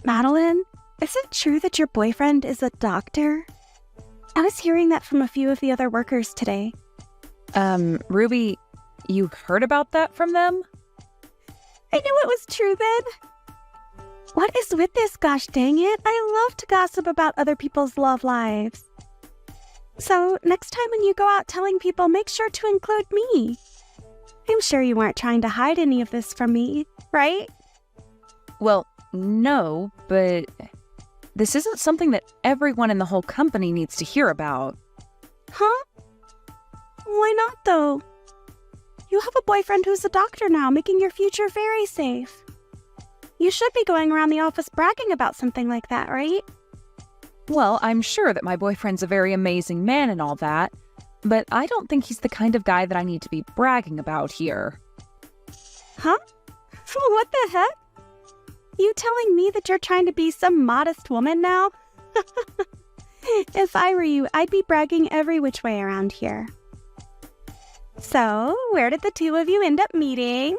Madeline, is it true that your boyfriend is a doctor? I was hearing that from a few of the other workers today. Ruby, you heard about that from them? I knew it was true then. What is with this, gosh dang it? I love to gossip about other people's love lives. So, next time when you go out telling people, make sure to include me. I'm sure you weren't trying to hide any of this from me, right? Well, no, but this isn't something that everyone in the whole company needs to hear about. Huh? Why not, though? You have a boyfriend who's a doctor now, making your future very safe. You should be going around the office bragging about something like that, right? Well, I'm sure that my boyfriend's a very amazing man and all that, but I don't think he's the kind of guy that I need to be bragging about here. Huh? What the heck? You telling me that you're trying to be some modest woman now? If I were you, I'd be bragging every which way around here. So, where did the two of you end up meeting?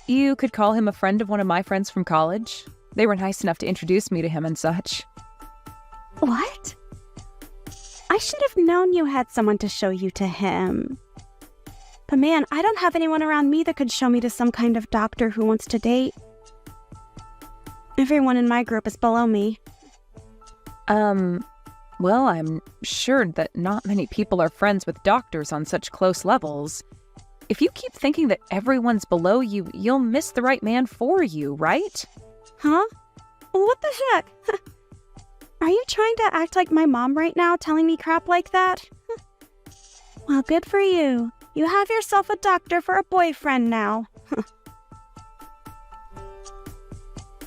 You could call him a friend of one of my friends from college. They were nice enough to introduce me to him and such. What? I should have known you had someone to show you to him. But man, I don't have anyone around me that could show me to some kind of doctor who wants to date. Everyone in my group is below me. Well, I'm sure that not many people are friends with doctors on such close levels. If you keep thinking that everyone's below you, you'll miss the right man for you, right? Huh? What the heck? Are you trying to act like my mom right now, telling me crap like that? Well, good for you. You have yourself a doctor for a boyfriend now.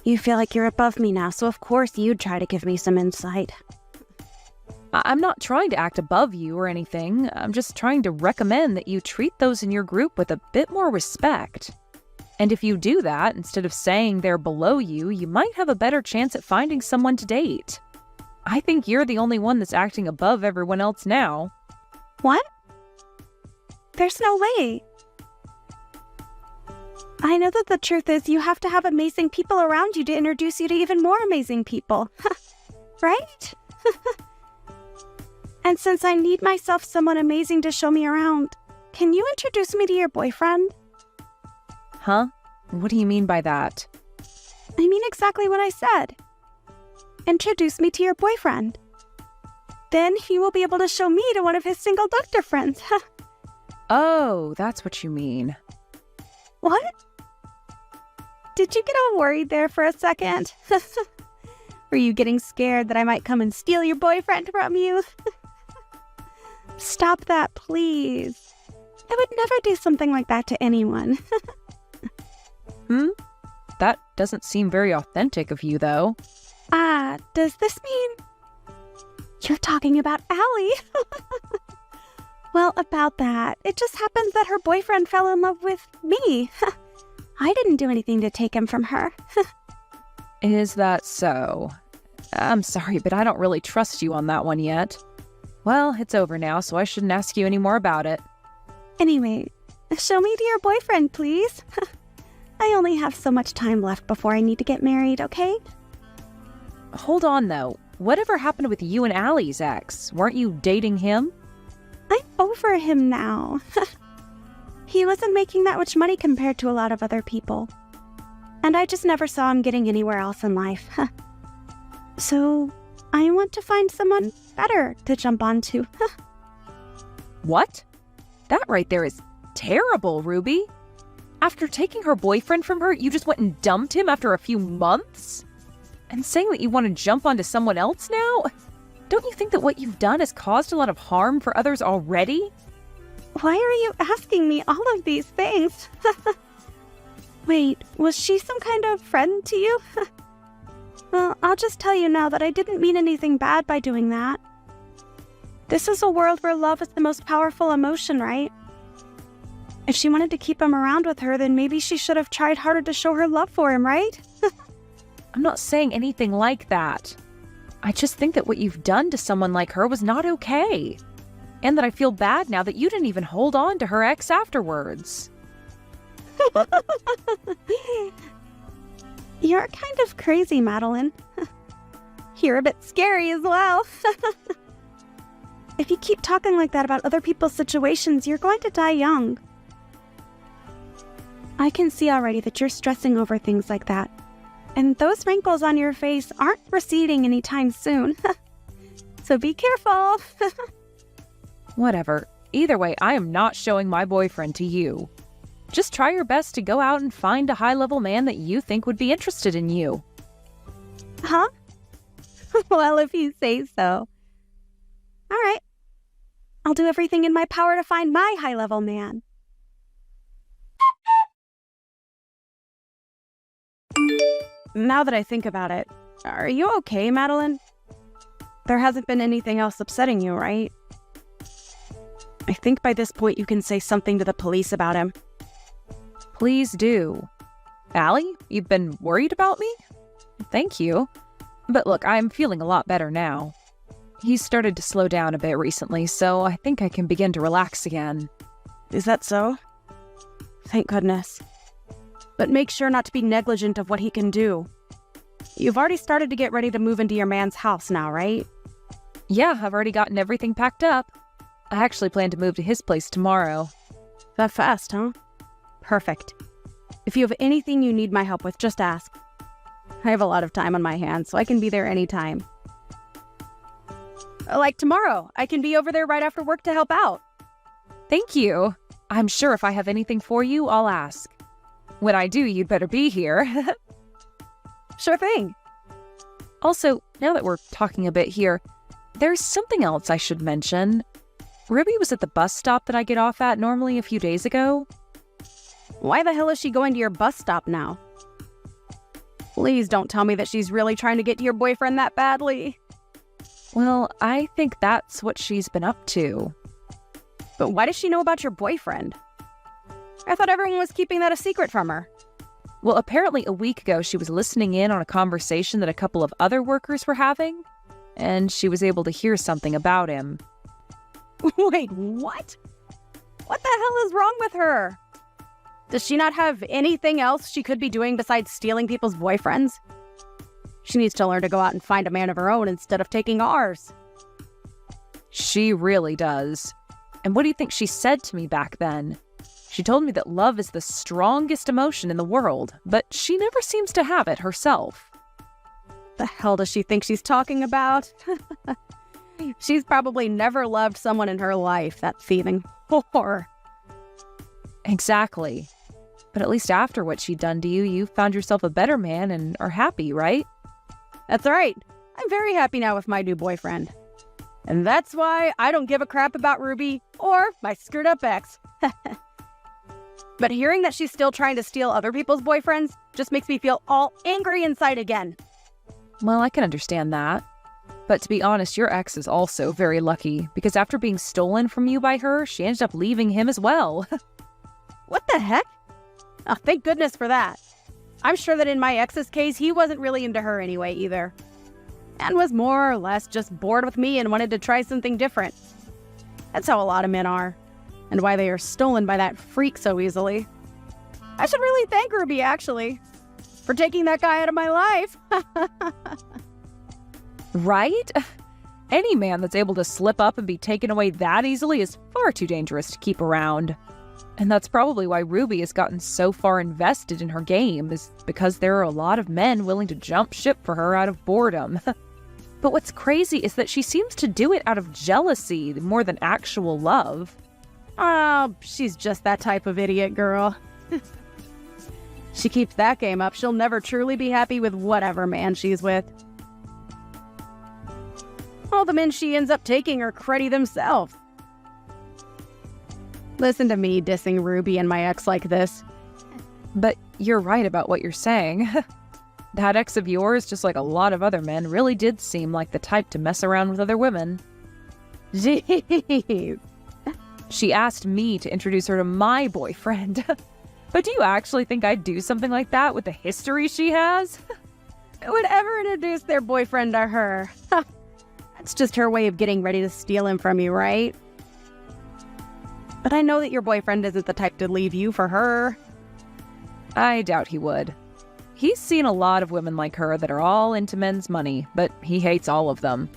You feel like you're above me now, so of course you'd try to give me some insight. I'm not trying to act above you or anything. I'm just trying to recommend that you treat those in your group with a bit more respect. And if you do that, instead of saying they're below you, you might have a better chance at finding someone to date. I think you're the only one that's acting above everyone else now. What? There's no way. I know that the truth is you have to have amazing people around you to introduce you to even more amazing people. Right? And since I need myself someone amazing to show me around, can you introduce me to your boyfriend? Huh? What do you mean by that? I mean exactly what I said. Introduce me to your boyfriend. Then he will be able to show me to one of his single doctor friends. Oh, that's what you mean. What? Did you get all worried there for a second? Were you getting scared that I might come and steal your boyfriend from you? Stop that, please. I would never do something like that to anyone. That doesn't seem very authentic of you, though. Does this mean you're talking about Allie? Well, about that, it just happens that her boyfriend fell in love with me. I didn't do anything to take him from her. Is that so? I'm sorry, but I don't really trust you on that one yet. Well, it's over now, so I shouldn't ask you any more about it. Anyway, show me to your boyfriend, please. I only have so much time left before I need to get married, okay? Hold on, though. Whatever happened with you and Allie's ex? Weren't you dating him? I'm over him now. He wasn't making that much money compared to a lot of other people. And I just never saw him getting anywhere else in life. So, I want to find someone better to jump onto. What? That right there is terrible, Ruby. After taking her boyfriend from her, you just went and dumped him after a few months? And saying that you want to jump onto someone else now? Don't you think that what you've done has caused a lot of harm for others already? Why are you asking me all of these things? Wait, was she some kind of friend to you? Well, I'll just tell you now that I didn't mean anything bad by doing that. This is a world where love is the most powerful emotion, right? If she wanted to keep him around with her, then maybe she should have tried harder to show her love for him, right? I'm not saying anything like that. I just think that what you've done to someone like her was not okay. And that I feel bad now that you didn't even hold on to her ex You're kind of crazy, Madeline. You're a bit scary as well. If you keep talking like that about other people's situations, you're going to die young. I can see already that you're stressing over things like that. And those wrinkles on your face aren't receding anytime soon. So be careful. Whatever. Either way, I am not showing my boyfriend to you. Just try your best to go out and find a high-level man that you think would be interested in you. Huh? Well, if you say so. All right. I'll do everything in my power to find my high-level man. Now that I think about it, are you okay, Madeline? There hasn't been anything else upsetting you, right? I think by this point you can say something to the police about him. Please do. Allie, you've been worried about me? Thank you. But look, I'm feeling a lot better now. He's started to slow down a bit recently, so I think I can begin to relax again. Is that so? Thank goodness. But make sure not to be negligent of what he can do. You've already started to get ready to move into your man's house now, right? Yeah, I've already gotten everything packed up. I actually plan to move to his place tomorrow. That fast, huh? Perfect. If you have anything you need my help with, just ask. I have a lot of time on my hands, so I can be there anytime. Like tomorrow, I can be over there right after work to help out. Thank you. I'm sure if I have anything for you, I'll ask. When I do, you'd better be here. Sure thing. Also, now that we're talking a bit here, there's something else I should mention. Ruby was at the bus stop that I get off at normally a few days ago. Why the hell is she going to your bus stop now? Please don't tell me that she's really trying to get to your boyfriend that badly. Well, I think that's what she's been up to. But why does she know about your boyfriend? I thought everyone was keeping that a secret from her. Well, apparently a week ago she was listening in on a conversation that a couple of other workers were having, and she was able to hear something about him. Wait, what? What the hell is wrong with her? Does she not have anything else she could be doing besides stealing people's boyfriends? She needs to learn to go out and find a man of her own instead of taking ours. She really does. And what do you think she said to me back then? She told me that love is the strongest emotion in the world, but she never seems to have it herself. The hell does she think she's talking about? She's probably never loved someone in her life, that thieving whore. Exactly. But at least after what she'd done to you, you found yourself a better man and are happy, right? That's right. I'm very happy now with my new boyfriend. And that's why I don't give a crap about Ruby or my screwed-up ex. But hearing that she's still trying to steal other people's boyfriends just makes me feel all angry inside again. Well, I can understand that. But to be honest, your ex is also very lucky, because after being stolen from you by her, she ended up leaving him as well. What the heck? Oh, thank goodness for that. I'm sure that in my ex's case, he wasn't really into her anyway either. And was more or less just bored with me and wanted to try something different. That's how a lot of men are. And why they are stolen by that freak so easily. I should really thank Ruby, actually, for taking that guy out of my life. Right? Any man that's able to slip up and be taken away that easily is far too dangerous to keep around. And that's probably why Ruby has gotten so far invested in her game, is because there are a lot of men willing to jump ship for her out of boredom. But what's crazy is that she seems to do it out of jealousy more than actual love. Oh, she's just that type of idiot girl. She keeps that game up, she'll never truly be happy with whatever man she's with. All the men she ends up taking are cruddy themselves. Listen to me dissing Ruby and my ex like this. But you're right about what you're saying. That ex of yours, just like a lot of other men, really did seem like the type to mess around with other women. Jeez. She asked me to introduce her to my boyfriend. But do you actually think I'd do something like that with the history she has? Who would ever introduce their boyfriend to her? That's just her way of getting ready to steal him from you, right? But I know that your boyfriend isn't the type to leave you for her. I doubt he would. He's seen a lot of women like her that are all into men's money, but he hates all of them.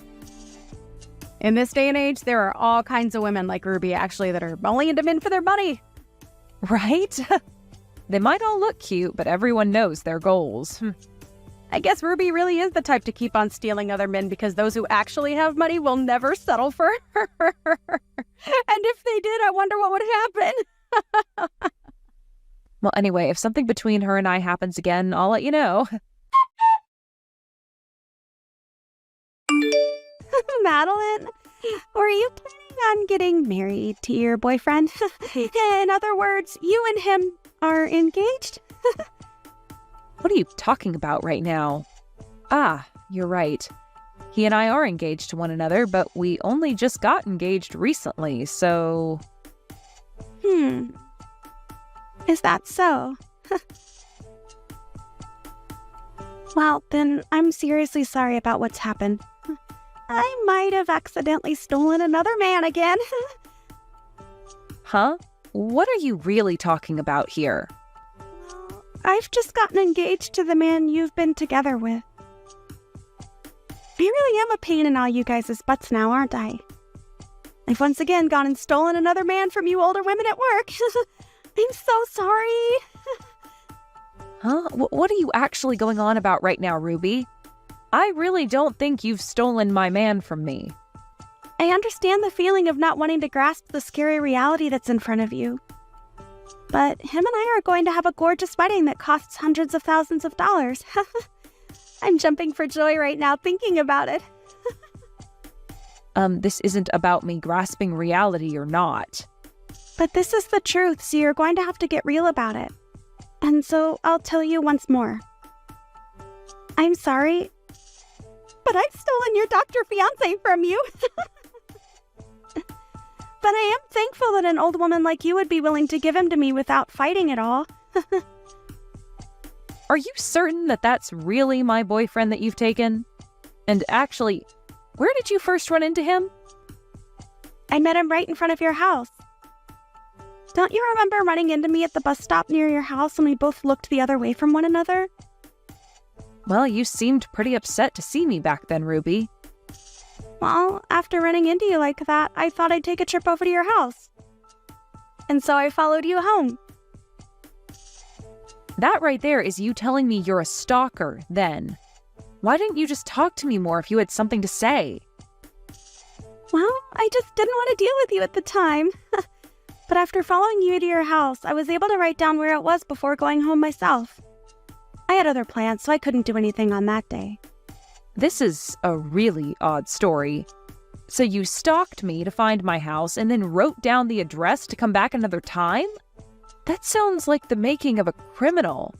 In this day and age, there are all kinds of women like Ruby, actually, that are only into men for their money. Right? They might all look cute, but everyone knows their goals. I guess Ruby really is the type to keep on stealing other men because those who actually have money will never settle for her. And if they did, I wonder what would happen. Well, anyway, if something between her and I happens again, I'll let you know. Madeline, were you planning on getting married to your boyfriend? In other words, you and him are engaged? What are you talking about right now? Ah, you're right. He and I are engaged to one another, but we only just got engaged recently, so... Is that so? Well, then I'm seriously sorry about what's happened. I might have accidentally stolen another man again. Huh? What are you really talking about here? Well, I've just gotten engaged to the man you've been together with. I really am a pain in all you guys' butts now, aren't I? I've once again gone and stolen another man from you older women at work. I'm so sorry. Huh? What are you actually going on about right now, Ruby? I really don't think you've stolen my man from me. I understand the feeling of not wanting to grasp the scary reality that's in front of you. But him and I are going to have a gorgeous wedding that costs hundreds of thousands of dollars. I'm jumping for joy right now thinking about it. This isn't about me grasping reality or not. But this is the truth, so you're going to have to get real about it. And so I'll tell you once more. I'm sorry, but I've stolen your doctor fiancé from you. But I am thankful that an old woman like you would be willing to give him to me without fighting at all. Are you certain that that's really my boyfriend that you've taken? And actually, where did you first run into him? I met him right in front of your house. Don't you remember running into me at the bus stop near your house when we both looked the other way from one another? Well, you seemed pretty upset to see me back then, Ruby. Well, after running into you like that, I thought I'd take a trip over to your house. And so I followed you home. That right there is you telling me you're a stalker, then. Why didn't you just talk to me more if you had something to say? Well, I just didn't want to deal with you at the time. But after following you to your house, I was able to write down where it was before going home myself. I had other plans, so I couldn't do anything on that day. This is a really odd story. So you stalked me to find my house and then wrote down the address to come back another time? That sounds like the making of a criminal.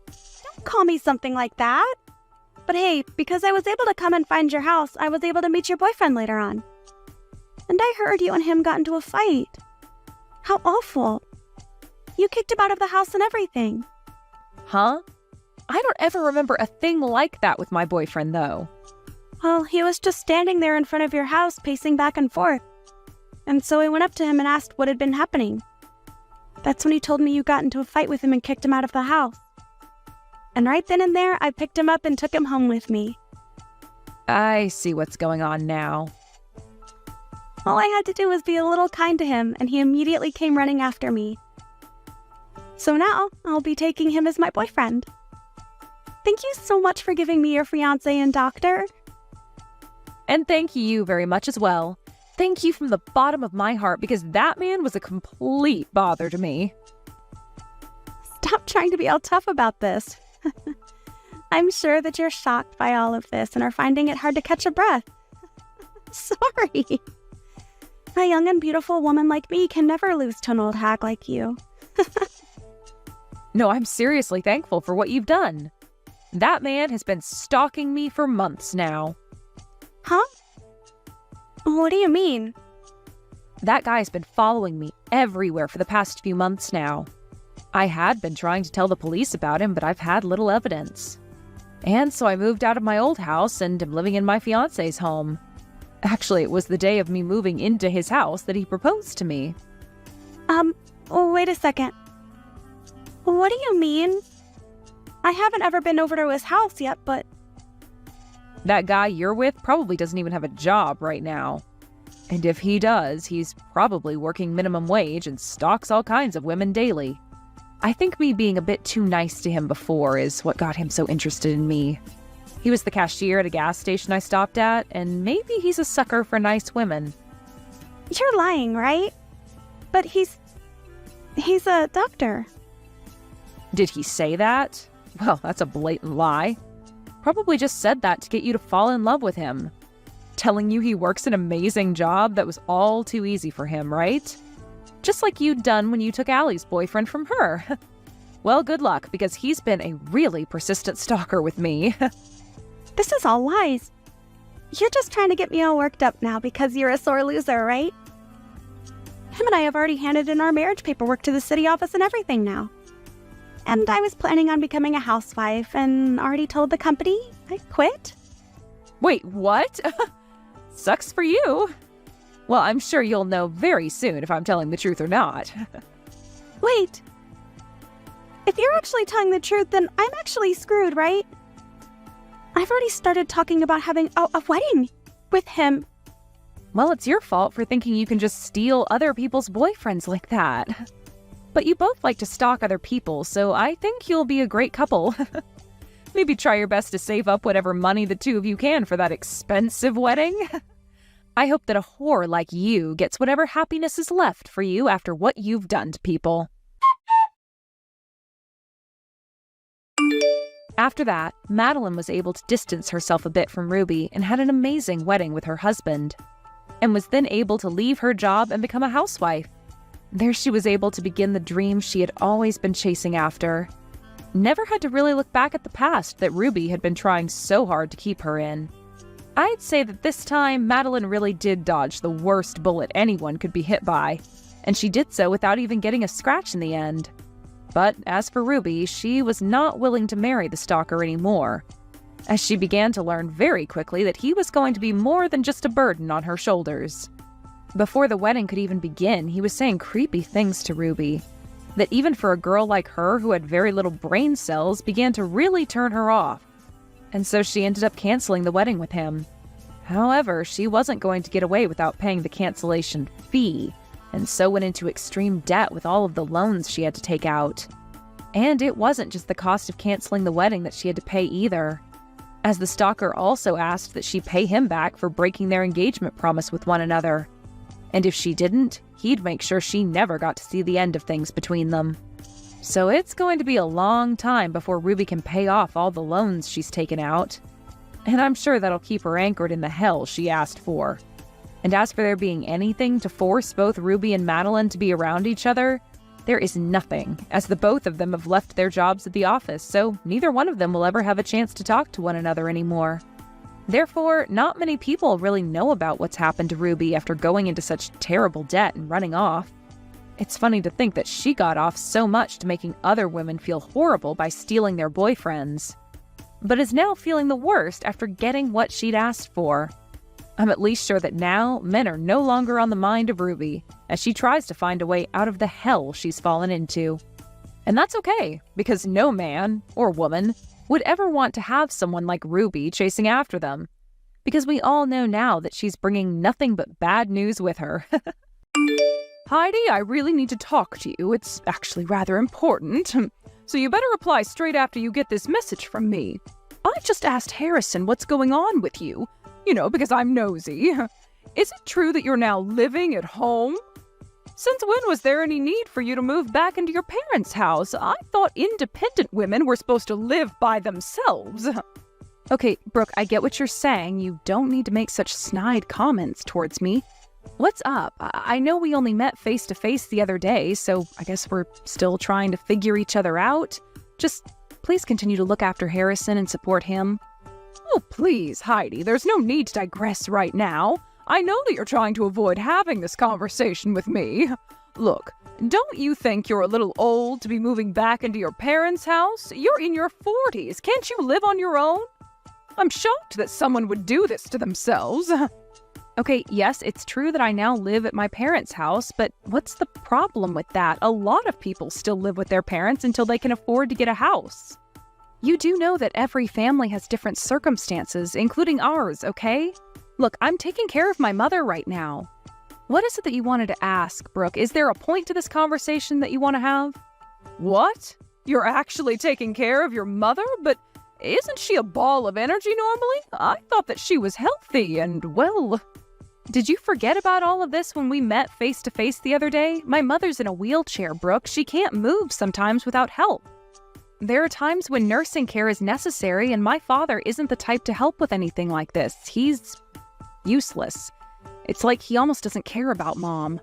Don't call me something like that. But hey, because I was able to come and find your house, I was able to meet your boyfriend later on. And I heard you and him got into a fight. How awful. You kicked him out of the house and everything. Huh? I don't ever remember a thing like that with my boyfriend, though. Well, he was just standing there in front of your house, pacing back and forth. And so I went up to him and asked what had been happening. That's when he told me you got into a fight with him and kicked him out of the house. And right then and there, I picked him up and took him home with me. I see what's going on now. All I had to do was be a little kind to him, and he immediately came running after me. So now, I'll be taking him as my boyfriend. Thank you so much for giving me your fiancé and doctor. And thank you very much as well. Thank you from the bottom of my heart, because that man was a complete bother to me. Stop trying to be all tough about this. I'm sure that you're shocked by all of this and are finding it hard to catch a breath. Sorry. A young and beautiful woman like me can never lose to an old hag like you. No, I'm seriously thankful for what you've done. That man has been stalking me for months now. Huh? What do you mean? That guy's been following me everywhere for the past few months now. I had been trying to tell the police about him, but I've had little evidence. And so I moved out of my old house and am living in my fiancé's home. Actually, it was the day of me moving into his house that he proposed to me. Wait a second. What do you mean? I haven't ever been over to his house yet, but... That guy you're with probably doesn't even have a job right now. And if he does, he's probably working minimum wage and stalks all kinds of women daily. I think me being a bit too nice to him before is what got him so interested in me. He was the cashier at a gas station I stopped at, and maybe he's a sucker for nice women. You're lying, right? But he's a doctor. Did he say that? Well, that's a blatant lie. Probably just said that to get you to fall in love with him. Telling you he works an amazing job that was all too easy for him, right? Just like you'd done when you took Allie's boyfriend from her. Well, good luck, because he's been a really persistent stalker with me. This is all lies. You're just trying to get me all worked up now because you're a sore loser, right? Him and I have already handed in our marriage paperwork to the city office and everything now. And I was planning on becoming a housewife and already told the company I quit. Wait, what? Sucks for you. Well, I'm sure you'll know very soon if I'm telling the truth or not. Wait. If you're actually telling the truth, then I'm actually screwed, right? I've already started talking about having a wedding with him. Well, it's your fault for thinking you can just steal other people's boyfriends like that. But you both like to stalk other people, so I think you'll be a great couple. Maybe try your best to save up whatever money the two of you can for that expensive wedding. I hope that a whore like you gets whatever happiness is left for you after what you've done to people. After that, Madeline was able to distance herself a bit from Ruby and had an amazing wedding with her husband, and was then able to leave her job and become a housewife. There she was able to begin the dream she had always been chasing after. Never had to really look back at the past that Ruby had been trying so hard to keep her in. I'd say that this time, Madeline really did dodge the worst bullet anyone could be hit by, and she did so without even getting a scratch in the end. But as for Ruby, she was not willing to marry the stalker anymore, as she began to learn very quickly that he was going to be more than just a burden on her shoulders. Before the wedding could even begin, he was saying creepy things to Ruby, that even for a girl like her who had very little brain cells began to really turn her off, and so she ended up canceling the wedding with him. However, she wasn't going to get away without paying the cancellation fee, and so went into extreme debt with all of the loans she had to take out. And it wasn't just the cost of canceling the wedding that she had to pay either, as the stalker also asked that she pay him back for breaking their engagement promise with one another. And if she didn't, he'd make sure she never got to see the end of things between them. So it's going to be a long time before Ruby can pay off all the loans she's taken out. And I'm sure that'll keep her anchored in the hell she asked for. And as for there being anything to force both Ruby and Madeline to be around each other, there is nothing, as the both of them have left their jobs at the office, so neither one of them will ever have a chance to talk to one another anymore. Therefore, not many people really know about what's happened to Ruby after going into such terrible debt and running off. It's funny to think that she got off so much to making other women feel horrible by stealing their boyfriends, but is now feeling the worst after getting what she'd asked for. I'm at least sure that now men are no longer on the mind of Ruby, as she tries to find a way out of the hell she's fallen into. And that's okay, because no man, or woman, would ever want to have someone like Ruby chasing after them, because we all know now that she's bringing nothing but bad news with her. Heidi, I really need to talk to you. It's actually rather important, so you better reply straight after you get this message from me. I just asked Harrison what's going on with you. You know, because I'm nosy. Is it true that you're now living at home? Since when was there any need for you to move back into your parents' house? I thought independent women were supposed to live by themselves. Okay, Brooke, I get what you're saying. You don't need to make such snide comments towards me. What's up? I know we only met face-to-face the other day, so I guess we're still trying to figure each other out. Just please continue to look after Harrison and support him. Oh, please, Heidi, there's no need to digress right now. I know that you're trying to avoid having this conversation with me. Look, don't you think you're a little old to be moving back into your parents' house? You're in your 40s. Can't you live on your own? I'm shocked that someone would do this to themselves. Okay, yes, it's true that I now live at my parents' house, but what's the problem with that? A lot of people still live with their parents until they can afford to get a house. You do know that every family has different circumstances, including ours, okay? Look, I'm taking care of my mother right now. What is it that you wanted to ask, Brooke? Is there a point to this conversation that you want to have? What? You're actually taking care of your mother? But isn't she a ball of energy normally? I thought that she was healthy and, well... Did you forget about all of this when we met face-to-face the other day? My mother's in a wheelchair, Brooke. She can't move sometimes without help. There are times when nursing care is necessary, and my father isn't the type to help with anything like this. He's useless. It's like he almost doesn't care about Mom.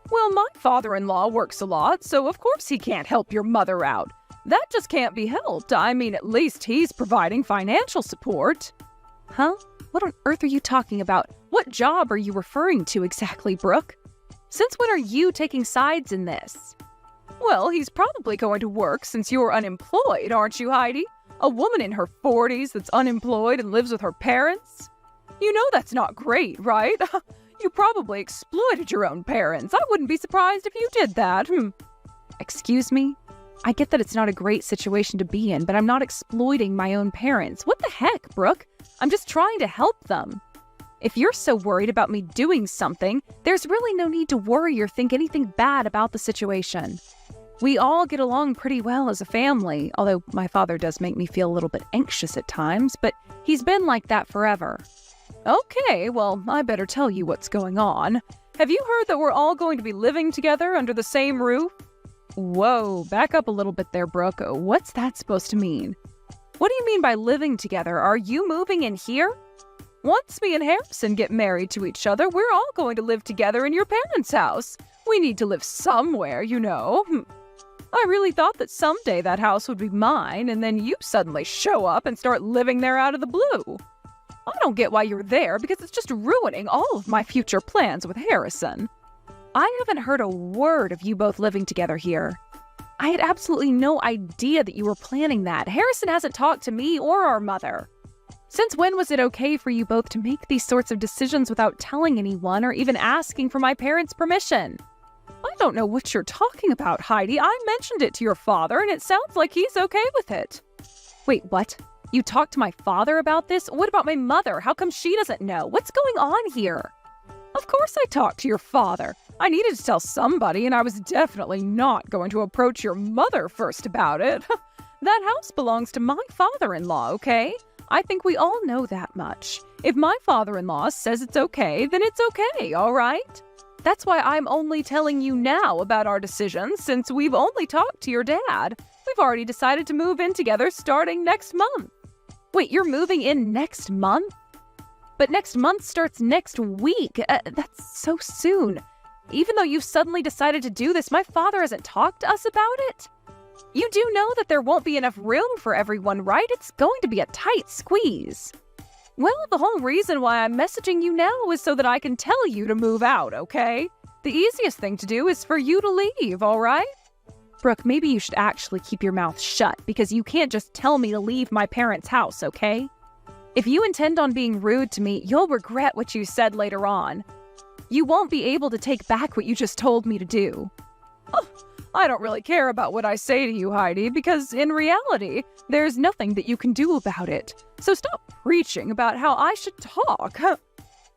Well, my father-in-law works a lot, so of course he can't help your mother out. That just can't be helped. I mean, at least he's providing financial support. Huh? What on earth are you talking about? What job are you referring to exactly, Brooke? Since when are you taking sides in this? Well, he's probably going to work since you're unemployed, aren't you, Heidi? A woman in her 40s that's unemployed and lives with her parents? You know that's not great, right? You probably exploited your own parents. I wouldn't be surprised if you did that. Excuse me? I get that it's not a great situation to be in, but I'm not exploiting my own parents. What the heck, Brooke? I'm just trying to help them. If you're so worried about me doing something, there's really no need to worry or think anything bad about the situation. We all get along pretty well as a family, although my father does make me feel a little bit anxious at times, but he's been like that forever. Okay, well, I better tell you what's going on. Have you heard that we're all going to be living together under the same roof? Whoa, back up a little bit there, Brooke. What's that supposed to mean? What do you mean by living together? Are you moving in here? Once me and Harrison get married to each other, we're all going to live together in your parents' house. We need to live somewhere, you know. I really thought that someday that house would be mine, and then you suddenly show up and start living there out of the blue. I don't get why you're there, because it's just ruining all of my future plans with Harrison. I haven't heard a word of you both living together here. I had absolutely no idea that you were planning that. Harrison hasn't talked to me or our mother. Since when was it okay for you both to make these sorts of decisions without telling anyone or even asking for my parents' permission? I don't know what you're talking about, Heidi. I mentioned it to your father, and it sounds like he's okay with it. Wait, what? You talked to my father about this? What about my mother? How come she doesn't know? What's going on here? Of course I talked to your father. I needed to tell somebody, and I was definitely not going to approach your mother first about it. That house belongs to my father-in-law, okay? I think we all know that much. If my father-in-law says it's okay, then it's okay, all right? That's why I'm only telling you now about our decisions, since we've only talked to your dad. We've already decided to move in together starting next month. Wait, you're moving in next month? But next month starts next week. That's so soon. Even though you've suddenly decided to do this, my father hasn't talked to us about it. You do know that there won't be enough room for everyone, right? It's going to be a tight squeeze. Well, the whole reason why I'm messaging you now is so that I can tell you to move out, okay? The easiest thing to do is for you to leave, all right? Brooke, maybe you should actually keep your mouth shut, because you can't just tell me to leave my parents' house, okay? If you intend on being rude to me, you'll regret what you said later on. You won't be able to take back what you just told me to do. Oh, I don't really care about what I say to you, Heidi, because in reality, there's nothing that you can do about it. So stop preaching about how I should talk.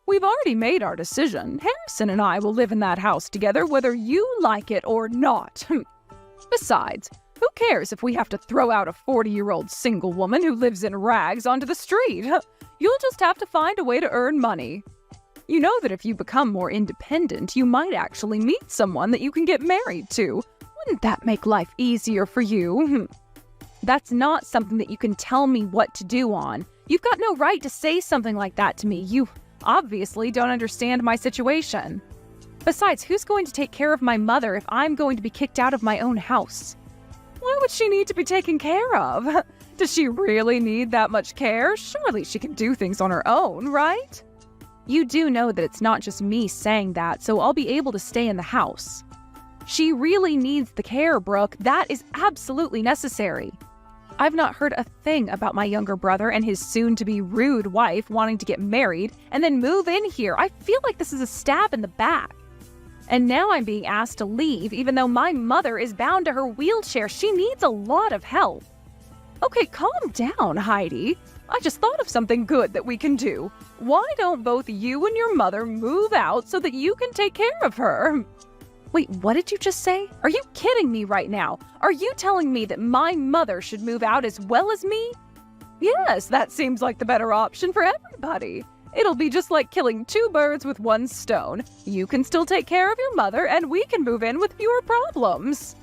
We've already made our decision. Harrison and I will live in that house together whether you like it or not. Besides, who cares if we have to throw out a 40-year-old single woman who lives in rags onto the street? You'll just have to find a way to earn money. You know that if you become more independent, you might actually meet someone that you can get married to. Wouldn't that make life easier for you? That's not something that you can tell me what to do on. You've got no right to say something like that to me. You obviously don't understand my situation. Besides, who's going to take care of my mother if I'm going to be kicked out of my own house? Why would she need to be taken care of? Does she really need that much care? Surely she can do things on her own, right? You do know that it's not just me saying that, so I'll be able to stay in the house. She really needs the care, Brooke. That is absolutely necessary. I've not heard a thing about my younger brother and his soon-to-be rude wife wanting to get married and then move in here. I feel like this is a stab in the back. And now I'm being asked to leave even though my mother is bound to her wheelchair. She needs a lot of help. Okay, calm down, Heidi. I just thought of something good that we can do. Why don't both you and your mother move out so that you can take care of her? Wait, what did you just say? Are you kidding me right now? Are you telling me that my mother should move out as well as me? Yes, that seems like the better option for everybody. It'll be just like killing two birds with one stone. You can still take care of your mother, and we can move in with fewer problems.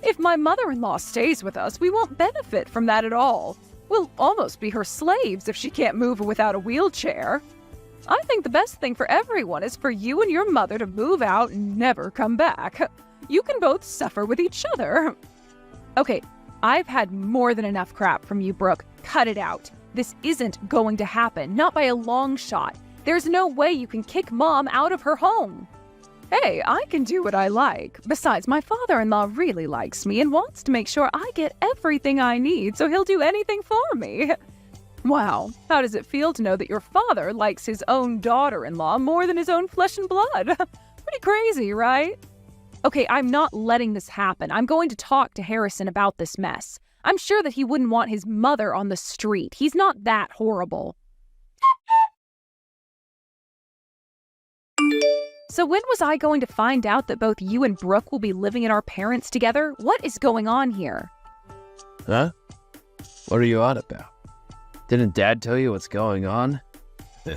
If my mother-in-law stays with us, we won't benefit from that at all. We'll almost be her slaves if she can't move without a wheelchair. I think the best thing for everyone is for you and your mother to move out and never come back. You can both suffer with each other. Okay, I've had more than enough crap from you, Brooke. Cut it out. This isn't going to happen, not by a long shot. There's no way you can kick Mom out of her home. Hey, I can do what I like. Besides, my father-in-law really likes me and wants to make sure I get everything I need, so he'll do anything for me. Wow, how does it feel to know that your father likes his own daughter-in-law more than his own flesh and blood? Pretty crazy, right? Okay, I'm not letting this happen. I'm going to talk to Harrison about this mess. I'm sure that he wouldn't want his mother on the street. He's not that horrible. So when was I going to find out that both you and Brooke will be living in our parents together? What is going on here? Huh? What are you on about? Didn't Dad tell you what's going on?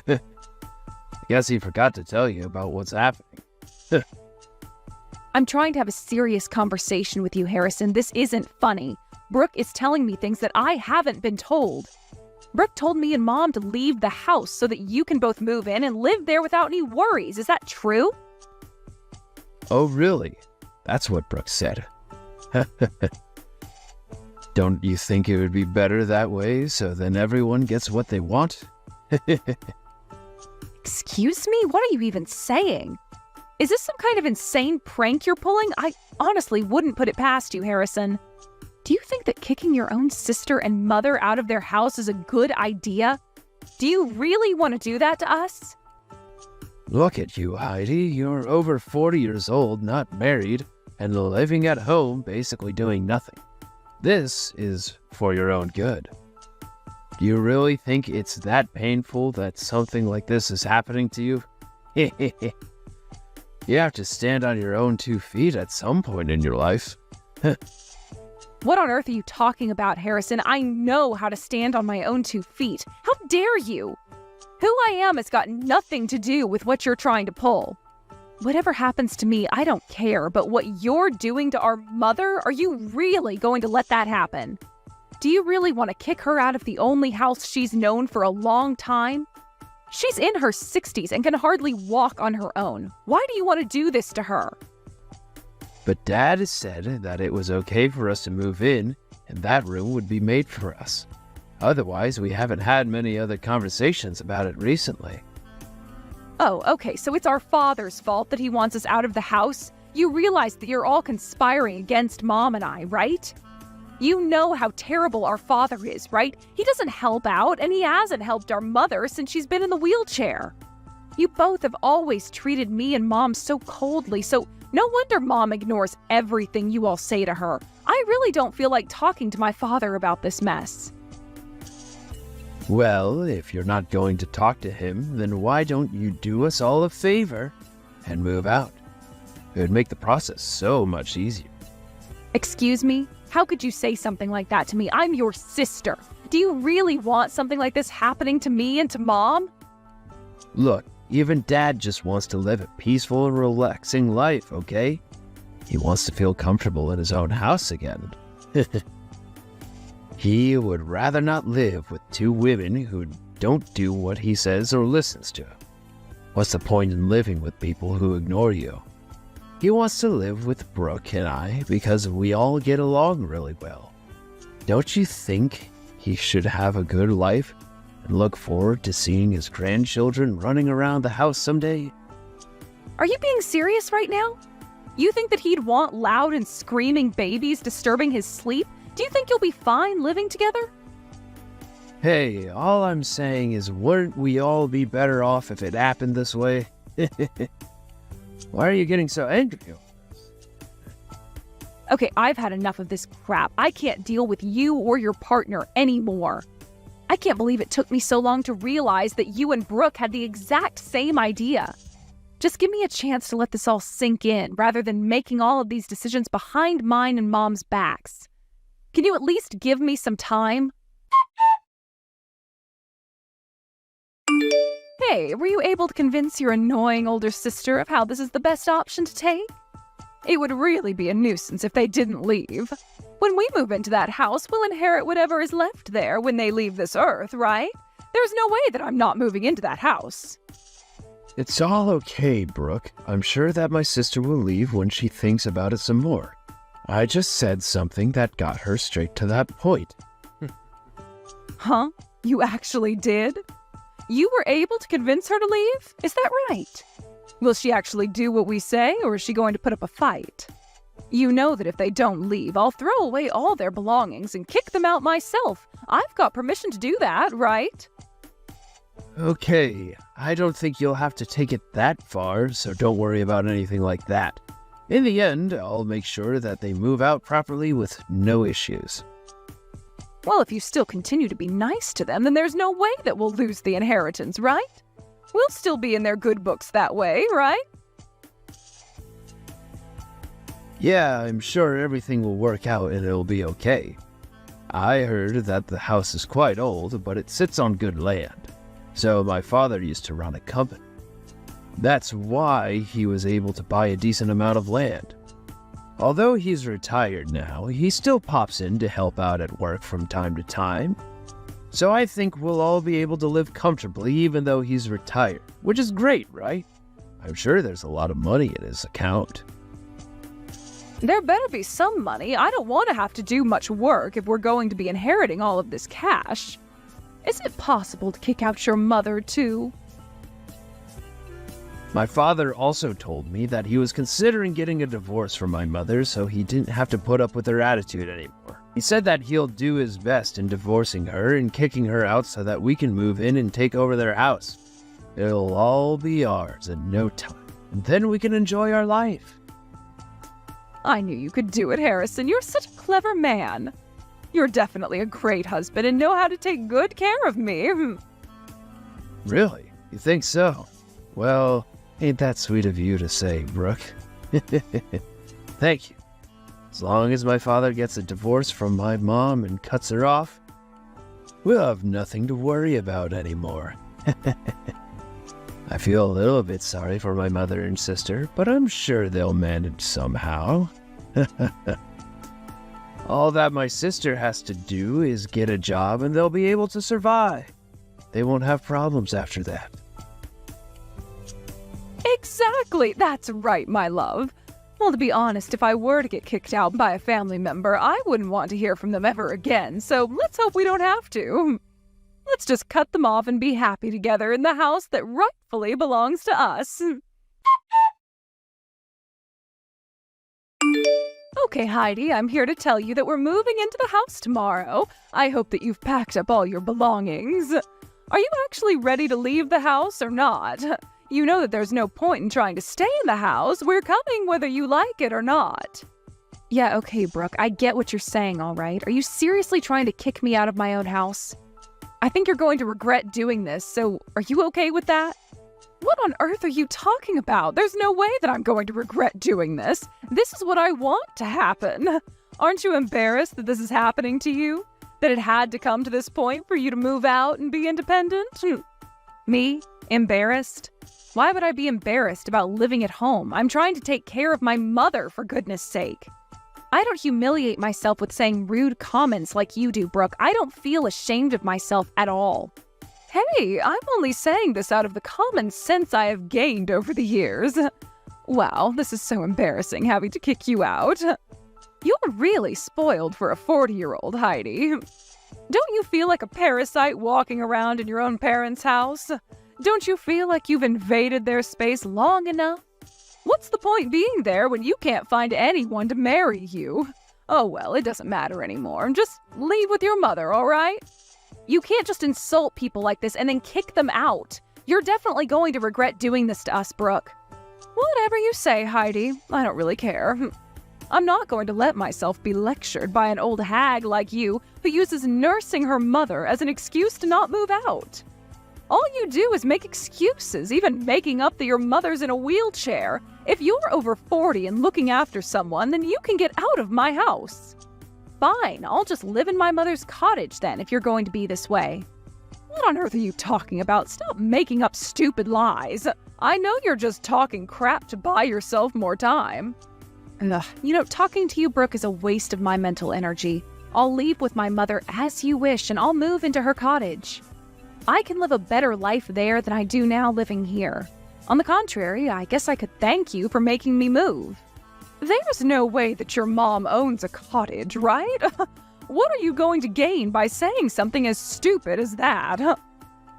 I guess he forgot to tell you about what's happening. I'm trying to have a serious conversation with you, Harrison. This isn't funny. Brooke is telling me things that I haven't been told. Brooke told me and Mom to leave the house so that you can both move in and live there without any worries. Is that true? Oh, really? That's what Brooke said. Don't you think it would be better that way so then everyone gets what they want? Excuse me? What are you even saying? Is this some kind of insane prank you're pulling? I honestly wouldn't put it past you, Harrison. Do you think that kicking your own sister and mother out of their house is a good idea? Do you really want to do that to us? Look at you, Heidi. You're over 40 years old, not married, and living at home, basically doing nothing. This is for your own good. Do you really think it's that painful that something like this is happening to you? You have to stand on your own 2 feet at some point in your life. What on earth are you talking about, Harrison? I know how to stand on my own 2 feet. How dare you? Who I am has got nothing to do with what you're trying to pull. Whatever happens to me, I don't care, but what you're doing to our mother, are you really going to let that happen? Do you really want to kick her out of the only house she's known for a long time? She's in her 60s and can hardly walk on her own. Why do you want to do this to her? But Dad has said that it was okay for us to move in, and that room would be made for us. Otherwise, we haven't had many other conversations about it recently. Oh, okay, so it's our father's fault that he wants us out of the house? You realize that you're all conspiring against Mom and I, right? You know how terrible our father is, right? He doesn't help out, and he hasn't helped our mother since she's been in the wheelchair. You both have always treated me and Mom so coldly, so no wonder Mom ignores everything you all say to her. I really don't feel like talking to my father about this mess. Well, if you're not going to talk to him, then why don't you do us all a favor and move out? It would make the process so much easier. Excuse me? How could you say something like that to me? I'm your sister. Do you really want something like this happening to me and to Mom? Look, even Dad just wants to live a peaceful and relaxing life, okay? He wants to feel comfortable in his own house again. He would rather not live with 2 women who don't do what he says or listens to. What's the point in living with people who ignore you? He wants to live with Brooke and I because we all get along really well. Don't you think he should have a good life and look forward to seeing his grandchildren running around the house someday? Are you being serious right now? You think that he'd want loud and screaming babies disturbing his sleep? Do you think you'll be fine living together? Hey, all I'm saying is wouldn't we all be better off if it happened this way? Why are you getting so angry over this? Okay, I've had enough of this crap. I can't deal with you or your partner anymore. I can't believe it took me so long to realize that you and Brooke had the exact same idea. Just give me a chance to let this all sink in, rather than making all of these decisions behind mine and Mom's backs. Can you at least give me some time? Hey, were you able to convince your annoying older sister of how this is the best option to take? It would really be a nuisance if they didn't leave. When we move into that house, we'll inherit whatever is left there when they leave this earth, right? There's no way that I'm not moving into that house. It's all okay, Brooke. I'm sure that my sister will leave when she thinks about it some more. I just said something that got her straight to that point. Huh? You actually did? You were able to convince her to leave? Is that right? Will she actually do what we say, or is she going to put up a fight? You know that if they don't leave, I'll throw away all their belongings and kick them out myself. I've got permission to do that, right? Okay, I don't think you'll have to take it that far, so don't worry about anything like that. In the end, I'll make sure that they move out properly with no issues. Well, if you still continue to be nice to them, then there's no way that we'll lose the inheritance, right? We'll still be in their good books that way, right? Yeah, I'm sure everything will work out and it'll be okay. I heard that the house is quite old, but it sits on good land. So my father used to run a company. That's why he was able to buy a decent amount of land. Although he's retired now, he still pops in to help out at work from time to time. So I think we'll all be able to live comfortably even though he's retired, which is great, right? I'm sure there's a lot of money in his account. There better be some money. I don't want to have to do much work if we're going to be inheriting all of this cash. Is it possible to kick out your mother, too? My father also told me that he was considering getting a divorce from my mother so he didn't have to put up with her attitude anymore. He said that he'll do his best in divorcing her and kicking her out so that we can move in and take over their house. It'll all be ours in no time, and then we can enjoy our life. I knew you could do it, Harrison. You're such a clever man. You're definitely a great husband and know how to take good care of me. Really? You think so? Well, ain't that sweet of you to say, Brooke. Thank you. As long as my father gets a divorce from my mom and cuts her off, we'll have nothing to worry about anymore. I feel a little bit sorry for my mother and sister, but I'm sure they'll manage somehow. All that my sister has to do is get a job and they'll be able to survive. They won't have problems after that. Exactly. That's right, my love. Well, to be honest, if I were to get kicked out by a family member, I wouldn't want to hear from them ever again, so let's hope we don't have to. Let's just cut them off and be happy together in the house that rightfully belongs to us. Okay, Heidi, I'm here to tell you that we're moving into the house tomorrow. I hope that you've packed up all your belongings. Are you actually ready to leave the house or not? You know that there's no point in trying to stay in the house. We're coming whether you like it or not. Yeah, okay, Brooke, I get what you're saying, all right. Are you seriously trying to kick me out of my own house? I think you're going to regret doing this, so are you okay with that? What on earth are you talking about? There's no way that I'm going to regret doing this. This is what I want to happen. Aren't you embarrassed that this is happening to you? That it had to come to this point for you to move out and be independent? Me? Embarrassed? Why would I be embarrassed about living at home? I'm trying to take care of my mother, for goodness sake. I don't humiliate myself with saying rude comments like you do, Brooke. I don't feel ashamed of myself at all. Hey, I'm only saying this out of the common sense I have gained over the years. Wow, this is so embarrassing having to kick you out. You're really spoiled for a 40-year-old, Heidi. Don't you feel like a parasite walking around in your own parents' house? Don't you feel like you've invaded their space long enough? What's the point being there when you can't find anyone to marry you? Oh well, it doesn't matter anymore. Just leave with your mother, all right? You can't just insult people like this and then kick them out. You're definitely going to regret doing this to us, Brooke. Whatever you say, Heidi. I don't really care. I'm not going to let myself be lectured by an old hag like you who uses nursing her mother as an excuse to not move out. All you do is make excuses, even making up that your mother's in a wheelchair. If you're over 40 and looking after someone, then you can get out of my house. Fine, I'll just live in my mother's cottage then if you're going to be this way. What on earth are you talking about? Stop making up stupid lies. I know you're just talking crap to buy yourself more time. Ugh, talking to you, Brooke, is a waste of my mental energy. I'll leave with my mother as you wish, and I'll move into her cottage. I can live a better life there than I do now living here. On the contrary, I guess I could thank you for making me move. There's no way that your mom owns a cottage, right? What are you going to gain by saying something as stupid as that?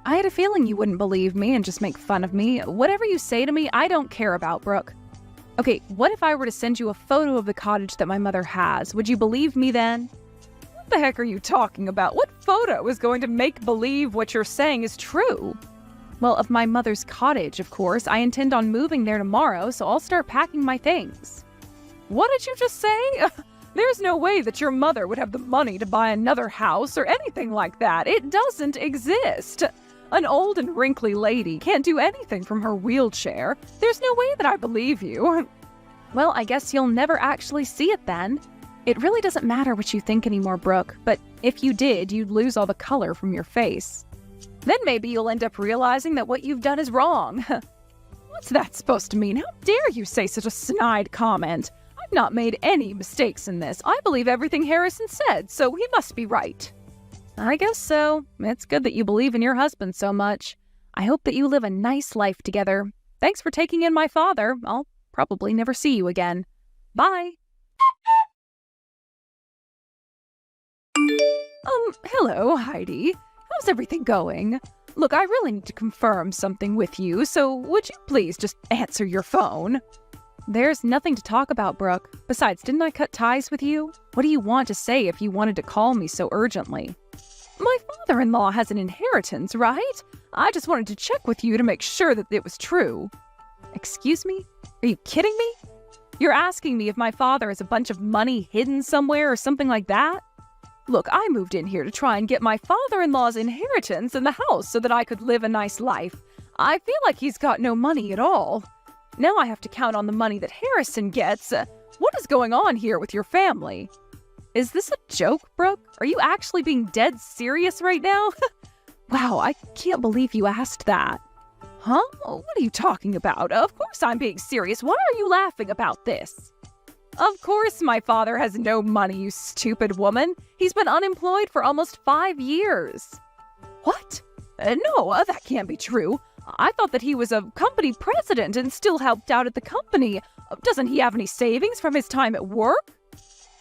I had a feeling you wouldn't believe me and just make fun of me. Whatever you say to me, I don't care about, Brooke. Okay, what if I were to send you a photo of the cottage that my mother has? Would you believe me then? What the heck are you talking about? What photo is going to make believe what you're saying is true? Well, of my mother's cottage, of course. I intend on moving there tomorrow, so I'll start packing my things. What did you just say? There's no way that your mother would have the money to buy another house or anything like that. It doesn't exist. An old and wrinkly lady can't do anything from her wheelchair. There's no way that I believe you. Well, I guess you'll never actually see it then. It really doesn't matter what you think anymore, Brooke, but if you did, you'd lose all the color from your face. Then maybe you'll end up realizing that what you've done is wrong. What's that supposed to mean? How dare you say such a snide comment? I've not made any mistakes in this. I believe everything Harrison said, so he must be right. I guess so. It's good that you believe in your husband so much. I hope that you live a nice life together. Thanks for taking in my father. I'll probably never see you again. Bye. Hello, Heidi. How's everything going? Look, I really need to confirm something with you, so would you please just answer your phone? There's nothing to talk about, Brooke. Besides, didn't I cut ties with you? What do you want to say if you wanted to call me so urgently? My father-in-law has an inheritance, right? I just wanted to check with you to make sure that it was true. Excuse me? Are you kidding me? You're asking me if my father has a bunch of money hidden somewhere or something like that? Look, I moved in here to try and get my father-in-law's inheritance in the house so that I could live a nice life. I feel like he's got no money at all. Now I have to count on the money that Harrison gets. What is going on here with your family? Is this a joke, Brooke? Are you actually being dead serious right now? Wow, I can't believe you asked that. Huh? What are you talking about? Of course I'm being serious. Why are you laughing about this? Of course my father has no money, you stupid woman. He's been unemployed for almost 5 years. What? No, that can't be true. I thought that he was a company president and still helped out at the company. Doesn't he have any savings from his time at work?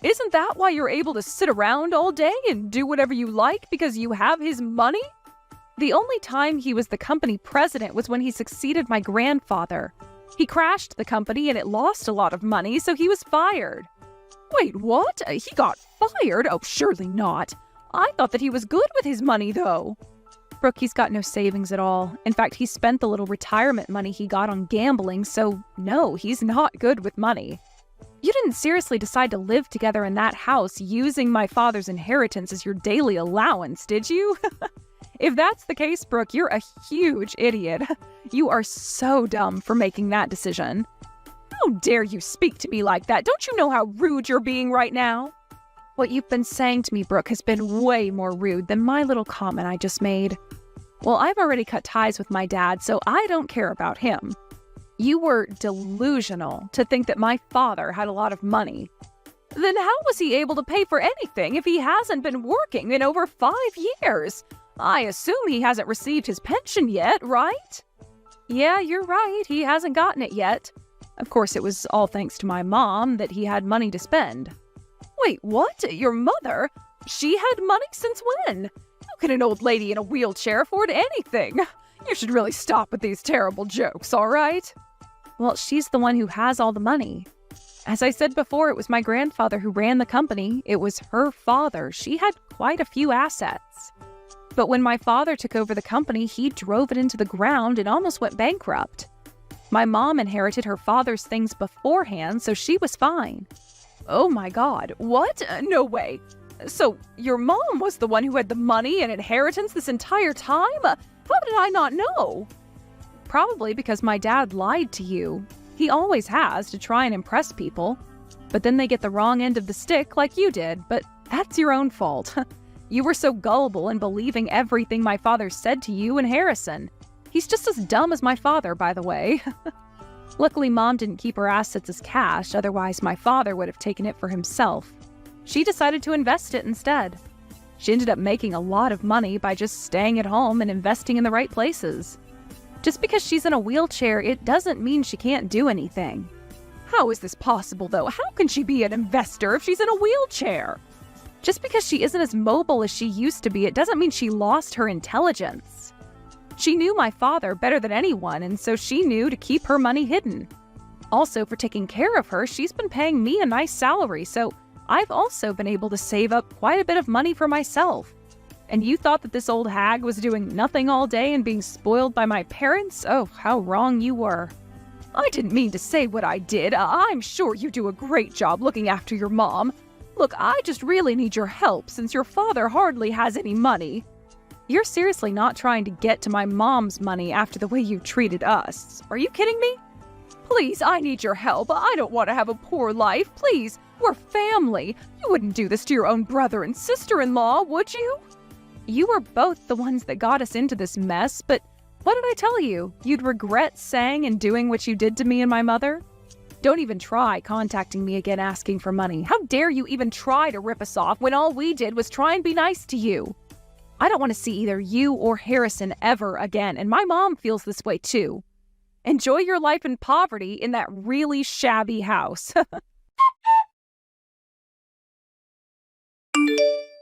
Isn't that why you're able to sit around all day and do whatever you like because you have his money? The only time he was the company president was when he succeeded my grandfather. He crashed the company and it lost a lot of money, so he was fired. Wait, what? He got fired? Oh, surely not. I thought that he was good with his money, though. Brooke, he's got no savings at all. In fact, he spent the little retirement money he got on gambling, so no, he's not good with money. You didn't seriously decide to live together in that house using my father's inheritance as your daily allowance, did you? If that's the case, Brooke, you're a huge idiot. You are so dumb for making that decision. How dare you speak to me like that? Don't you know how rude you're being right now? What you've been saying to me, Brooke, has been way more rude than my little comment I just made. Well, I've already cut ties with my dad, so I don't care about him. You were delusional to think that my father had a lot of money. Then how was he able to pay for anything if he hasn't been working in over 5 years? I assume he hasn't received his pension yet, right? Yeah, you're right. He hasn't gotten it yet. Of course, it was all thanks to my mom that he had money to spend. Wait, what? Your mother? She had money since when? How can an old lady in a wheelchair afford anything? You should really stop with these terrible jokes, all right? Well, she's the one who has all the money. As I said before, it was my grandfather who ran the company. It was her father. She had quite a few assets. But when my father took over the company, he drove it into the ground and almost went bankrupt. My mom inherited her father's things beforehand, so she was fine. Oh my god, what? No way. So, your mom was the one who had the money and inheritance this entire time? How did I not know? Probably because my dad lied to you. He always has, to try and impress people. But then they get the wrong end of the stick like you did, but that's your own fault. You were so gullible in believing everything my father said to you and Harrison. He's just as dumb as my father, by the way. Luckily, Mom didn't keep her assets as cash, otherwise my father would have taken it for himself. She decided to invest it instead. She ended up making a lot of money by just staying at home and investing in the right places. Just because she's in a wheelchair, it doesn't mean she can't do anything. How is this possible, though? How can she be an investor if she's in a wheelchair? Just because she isn't as mobile as she used to be, it doesn't mean she lost her intelligence. She knew my father better than anyone, and so she knew to keep her money hidden. Also, for taking care of her, she's been paying me a nice salary, so I've also been able to save up quite a bit of money for myself. And you thought that this old hag was doing nothing all day and being spoiled by my parents? Oh, how wrong you were. I didn't mean to say what I did. I'm sure you do a great job looking after your mom. Look, I just really need your help since your father hardly has any money. You're seriously not trying to get to my mom's money after the way you treated us. Are you kidding me? Please, I need your help. I don't want to have a poor life. Please, we're family. You wouldn't do this to your own brother and sister-in-law, would you? You were both the ones that got us into this mess, but what did I tell you? You'd regret saying and doing what you did to me and my mother? Don't even try contacting me again asking for money. How dare you even try to rip us off when all we did was try and be nice to you? I don't want to see either you or Harrison ever again, and my mom feels this way too. Enjoy your life in poverty in that really shabby house.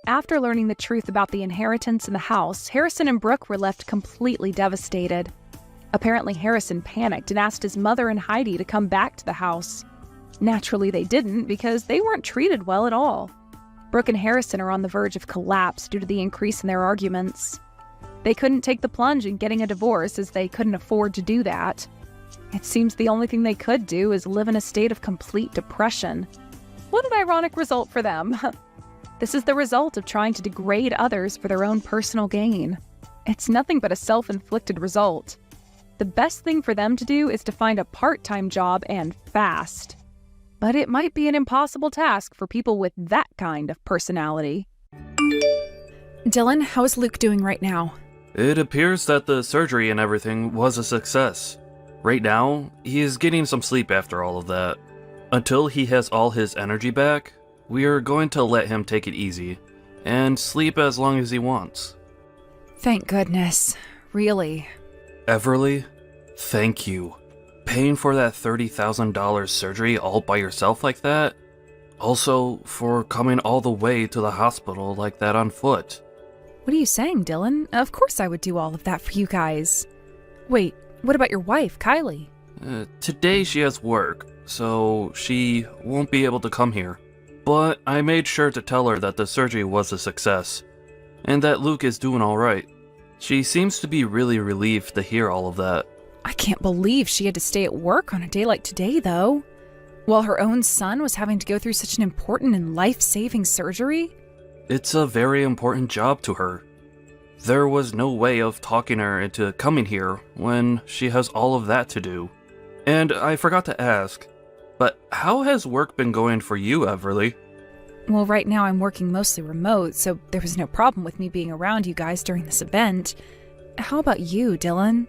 After learning the truth about the inheritance in the house, Harrison and Brooke were left completely devastated. Apparently, Harrison panicked and asked his mother and Heidi to come back to the house. Naturally, they didn't because they weren't treated well at all. Brooke and Harrison are on the verge of collapse due to the increase in their arguments. They couldn't take the plunge in getting a divorce as they couldn't afford to do that. It seems the only thing they could do is live in a state of complete depression. What an ironic result for them. This is the result of trying to degrade others for their own personal gain. It's nothing but a self-inflicted result. The best thing for them to do is to find a part-time job and fast. But it might be an impossible task for people with that kind of personality. Dylan, how is Luke doing right now? It appears that the surgery and everything was a success. Right now, he is getting some sleep after all of that. Until he has all his energy back, we are going to let him take it easy and sleep as long as he wants. Thank goodness. Really. Everly, thank you. Paying for that $30,000 surgery all by yourself like that? Also, for coming all the way to the hospital like that on foot. What are you saying, Dylan? Of course I would do all of that for you guys. Wait, what about your wife, Kylie? Today she has work, so she won't be able to come here. But I made sure to tell her that the surgery was a success, and that Luke is doing alright. She seems to be really relieved to hear all of that. I can't believe she had to stay at work on a day like today, though. While her own son was having to go through such an important and life-saving surgery? It's a very important job to her. There was no way of talking her into coming here when she has all of that to do. And I forgot to ask, but how has work been going for you, Everly? Well, right now I'm working mostly remote, so there was no problem with me being around you guys during this event. How about you, Dylan?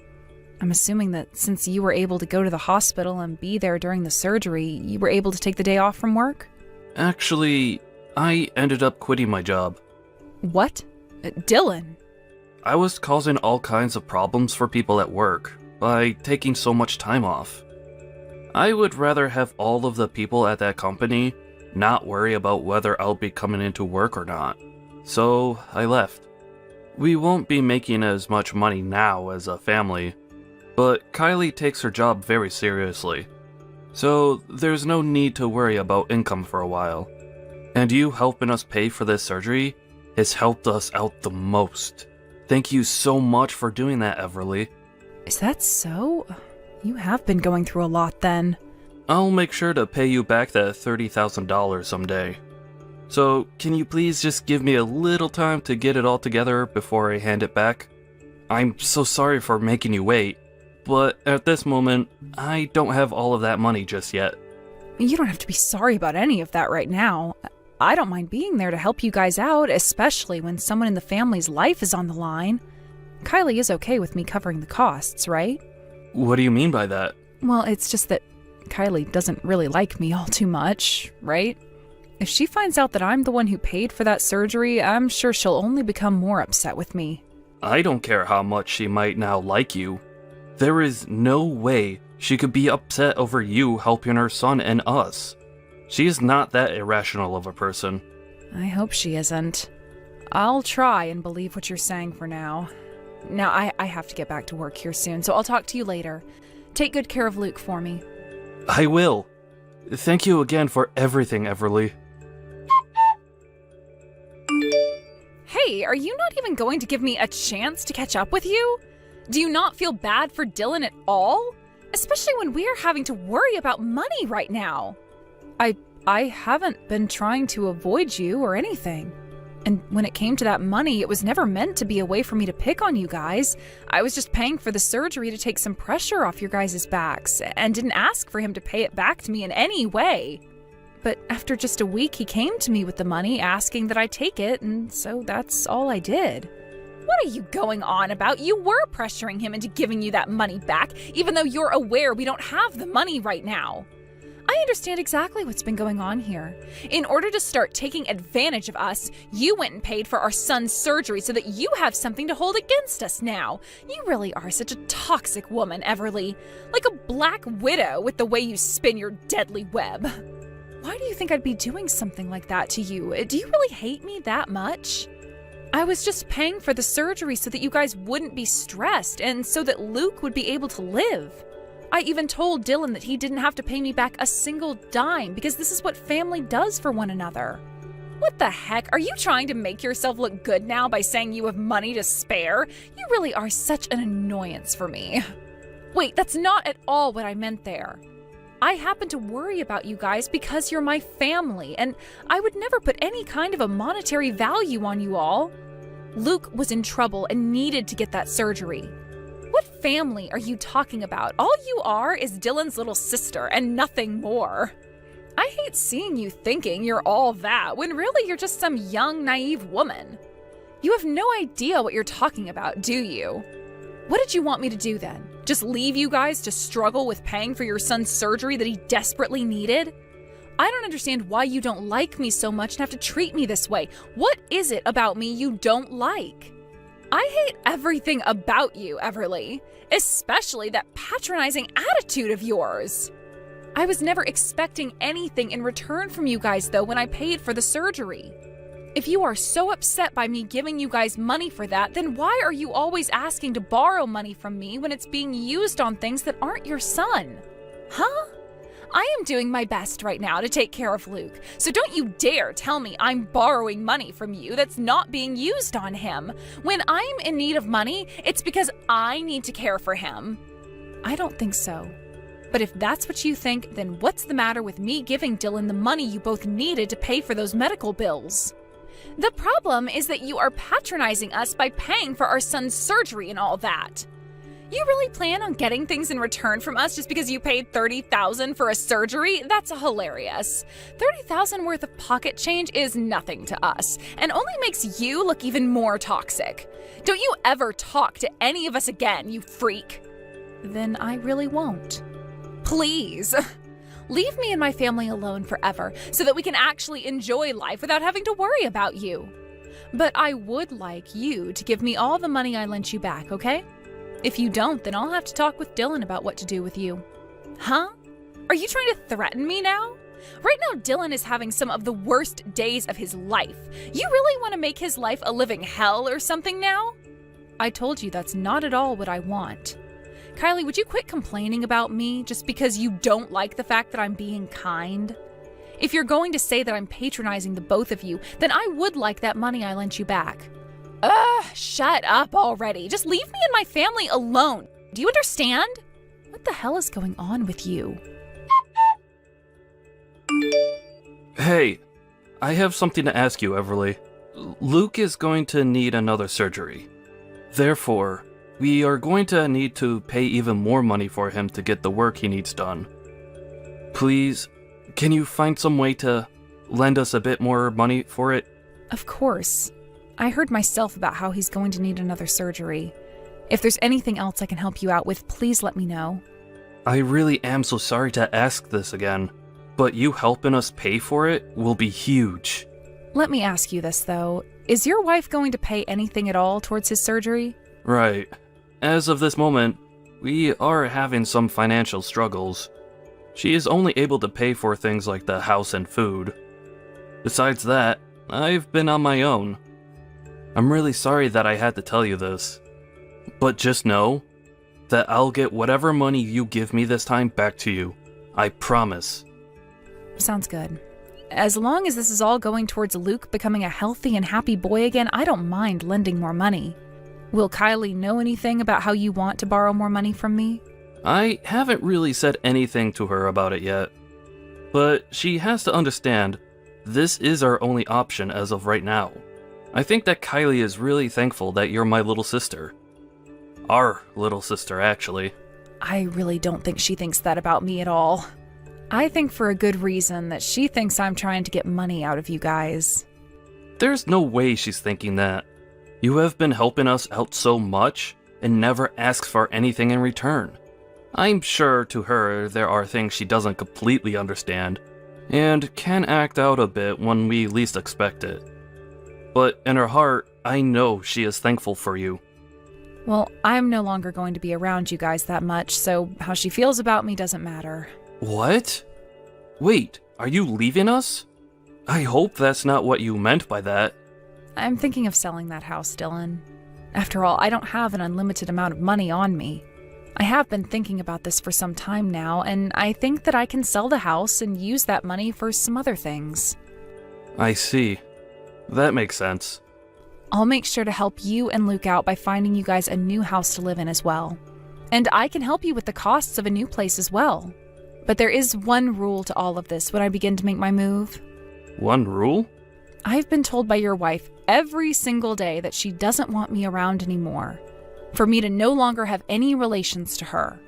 I'm assuming that since you were able to go to the hospital and be there during the surgery, you were able to take the day off from work? Actually, I ended up quitting my job. What? Dylan? I was causing all kinds of problems for people at work by taking so much time off. I would rather have all of the people at that company not worry about whether I'll be coming into work or not. So I left. We won't be making as much money now as a family, but Kylie takes her job very seriously. So there's no need to worry about income for a while. And you helping us pay for this surgery has helped us out the most. Thank you so much for doing that, Everly. Is that so? You have been going through a lot then. I'll make sure to pay you back that $30,000 someday. So, can you please just give me a little time to get it all together before I hand it back? I'm so sorry for making you wait, but at this moment, I don't have all of that money just yet. You don't have to be sorry about any of that right now. I don't mind being there to help you guys out, especially when someone in the family's life is on the line. Kylie is okay with me covering the costs, right? What do you mean by that? Well, it's just that Kylie doesn't really like me all too much, right? If she finds out that I'm the one who paid for that surgery, I'm sure she'll only become more upset with me. I don't care how much she might now like you. There is no way she could be upset over you helping her son and us. She is not that irrational of a person. I hope she isn't. I'll try and believe what you're saying for now. Now, I have to get back to work here soon, so I'll talk to you later. Take good care of Luke for me. I will. Thank you again for everything, Everly. Hey, are you not even going to give me a chance to catch up with you? Do you not feel bad for Dylan at all? Especially when we're having to worry about money right now. I haven't been trying to avoid you or anything. And when it came to that money, it was never meant to be a way for me to pick on you guys. I was just paying for the surgery to take some pressure off your guys' backs and didn't ask for him to pay it back to me in any way. But after just a week, he came to me with the money asking that I take it, and so that's all I did. What are you going on about? You were pressuring him into giving you that money back, even though you're aware we don't have the money right now. I understand exactly what's been going on here. In order to start taking advantage of us, you went and paid for our son's surgery so that you have something to hold against us now. You really are such a toxic woman, Everly. Like a black widow with the way you spin your deadly web. Why do you think I'd be doing something like that to you? Do you really hate me that much? I was just paying for the surgery so that you guys wouldn't be stressed and so that Luke would be able to live. I even told Dylan that he didn't have to pay me back a single dime because this is what family does for one another. What the heck? Are you trying to make yourself look good now by saying you have money to spare? You really are such an annoyance for me. Wait, that's not at all what I meant there. I happen to worry about you guys because you're my family, and I would never put any kind of a monetary value on you all. Luke was in trouble and needed to get that surgery. What family are you talking about? All you are is Dylan's little sister and nothing more. I hate seeing you thinking you're all that when really you're just some young, naive woman. You have no idea what you're talking about, do you? What did you want me to do then? Just leave you guys to struggle with paying for your son's surgery that he desperately needed? I don't understand why you don't like me so much and have to treat me this way. What is it about me you don't like? I hate everything about you, Everly, especially that patronizing attitude of yours. I was never expecting anything in return from you guys, though, when I paid for the surgery. If you are so upset by me giving you guys money for that, then why are you always asking to borrow money from me when it's being used on things that aren't your son? Huh? I am doing my best right now to take care of Luke, so don't you dare tell me I'm borrowing money from you that's not being used on him. When I'm in need of money, it's because I need to care for him. I don't think so. But if that's what you think, then what's the matter with me giving Dylan the money you both needed to pay for those medical bills? The problem is that you are patronizing us by paying for our son's surgery and all that. You really plan on getting things in return from us just because you paid $30,000 for a surgery? That's hilarious. $30,000 worth of pocket change is nothing to us and only makes you look even more toxic. Don't you ever talk to any of us again, you freak. Then I really won't. Please. Leave me and my family alone forever so that we can actually enjoy life without having to worry about you. But I would like you to give me all the money I lent you back, okay? If you don't, then I'll have to talk with Dylan about what to do with you. Huh? Are you trying to threaten me now? Right now, Dylan is having some of the worst days of his life. You really want to make his life a living hell or something now? I told you that's not at all what I want. Kylie, would you quit complaining about me just because you don't like the fact that I'm being kind? If you're going to say that I'm patronizing the both of you, then I would like that money I lent you back. Ugh, shut up already. Just leave me and my family alone. Do you understand? What the hell is going on with you? Hey, I have something to ask you, Everly. Luke is going to need another surgery. Therefore, we are going to need to pay even more money for him to get the work he needs done. Please, can you find some way to lend us a bit more money for it? Of course. I heard myself about how he's going to need another surgery. If there's anything else I can help you out with, please let me know. I really am so sorry to ask this again, but you helping us pay for it will be huge. Let me ask you this, though. Is your wife going to pay anything at all towards his surgery? Right. As of this moment, we are having some financial struggles. She is only able to pay for things like the house and food. Besides that, I've been on my own. I'm really sorry that I had to tell you this, but just know that I'll get whatever money you give me this time back to you. I promise. Sounds good. As long as this is all going towards Luke becoming a healthy and happy boy again, I don't mind lending more money. Will Kylie know anything about how you want to borrow more money from me? I haven't really said anything to her about it yet, but she has to understand this is our only option as of right now. I think that Kylie is really thankful that you're my little sister. Our little sister, actually. I really don't think she thinks that about me at all. I think for a good reason that she thinks I'm trying to get money out of you guys. There's no way she's thinking that. You have been helping us out so much and never asks for anything in return. I'm sure to her there are things she doesn't completely understand and can act out a bit when we least expect it. But in her heart, I know she is thankful for you. Well, I'm no longer going to be around you guys that much, so how she feels about me doesn't matter. What? Wait, are you leaving us? I hope that's not what you meant by that. I'm thinking of selling that house, Dylan. After all, I don't have an unlimited amount of money on me. I have been thinking about this for some time now, and I think that I can sell the house and use that money for some other things. I see. That makes sense. I'll make sure to help you and Luke out by finding you guys a new house to live in as well. And I can help you with the costs of a new place as well. But there is one rule to all of this when I begin to make my move. One rule? I've been told by your wife every single day that she doesn't want me around anymore. For me to no longer have any relations to her.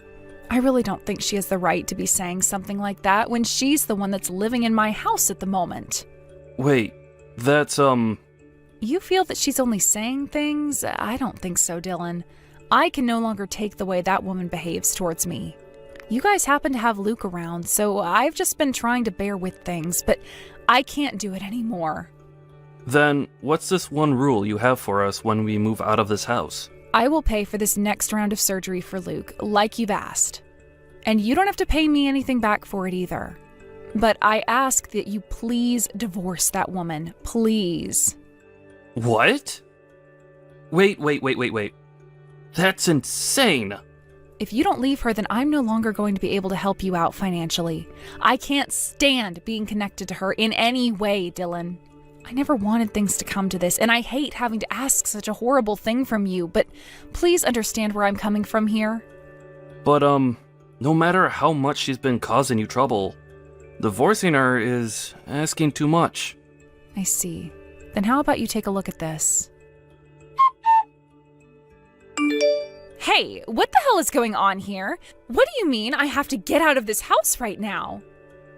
I really don't think she has the right to be saying something like that when she's the one that's living in my house at the moment. Wait, that's, You feel that she's only saying things? I don't think so, Dylan. I can no longer take the way that woman behaves towards me. You guys happen to have Luke around, so I've just been trying to bear with things, but I can't do it anymore. Then what's this one rule you have for us when we move out of this house? I will pay for this next round of surgery for Luke, like you've asked. And you don't have to pay me anything back for it either. But I ask that you please divorce that woman. Please. What? Wait. That's insane! If you don't leave her, then I'm no longer going to be able to help you out financially. I can't stand being connected to her in any way, Dylan. I never wanted things to come to this, and I hate having to ask such a horrible thing from you, but please understand where I'm coming from here. But, no matter how much she's been causing you trouble, divorcing her is asking too much. I see. Then how about you take a look at this? Hey, what the hell is going on here? What do you mean I have to get out of this house right now?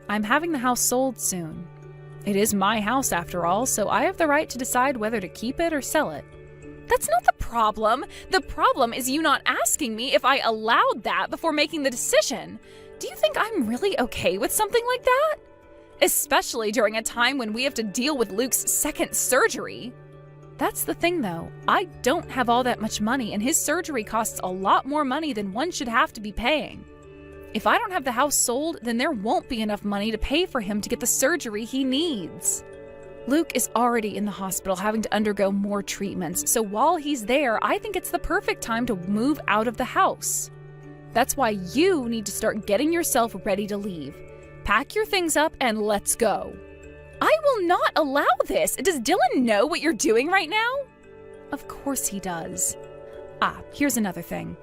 I'm having the house sold soon. It is my house after all, so I have the right to decide whether to keep it or sell it. That's not the problem. The problem is you not asking me if I allowed that before making the decision. Do you think I'm really okay with something like that? Especially during a time when we have to deal with Luke's second surgery. That's the thing though, I don't have all that much money and his surgery costs a lot more money than one should have to be paying. If I don't have the house sold, then there won't be enough money to pay for him to get the surgery he needs. Luke is already in the hospital having to undergo more treatments, so while he's there, I think it's the perfect time to move out of the house. That's why you need to start getting yourself ready to leave. Pack your things up and let's go. I will not allow this. Does Dylan know what you're doing right now? Of course he does. Here's another thing.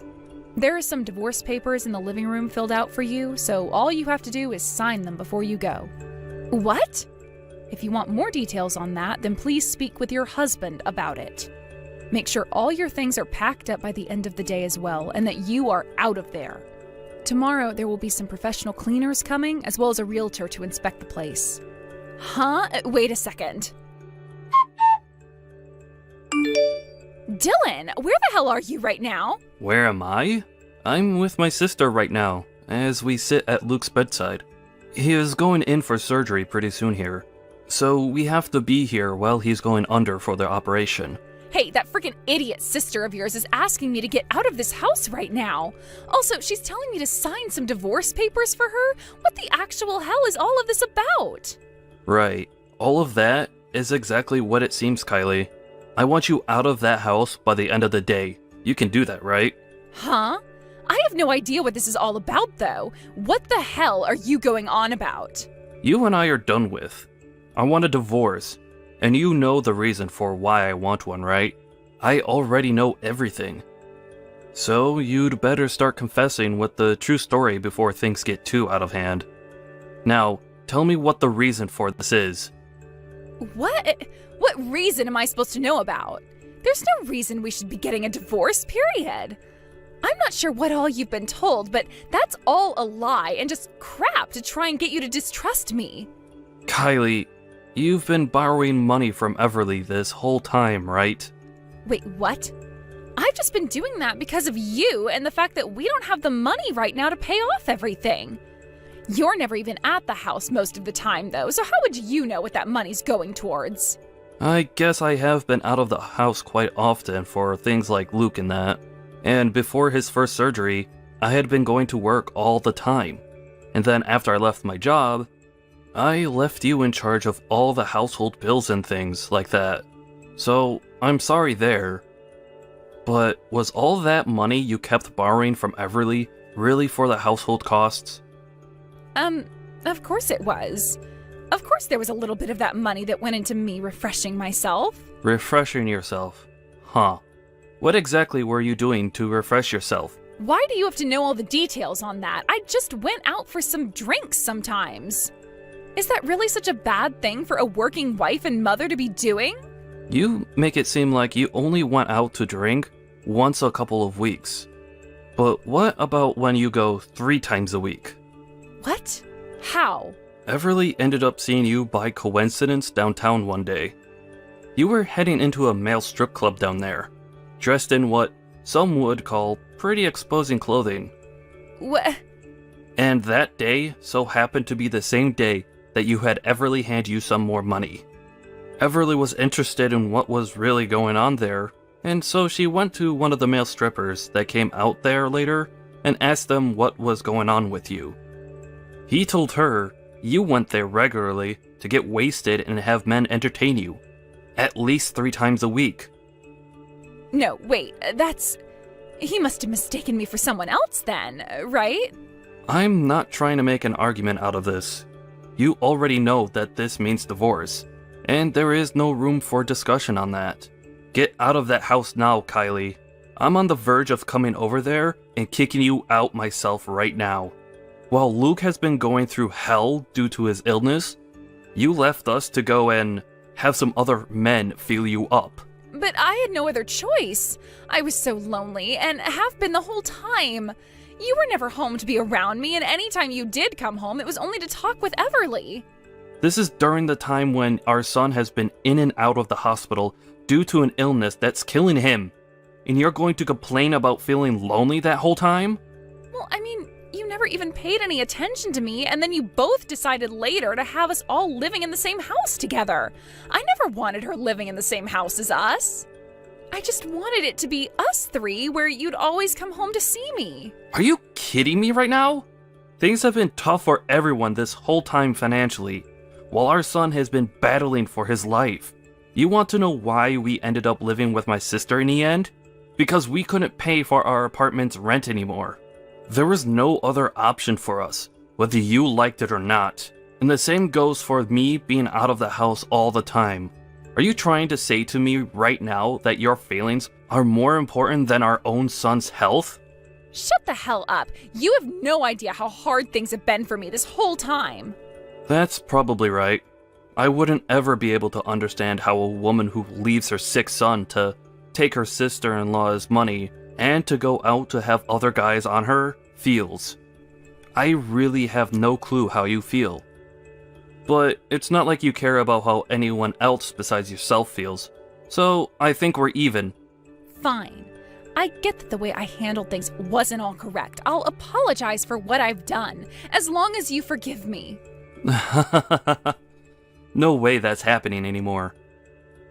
There are some divorce papers in the living room filled out for you, so all you have to do is sign them before you go. What? If you want more details on that, then please speak with your husband about it. Make sure all your things are packed up by the end of the day as well, and that you are out of there. Tomorrow, there will be some professional cleaners coming, as well as a realtor to inspect the place. Huh? Wait a second. Dylan, where the hell are you right now? Where am I? I'm with my sister right now, as we sit at Luke's bedside. He is going in for surgery pretty soon here, so we have to be here while he's going under for the operation. Hey, that freaking idiot sister of yours is asking me to get out of this house right now. Also, she's telling me to sign some divorce papers for her? What the actual hell is all of this about? Right. All of that is exactly what it seems, Kylie. I want you out of that house by the end of the day. You can do that, right? Huh? I have no idea what this is all about, though. What the hell are you going on about? You and I are done with. I want a divorce. And you know the reason for why I want one, right? I already know everything. So you'd better start confessing with the true story before things get too out of hand. Now, tell me what the reason for this is. What? What reason am I supposed to know about? There's no reason we should be getting a divorce, period. I'm not sure what all you've been told, but that's all a lie and just crap to try and get you to distrust me. Kylie, you've been borrowing money from Everly this whole time, right? Wait, what? I've just been doing that because of you and the fact that we don't have the money right now to pay off everything. You're never even at the house most of the time, though, so how would you know what that money's going towards? I guess I have been out of the house quite often for things like Luke and that. And before his first surgery, I had been going to work all the time. And then after I left my job, I left you in charge of all the household bills and things like that. So, I'm sorry there. But was all that money you kept borrowing from Everly really for the household costs? Of course it was. Of course there was a little bit of that money that went into me refreshing myself. Refreshing yourself? Huh. What exactly were you doing to refresh yourself? Why do you have to know all the details on that? I just went out for some drinks sometimes. Is that really such a bad thing for a working wife and mother to be doing? You make it seem like you only went out to drink once a couple of weeks. But what about when you go 3 times a week? What? How? Everly ended up seeing you by coincidence downtown one day. You were heading into a male strip club down there, dressed in what some would call pretty exposing clothing. What? And that day so happened to be the same day that you had Everly hand you some more money. Everly was interested in what was really going on there, and so she went to one of the male strippers that came out there later and asked them what was going on with you. He told her you went there regularly to get wasted and have men entertain you, at least 3 times a week. No, wait, he must have mistaken me for someone else then, right? I'm not trying to make an argument out of this. You already know that this means divorce, and there is no room for discussion on that. Get out of that house now, Kylie. I'm on the verge of coming over there and kicking you out myself right now. While Luke has been going through hell due to his illness, you left us to go and have some other men feel you up. But I had no other choice. I was so lonely, and have been the whole time. You were never home to be around me, and anytime you did come home, it was only to talk with Everly. This is during the time when our son has been in and out of the hospital due to an illness that's killing him. And you're going to complain about feeling lonely that whole time? Well, I mean, you never even paid any attention to me, and then you both decided later to have us all living in the same house together. I never wanted her living in the same house as us. I just wanted it to be us 3 where you'd always come home to see me. Are you kidding me right now? Things have been tough for everyone this whole time financially, while our son has been battling for his life. You want to know why we ended up living with my sister in the end? Because we couldn't pay for our apartment's rent anymore. There was no other option for us, whether you liked it or not. And the same goes for me being out of the house all the time. Are you trying to say to me right now that your feelings are more important than our own son's health? Shut the hell up. You have no idea how hard things have been for me this whole time. That's probably right. I wouldn't ever be able to understand how a woman who leaves her sick son to take her sister-in-law's money and to go out to have other guys on her feels. I really have no clue how you feel. But it's not like you care about how anyone else besides yourself feels. So I think we're even. Fine. I get that the way I handled things wasn't all correct. I'll apologize for what I've done, as long as you forgive me. No way that's happening anymore.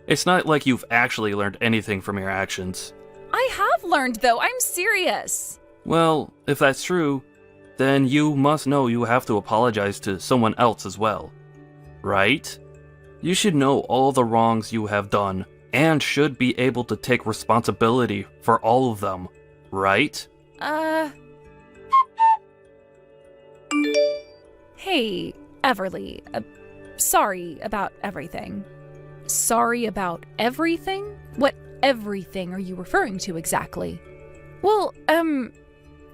It's not like you've actually learned anything from your actions. I have learned, though. I'm serious. Well, if that's true, then you must know you have to apologize to someone else as well. Right? You should know all the wrongs you have done, and should be able to take responsibility for all of them. Right? Hey, Everly. Sorry about everything. Sorry about everything? What everything are you referring to exactly? Well,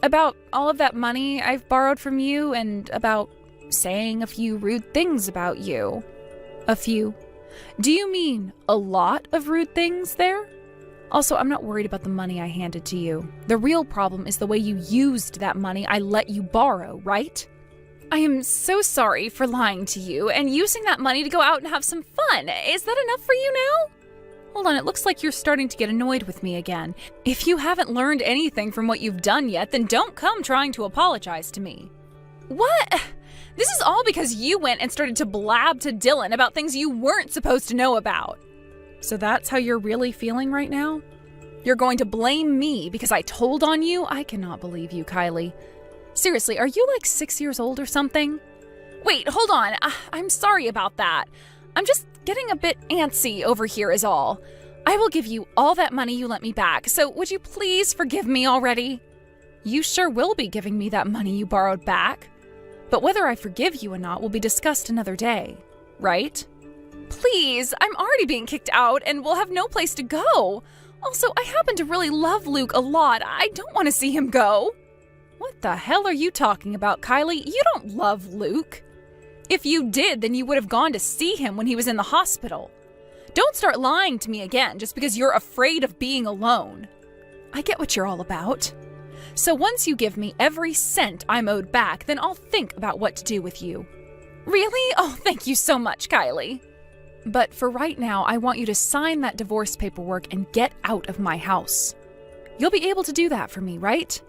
about all of that money I've borrowed from you and about saying a few rude things about you. A few. Do you mean a lot of rude things there? Also, I'm not worried about the money I handed to you. The real problem is the way you used that money I let you borrow, right? I am so sorry for lying to you and using that money to go out and have some fun. Is that enough for you now? Hold on, it looks like you're starting to get annoyed with me again. If you haven't learned anything from what you've done yet, then don't come trying to apologize to me. What? This is all because you went and started to blab to Dylan about things you weren't supposed to know about. So that's how you're really feeling right now? You're going to blame me because I told on you? I cannot believe you, Kylie. Seriously, are you like 6 years old or something? Wait, hold on. I'm sorry about that. I'm just getting a bit antsy over here is all. I will give you all that money you lent me back, so would you please forgive me already? You sure will be giving me that money you borrowed back. But whether I forgive you or not will be discussed another day, right? Please, I'm already being kicked out and will have no place to go. Also, I happen to really love Luke a lot. I don't want to see him go. What the hell are you talking about, Kylie? You don't love Luke. If you did, then you would have gone to see him when he was in the hospital. Don't start lying to me again just because you're afraid of being alone. I get what you're all about. So once you give me every cent I'm owed back, then I'll think about what to do with you. Really? Oh, thank you so much, Kylie. But for right now, I want you to sign that divorce paperwork and get out of my house. You'll be able to do that for me, right?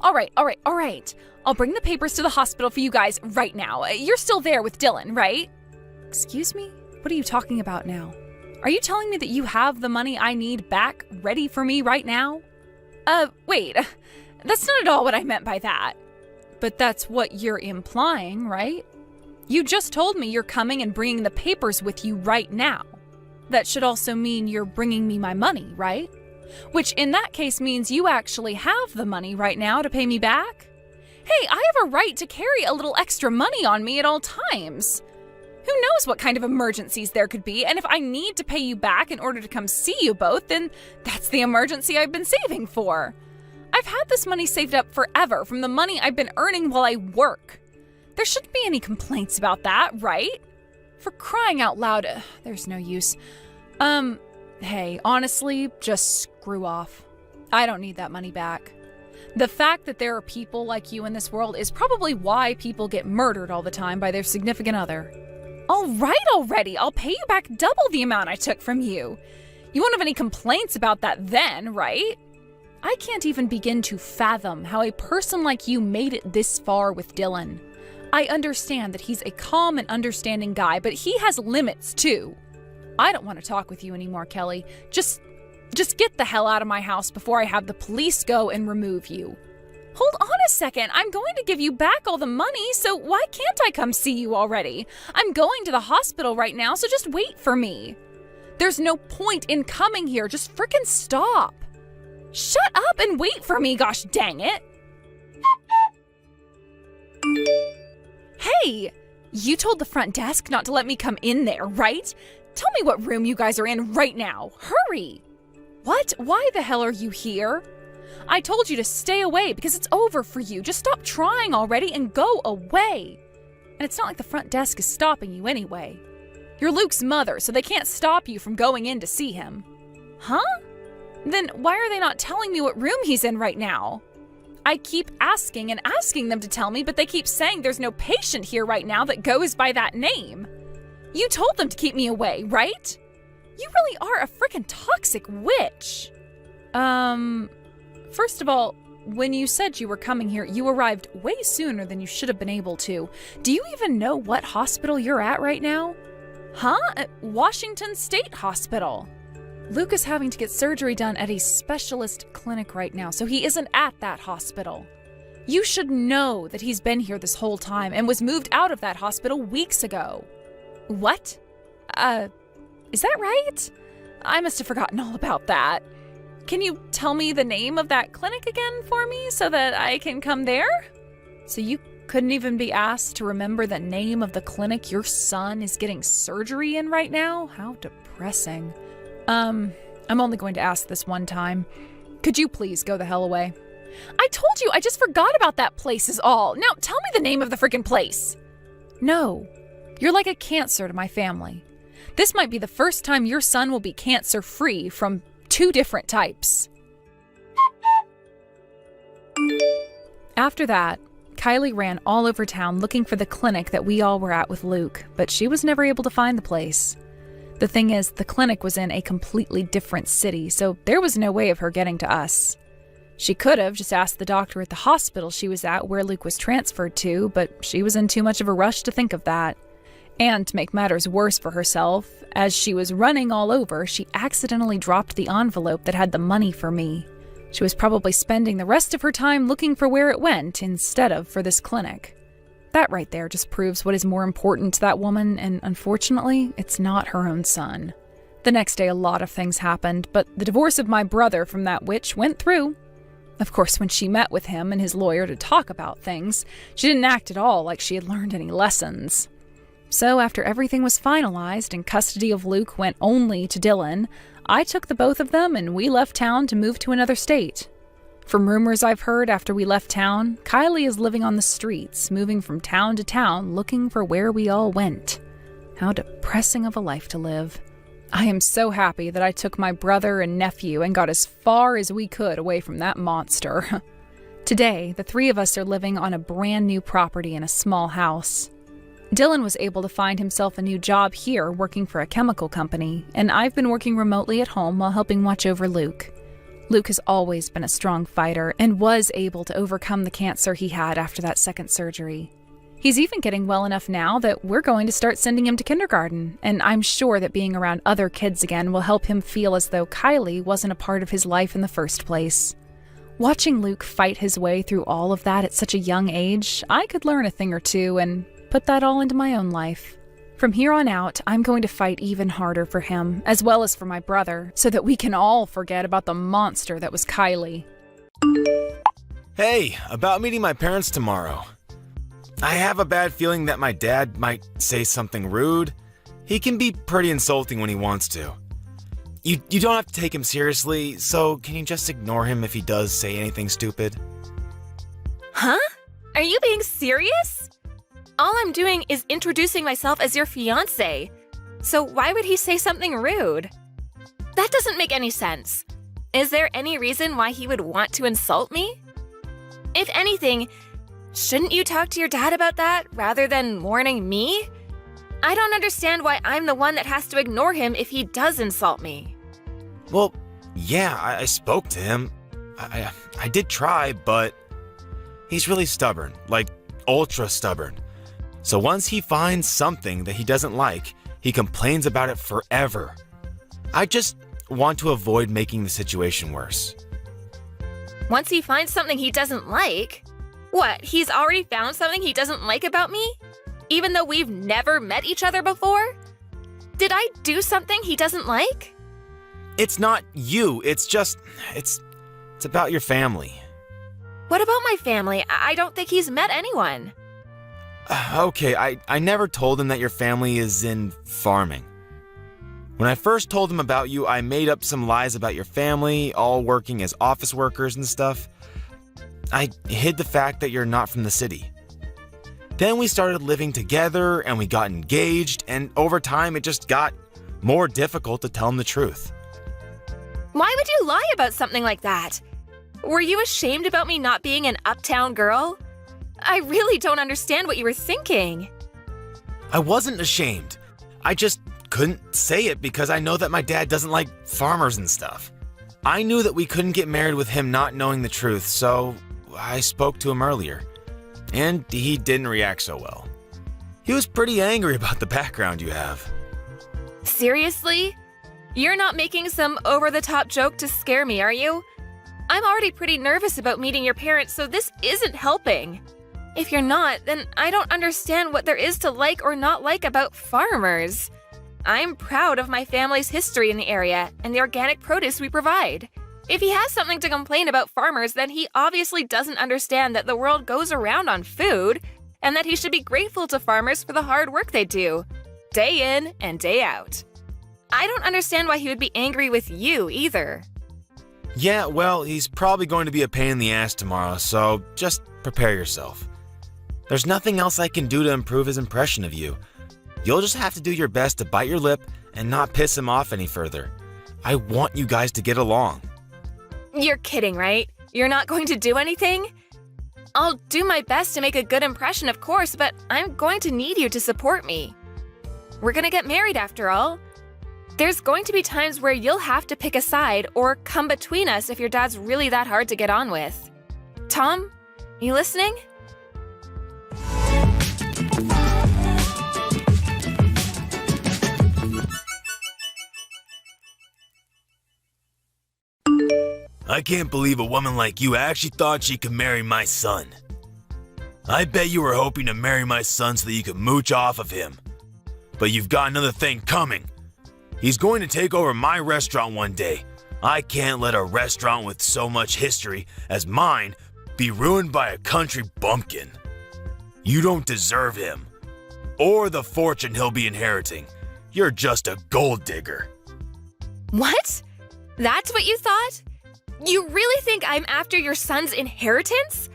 All right. I'll bring the papers to the hospital for you guys right now. You're still there with Dylan, right? Excuse me? What are you talking about now? Are you telling me that you have the money I need back ready for me right now? Wait. That's not at all what I meant by that. But that's what you're implying, right? You just told me you're coming and bringing the papers with you right now. That should also mean you're bringing me my money, right? Which in that case means you actually have the money right now to pay me back? Hey, I have a right to carry a little extra money on me at all times. Who knows what kind of emergencies there could be, and if I need to pay you back in order to come see you both, then that's the emergency I've been saving for. I've had this money saved up forever from the money I've been earning while I work. There shouldn't be any complaints about that, right? For crying out loud, there's no use. Hey, honestly, just screw off. I don't need that money back. The fact that there are people like you in this world is probably why people get murdered all the time by their significant other. All right already, I'll pay you back double the amount I took from you. You won't have any complaints about that then, right? I can't even begin to fathom how a person like you made it this far with Dylan. I understand that he's a calm and understanding guy, but he has limits too. I don't want to talk with you anymore, Kelly. Just get the hell out of my house before I have the police go and remove you. Hold on a second. I'm going to give you back all the money, so why can't I come see you already? I'm going to the hospital right now, so just wait for me. There's no point in coming here. Just frickin' stop. Shut up and wait for me, gosh dang it. Hey, you told the front desk not to let me come in there, right? Tell me what room you guys are in right now. Hurry. What? Why the hell are you here? I told you to stay away because it's over for you. Just stop trying already and go away. And it's not like the front desk is stopping you anyway. You're Luke's mother, so they can't stop you from going in to see him. Huh? Then why are they not telling me what room he's in right now? I keep asking and asking them to tell me, but they keep saying there's no patient here right now that goes by that name. You told them to keep me away, right? You really are a freaking toxic witch. First of all, when you said you were coming here, you arrived way sooner than you should have been able to. Do you even know what hospital you're at right now? Huh? At Washington State Hospital. Luke is having to get surgery done at a specialist clinic right now, so he isn't at that hospital. You should know that he's been here this whole time and was moved out of that hospital weeks ago. What? Is that right? I must have forgotten all about that. Can you tell me the name of that clinic again for me so that I can come there? So you couldn't even be asked to remember the name of the clinic your son is getting surgery in right now? How depressing. I'm only going to ask this one time. Could you please go the hell away? I told you, I just forgot about that place is all. Now tell me the name of the freaking place. No, you're like a cancer to my family. This might be the first time your son will be cancer-free from 2 different types. After that, Kylie ran all over town looking for the clinic that we all were at with Luke, but she was never able to find the place. The thing is, the clinic was in a completely different city, so there was no way of her getting to us. She could have just asked the doctor at the hospital she was at where Luke was transferred to, but she was in too much of a rush to think of that. And to make matters worse for herself, as she was running all over, she accidentally dropped the envelope that had the money for me. She was probably spending the rest of her time looking for where it went instead of for this clinic. That right there just proves what is more important to that woman, and unfortunately, it's not her own son. The next day, a lot of things happened, but the divorce of my brother from that witch went through. Of course, when she met with him and his lawyer to talk about things, she didn't act at all like she had learned any lessons. So after everything was finalized and custody of Luke went only to Dylan, I took the both of them and we left town to move to another state. From rumors I've heard after we left town, Kylie is living on the streets, moving from town to town, looking for where we all went. How depressing of a life to live. I am so happy that I took my brother and nephew and got as far as we could away from that monster. Today, the 3 of us are living on a brand new property in a small house. Dylan was able to find himself a new job here working for a chemical company, and I've been working remotely at home while helping watch over Luke. Luke has always been a strong fighter and was able to overcome the cancer he had after that second surgery. He's even getting well enough now that we're going to start sending him to kindergarten, and I'm sure that being around other kids again will help him feel as though Kylie wasn't a part of his life in the first place. Watching Luke fight his way through all of that at such a young age, I could learn a thing or two and put that all into my own life. From here on out, I'm going to fight even harder for him, as well as for my brother, so that we can all forget about the monster that was Kylie. Hey, about meeting my parents tomorrow. I have a bad feeling that my dad might say something rude. He can be pretty insulting when he wants to. You don't have to take him seriously, so can you just ignore him if he does say anything stupid? Huh? Are you being serious? All I'm doing is introducing myself as your fiancé. So why would he say something rude? That doesn't make any sense. Is there any reason why he would want to insult me? If anything, shouldn't you talk to your dad about that rather than warning me? I don't understand why I'm the one that has to ignore him if he does insult me. Well, yeah, I spoke to him. I did try, but he's really stubborn, like ultra stubborn. So once he finds something that he doesn't like, he complains about it forever. I just want to avoid making the situation worse. Once he finds something he doesn't like? What, he's already found something he doesn't like about me? Even though we've never met each other before? Did I do something he doesn't like? It's not you, it's about your family. What about my family? I don't think he's met anyone. Okay, I never told him that your family is in farming. When I first told him about you, I made up some lies about your family, all working as office workers and stuff. I hid the fact that you're not from the city. Then we started living together and we got engaged, and over time it just got more difficult to tell him the truth. Why would you lie about something like that? Were you ashamed about me not being an uptown girl? I really don't understand what you were thinking. I wasn't ashamed. I just couldn't say it because I know that my dad doesn't like farmers and stuff. I knew that we couldn't get married with him not knowing the truth, so I spoke to him earlier. And he didn't react so well. He was pretty angry about the background you have. Seriously? You're not making some over-the-top joke to scare me, are you? I'm already pretty nervous about meeting your parents, so this isn't helping. If you're not, then I don't understand what there is to like or not like about farmers. I'm proud of my family's history in the area and the organic produce we provide. If he has something to complain about farmers, then he obviously doesn't understand that the world goes around on food and that he should be grateful to farmers for the hard work they do, day in and day out. I don't understand why he would be angry with you either. Yeah, well, he's probably going to be a pain in the ass tomorrow, so just prepare yourself. There's nothing else I can do to improve his impression of you. You'll just have to do your best to bite your lip and not piss him off any further. I want you guys to get along. You're kidding, right? You're not going to do anything? I'll do my best to make a good impression, of course, but I'm going to need you to support me. We're gonna get married after all. There's going to be times where you'll have to pick a side or come between us if your dad's really that hard to get on with. Tom, you listening? I can't believe a woman like you actually thought she could marry my son. I bet you were hoping to marry my son so that you could mooch off of him. But you've got another thing coming. He's going to take over my restaurant one day. I can't let a restaurant with so much history as mine be ruined by a country bumpkin. You don't deserve him, or the fortune he'll be inheriting. You're just a gold digger. What? That's what you thought? You really think I'm after your son's inheritance?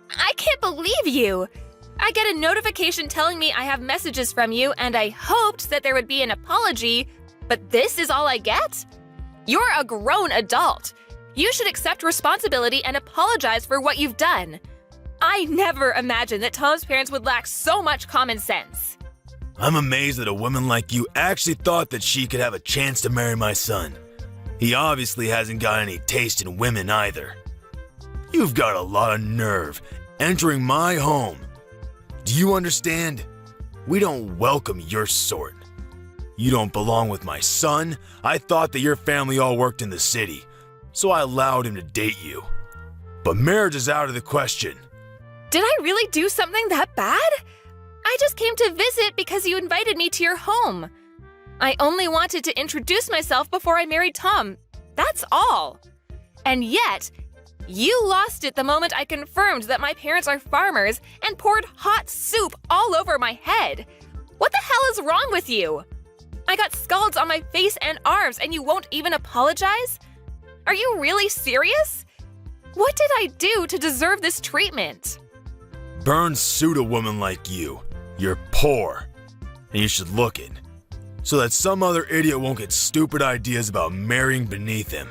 I can't believe you! I get a notification telling me I have messages from you, and I hoped that there would be an apology, but this is all I get? You're a grown adult. You should accept responsibility and apologize for what you've done. I never imagined that Tom's parents would lack so much common sense. I'm amazed that a woman like you actually thought that she could have a chance to marry my son. He obviously hasn't got any taste in women either. You've got a lot of nerve entering my home. Do you understand? We don't welcome your sort. You don't belong with my son. I thought that your family all worked in the city, so I allowed him to date you. But marriage is out of the question. Did I really do something that bad? I just came to visit because you invited me to your home. I only wanted to introduce myself before I married Tom. That's all. And yet, you lost it the moment I confirmed that my parents are farmers and poured hot soup all over my head. What the hell is wrong with you? I got scalds on my face and arms and you won't even apologize? Are you really serious? What did I do to deserve this treatment? Burns suit a woman like you. You're poor, and you should look it, so that some other idiot won't get stupid ideas about marrying beneath him.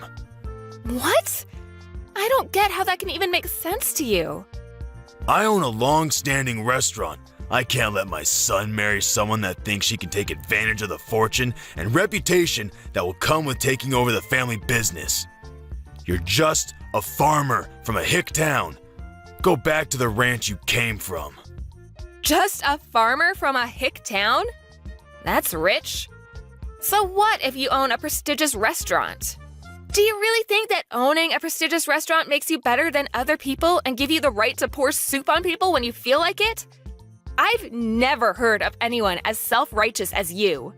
What? I don't get how that can even make sense to you. I own a long-standing restaurant. I can't let my son marry someone that thinks she can take advantage of the fortune and reputation that will come with taking over the family business. You're just a farmer from a hick town. Go back to the ranch you came from. Just a farmer from a hick town? That's rich. So what if you own a prestigious restaurant? Do you really think that owning a prestigious restaurant makes you better than other people and give you the right to pour soup on people when you feel like it? I've never heard of anyone as self-righteous as you.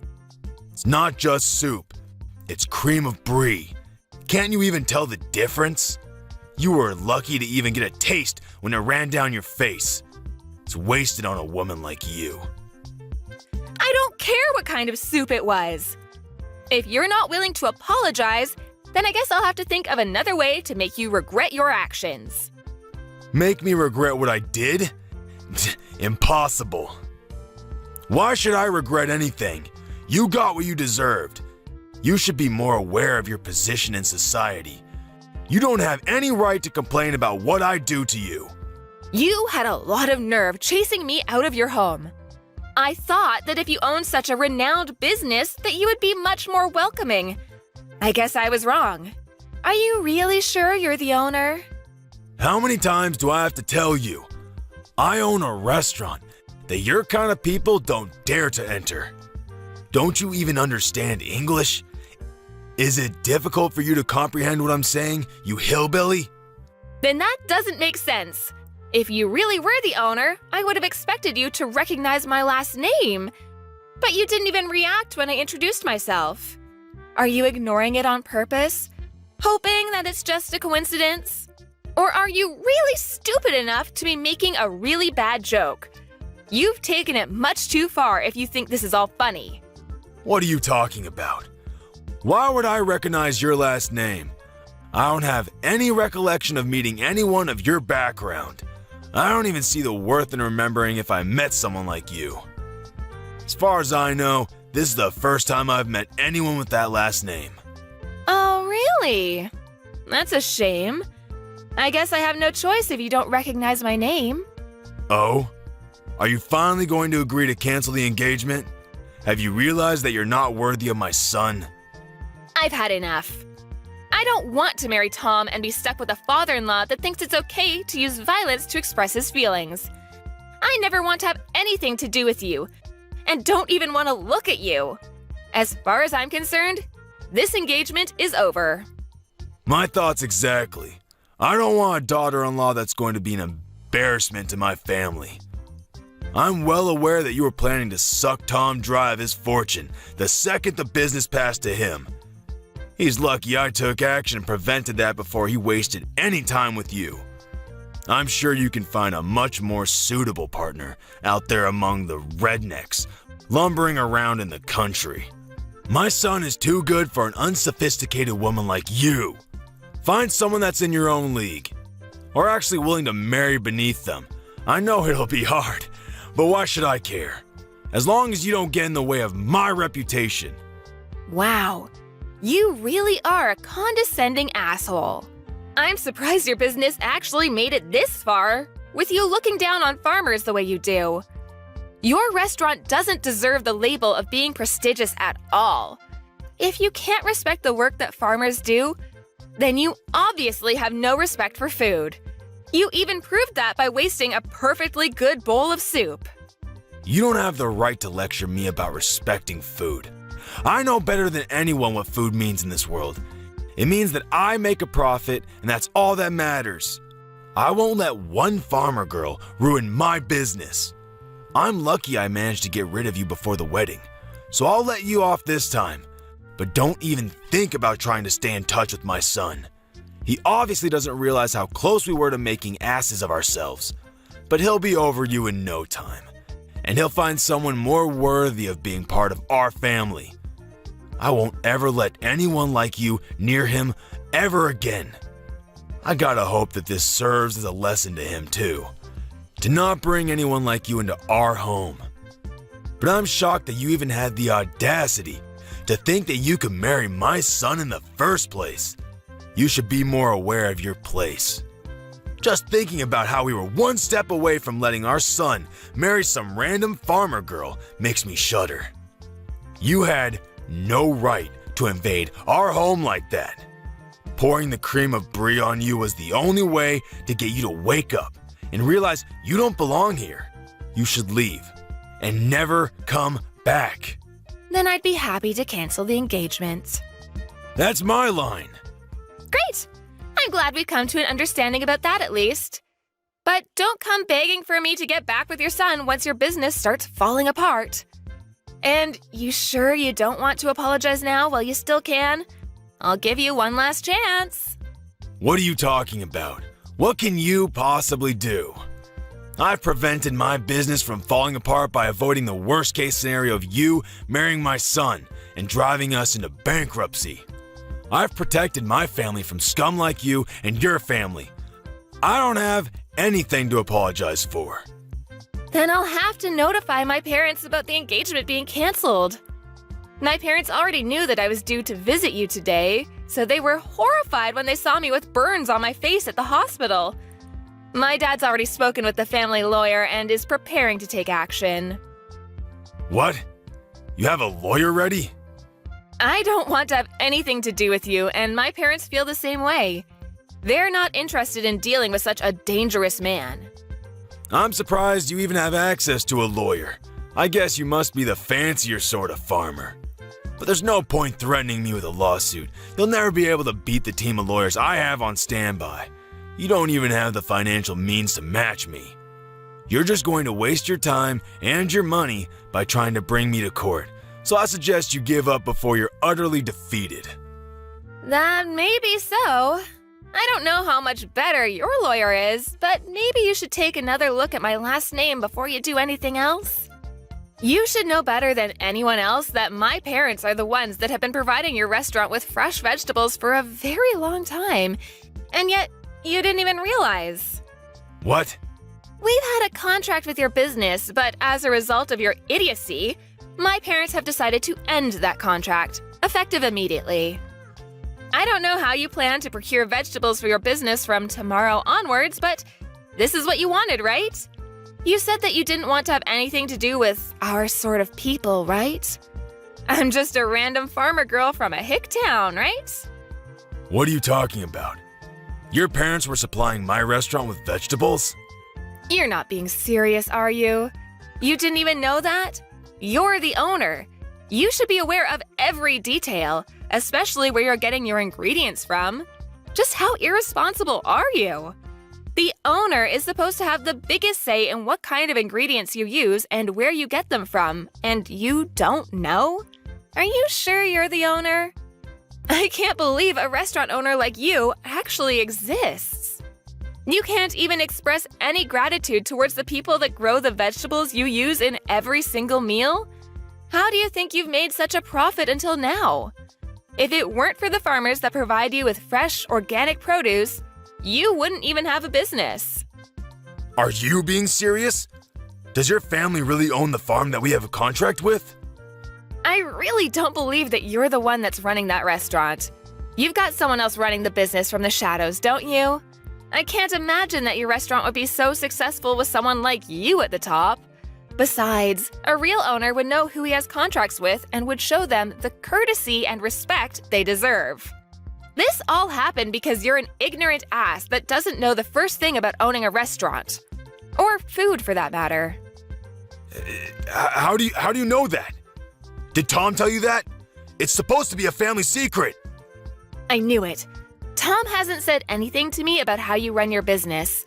It's not just soup. It's cream of brie. Can't you even tell the difference? You were lucky to even get a taste when it ran down your face. It's wasted on a woman like you. I don't care what kind of soup it was. If you're not willing to apologize, then I guess I'll have to think of another way to make you regret your actions. Make me regret what I did? Impossible. Why should I regret anything? You got what you deserved. You should be more aware of your position in society. You don't have any right to complain about what I do to you. You had a lot of nerve chasing me out of your home. I thought that if you owned such a renowned business that you would be much more welcoming. I guess I was wrong. Are you really sure you're the owner? How many times do I have to tell you? I own a restaurant that your kind of people don't dare to enter. Don't you even understand English? Is it difficult for you to comprehend what I'm saying, you hillbilly? Then that doesn't make sense. If you really were the owner, I would have expected you to recognize my last name. But you didn't even react when I introduced myself. Are you ignoring it on purpose? Hoping that it's just a coincidence? Or are you really stupid enough to be making a really bad joke? You've taken it much too far if you think this is all funny. What are you talking about? Why would I recognize your last name? I don't have any recollection of meeting anyone of your background. I don't even see the worth in remembering if I met someone like you. As far as I know, this is the first time I've met anyone with that last name. Oh, really? That's a shame. I guess I have no choice if you don't recognize my name. Oh? Are you finally going to agree to cancel the engagement? Have you realized that you're not worthy of my son? I've had enough. I don't want to marry Tom and be stuck with a father-in-law that thinks it's okay to use violence to express his feelings. I never want to have anything to do with you, and don't even want to look at you. As far as I'm concerned, this engagement is over. My thoughts exactly. I don't want a daughter-in-law that's going to be an embarrassment to my family. I'm well aware that you were planning to suck Tom dry of his fortune the second the business passed to him. He's lucky I took action and prevented that before he wasted any time with you. I'm sure you can find a much more suitable partner out there among the rednecks lumbering around in the country. My son is too good for an unsophisticated woman like you. Find someone that's in your own league, or actually willing to marry beneath them. I know it'll be hard, but why should I care? As long as you don't get in the way of my reputation. Wow, you really are a condescending asshole. I'm surprised your business actually made it this far, with you looking down on farmers the way you do. Your restaurant doesn't deserve the label of being prestigious at all. If you can't respect the work that farmers do, then you obviously have no respect for food. You even proved that by wasting a perfectly good bowl of soup. You don't have the right to lecture me about respecting food. I know better than anyone what food means in this world. It means that I make a profit, and that's all that matters. I won't let one farmer girl ruin my business. I'm lucky I managed to get rid of you before the wedding, so I'll let you off this time. But don't even think about trying to stay in touch with my son. He obviously doesn't realize how close we were to making asses of ourselves. But he'll be over you in no time, and he'll find someone more worthy of being part of our family. I won't ever let anyone like you near him ever again. I gotta hope that this serves as a lesson to him too, to not bring anyone like you into our home. But I'm shocked that you even had the audacity to think that you could marry my son in the first place. You should be more aware of your place. Just thinking about how we were one step away from letting our son marry some random farmer girl makes me shudder. You had no right to invade our home like that. Pouring the cream of brie on you was the only way to get you to wake up and realize you don't belong here. You should leave and never come back. Then I'd be happy to cancel the engagement. That's my line. Great! I'm glad we've come to an understanding about that at least. But don't come begging for me to get back with your son once your business starts falling apart. And you sure you don't want to apologize now while you still can? I'll give you one last chance. What are you talking about? What can you possibly do? I've prevented my business from falling apart by avoiding the worst case scenario of you marrying my son and driving us into bankruptcy. I've protected my family from scum like you and your family. I don't have anything to apologize for. Then I'll have to notify my parents about the engagement being canceled. My parents already knew that I was due to visit you today, so they were horrified when they saw me with burns on my face at the hospital. My dad's already spoken with the family lawyer and is preparing to take action. What? You have a lawyer ready? I don't want to have anything to do with you, and my parents feel the same way. They're not interested in dealing with such a dangerous man. I'm surprised you even have access to a lawyer. I guess you must be the fancier sort of farmer. But there's no point threatening me with a lawsuit. You'll never be able to beat the team of lawyers I have on standby. You don't even have the financial means to match me. You're just going to waste your time and your money by trying to bring me to court. So I suggest you give up before you're utterly defeated. That may be so. I don't know how much better your lawyer is, but maybe you should take another look at my last name before you do anything else. You should know better than anyone else that my parents are the ones that have been providing your restaurant with fresh vegetables for a very long time, and yet you didn't even realize. What? We've had a contract with your business, but as a result of your idiocy, my parents have decided to end that contract, effective immediately. I don't know how you plan to procure vegetables for your business from tomorrow onwards, but this is what you wanted, right? You said that you didn't want to have anything to do with our sort of people, right? I'm just a random farmer girl from a hick town, right? What are you talking about? Your parents were supplying my restaurant with vegetables? You're not being serious, are you? You didn't even know that? You're the owner. You should be aware of every detail, especially where you're getting your ingredients from. Just how irresponsible are you? The owner is supposed to have the biggest say in what kind of ingredients you use and where you get them from, and you don't know? Are you sure you're the owner? I can't believe a restaurant owner like you actually exists. You can't even express any gratitude towards the people that grow the vegetables you use in every single meal? How do you think you've made such a profit until now? If it weren't for the farmers that provide you with fresh, organic produce, you wouldn't even have a business. Are you being serious? Does your family really own the farm that we have a contract with? I really don't believe that you're the one that's running that restaurant. You've got someone else running the business from the shadows, don't you? I can't imagine that your restaurant would be so successful with someone like you at the top. Besides, a real owner would know who he has contracts with and would show them the courtesy and respect they deserve. This all happened because you're an ignorant ass that doesn't know the first thing about owning a restaurant. Or food, for that matter. How do you know that? Did Tom tell you that? It's supposed to be a family secret. I knew it. Tom hasn't said anything to me about how you run your business.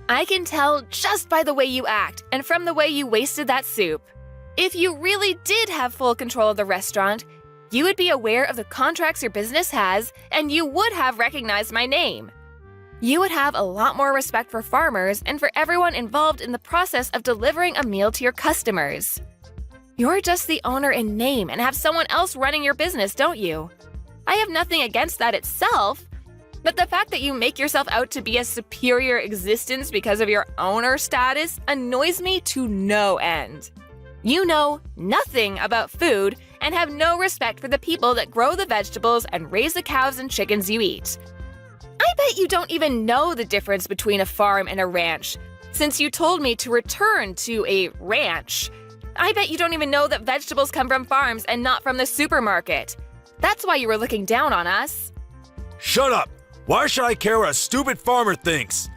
I can tell just by the way you act and from the way you wasted that soup. If you really did have full control of the restaurant, you would be aware of the contracts your business has, and you would have recognized my name. You would have a lot more respect for farmers and for everyone involved in the process of delivering a meal to your customers. You're just the owner in name and have someone else running your business, don't you? I have nothing against that itself, but the fact that you make yourself out to be a superior existence because of your owner status annoys me to no end. You know nothing about food and have no respect for the people that grow the vegetables and raise the cows and chickens you eat. I bet you don't even know the difference between a farm and a ranch, since you told me to return to a ranch. I bet you don't even know that vegetables come from farms and not from the supermarket. That's why you were looking down on us. Shut up! Why should I care what a stupid farmer thinks?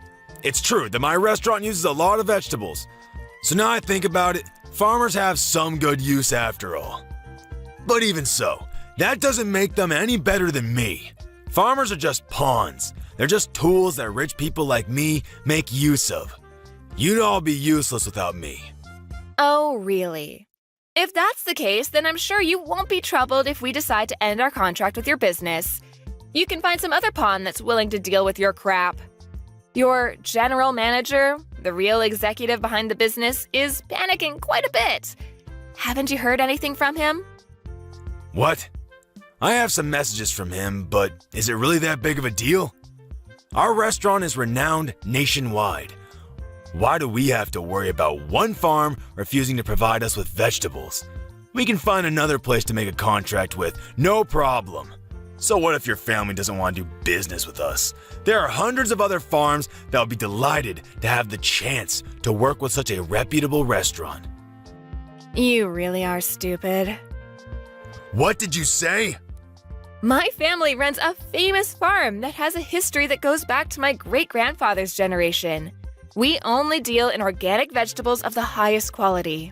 It's true that my restaurant uses a lot of vegetables. So now I think about it, farmers have some good use after all. But even so, that doesn't make them any better than me. Farmers are just pawns. They're just tools that rich people like me make use of. You'd all be useless without me. Oh, really? If that's the case, then I'm sure you won't be troubled if we decide to end our contract with your business. You can find some other pawn that's willing to deal with your crap. Your general manager, the real executive behind the business, is panicking quite a bit. Haven't you heard anything from him? What? I have some messages from him, but is it really that big of a deal? Our restaurant is renowned nationwide. Why do we have to worry about one farm refusing to provide us with vegetables? We can find another place to make a contract with, no problem. So what if your family doesn't want to do business with us? There are hundreds of other farms that would be delighted to have the chance to work with such a reputable restaurant. You really are stupid. What did you say? My family runs a famous farm that has a history that goes back to my great-grandfather's generation. We only deal in organic vegetables of the highest quality.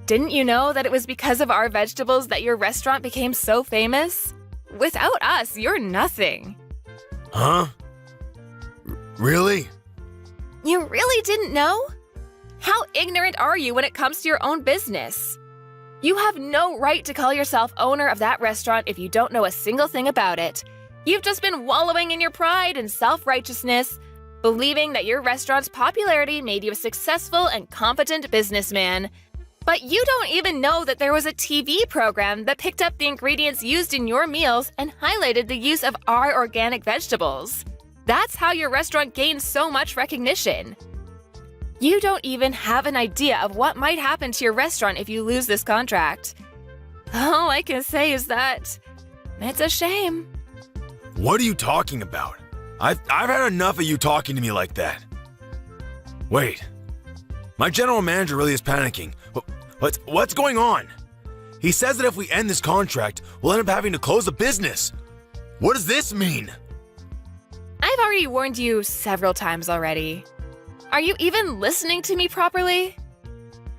Didn't you know that it was because of our vegetables that your restaurant became so famous? Without us, you're nothing. Huh? Really? You really didn't know? How ignorant are you when it comes to your own business? You have no right to call yourself owner of that restaurant if you don't know a single thing about it. You've just been wallowing in your pride and self-righteousness, believing that your restaurant's popularity made you a successful and competent businessman. But you don't even know that there was a TV program that picked up the ingredients used in your meals and highlighted the use of our organic vegetables. That's how your restaurant gained so much recognition. You don't even have an idea of what might happen to your restaurant if you lose this contract. All I can say is that it's a shame. What are you talking about? I've had enough of you talking to me like that. Wait. My general manager really is panicking. What's going on? He says that if we end this contract, we'll end up having to close the business. What does this mean? I've already warned you several times already. Are you even listening to me properly?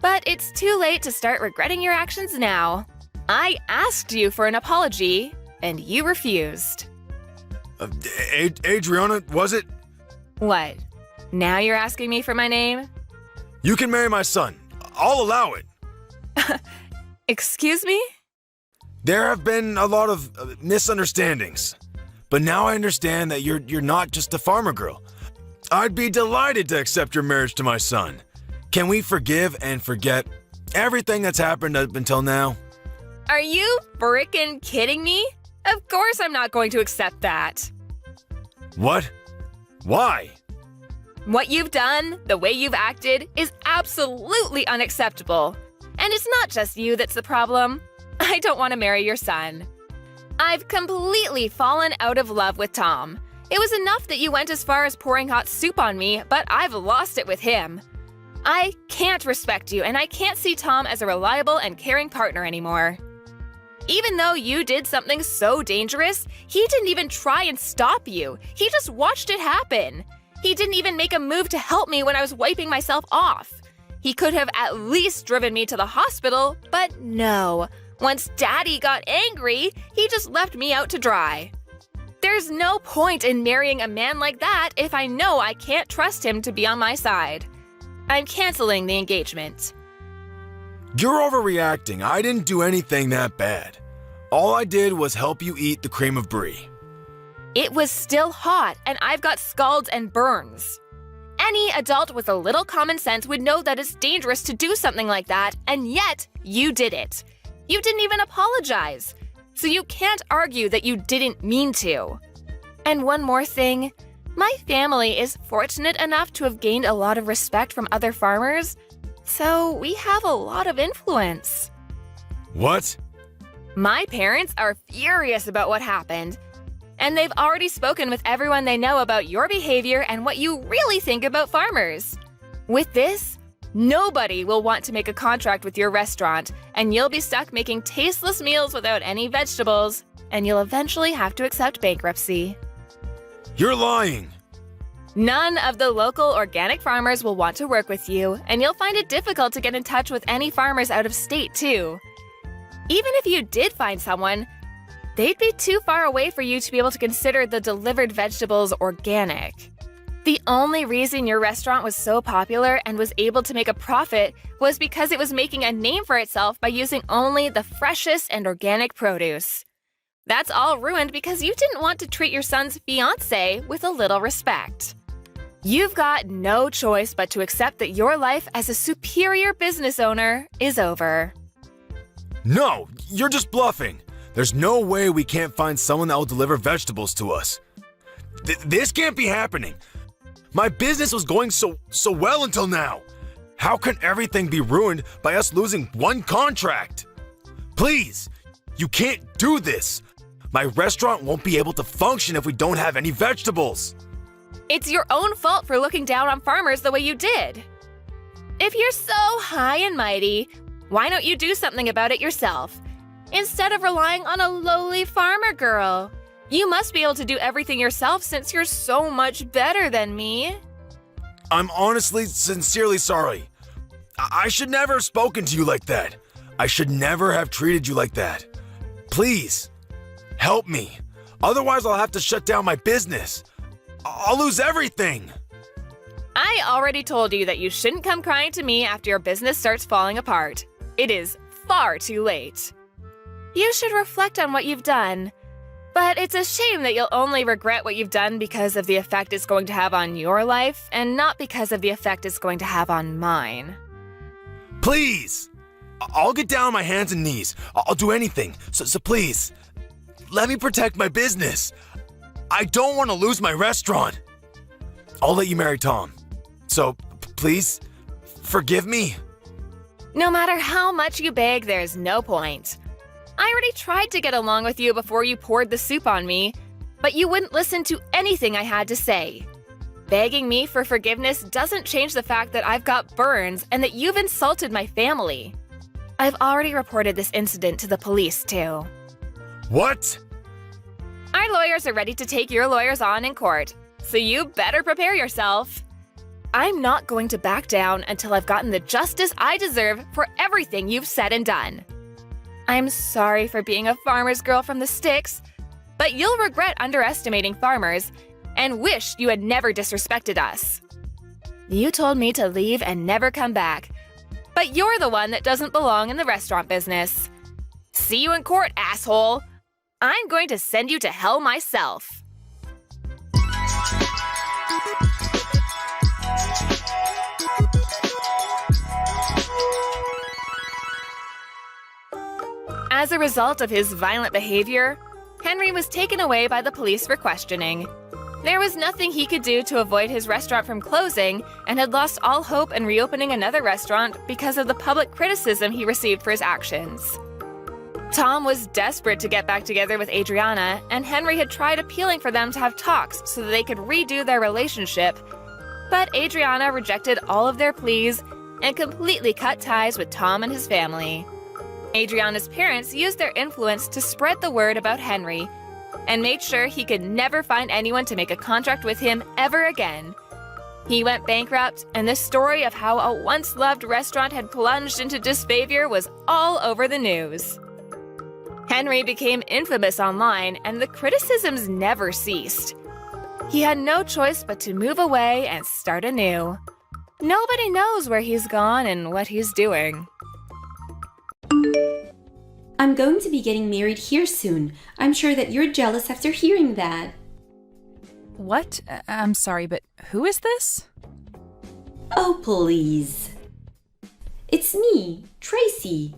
But it's too late to start regretting your actions now. I asked you for an apology, and you refused. Adriana, was it? What? Now you're asking me for my name? You can marry my son. I'll allow it. Excuse me? There have been a lot of misunderstandings. But now I understand that you're not just a farmer girl. I'd be delighted to accept your marriage to my son. Can we forgive and forget everything that's happened up until now? Are you frickin' kidding me? Of course I'm not going to accept that. What? Why? What you've done, the way you've acted, is absolutely unacceptable. And it's not just you that's the problem. I don't want to marry your son. I've completely fallen out of love with Tom. It was enough that you went as far as pouring hot soup on me, but I've lost it with him. I can't respect you, and I can't see Tom as a reliable and caring partner anymore. Even though you did something so dangerous, he didn't even try and stop you. He just watched it happen. He didn't even make a move to help me when I was wiping myself off. He could have at least driven me to the hospital, but no. Once Daddy got angry, he just left me out to dry. There's no point in marrying a man like that if I know I can't trust him to be on my side. I'm canceling the engagement. You're overreacting. I didn't do anything that bad. All I did was help you eat the cream of brie. It was still hot, and I've got scalds and burns. Any adult with a little common sense would know that it's dangerous to do something like that, and yet you did it. You didn't even apologize. So you can't argue that you didn't mean to. And one more thing, my family is fortunate enough to have gained a lot of respect from other farmers, so we have a lot of influence. What? My parents are furious about what happened, and they've already spoken with everyone they know about your behavior and what you really think about farmers. With this, nobody will want to make a contract with your restaurant, and you'll be stuck making tasteless meals without any vegetables, and you'll eventually have to accept bankruptcy. You're lying. None of the local organic farmers will want to work with you, and you'll find it difficult to get in touch with any farmers out of state, too. Even if you did find someone, they'd be too far away for you to be able to consider the delivered vegetables organic. The only reason your restaurant was so popular and was able to make a profit was because it was making a name for itself by using only the freshest and organic produce. That's all ruined because you didn't want to treat your son's fiancé with a little respect. You've got no choice but to accept that your life as a superior business owner is over. No, you're just bluffing. There's no way we can't find someone that will deliver vegetables to us. This can't be happening. My business was going so well until now. How can everything be ruined by us losing one contract? Please, you can't do this. My restaurant won't be able to function if we don't have any vegetables. It's your own fault for looking down on farmers the way you did. If you're so high and mighty, why don't you do something about it yourself? Instead of relying on a lowly farmer girl. You must be able to do everything yourself since you're so much better than me. I'm honestly, sincerely sorry. I should never have spoken to you like that. I should never have treated you like that. Please, help me. Otherwise, I'll have to shut down my business. I'll lose everything. I already told you that you shouldn't come crying to me after your business starts falling apart. It is far too late. You should reflect on what you've done. But it's a shame that you'll only regret what you've done because of the effect it's going to have on your life, and not because of the effect it's going to have on mine. Please! I'll get down on my hands and knees. I'll do anything. So please, let me protect my business. I don't want to lose my restaurant. I'll let you marry Tom. So please, forgive me. No matter how much you beg, there's no point. I already tried to get along with you before you poured the soup on me, but you wouldn't listen to anything I had to say. Begging me for forgiveness doesn't change the fact that I've got burns and that you've insulted my family. I've already reported this incident to the police, too. What? Our lawyers are ready to take your lawyers on in court, so you better prepare yourself. I'm not going to back down until I've gotten the justice I deserve for everything you've said and done. I'm sorry for being a farmer's girl from the sticks, but you'll regret underestimating farmers and wish you had never disrespected us. You told me to leave and never come back, but you're the one that doesn't belong in the restaurant business. See you in court, asshole! I'm going to send you to hell myself. As a result of his violent behavior, Henry was taken away by the police for questioning. There was nothing he could do to avoid his restaurant from closing and had lost all hope in reopening another restaurant because of the public criticism he received for his actions. Tom was desperate to get back together with Adriana, and Henry had tried appealing for them to have talks so that they could redo their relationship, but Adriana rejected all of their pleas and completely cut ties with Tom and his family. Adriana's parents used their influence to spread the word about Henry and made sure he could never find anyone to make a contract with him ever again. He went bankrupt, and the story of how a once-loved restaurant had plunged into disfavor was all over the news. Henry became infamous online, and the criticisms never ceased. He had no choice but to move away and start anew. Nobody knows where he's gone and what he's doing. I'm going to be getting married here soon. I'm sure that you're jealous after hearing that. What? I'm sorry, but who is this? Oh, please. It's me, Tracy.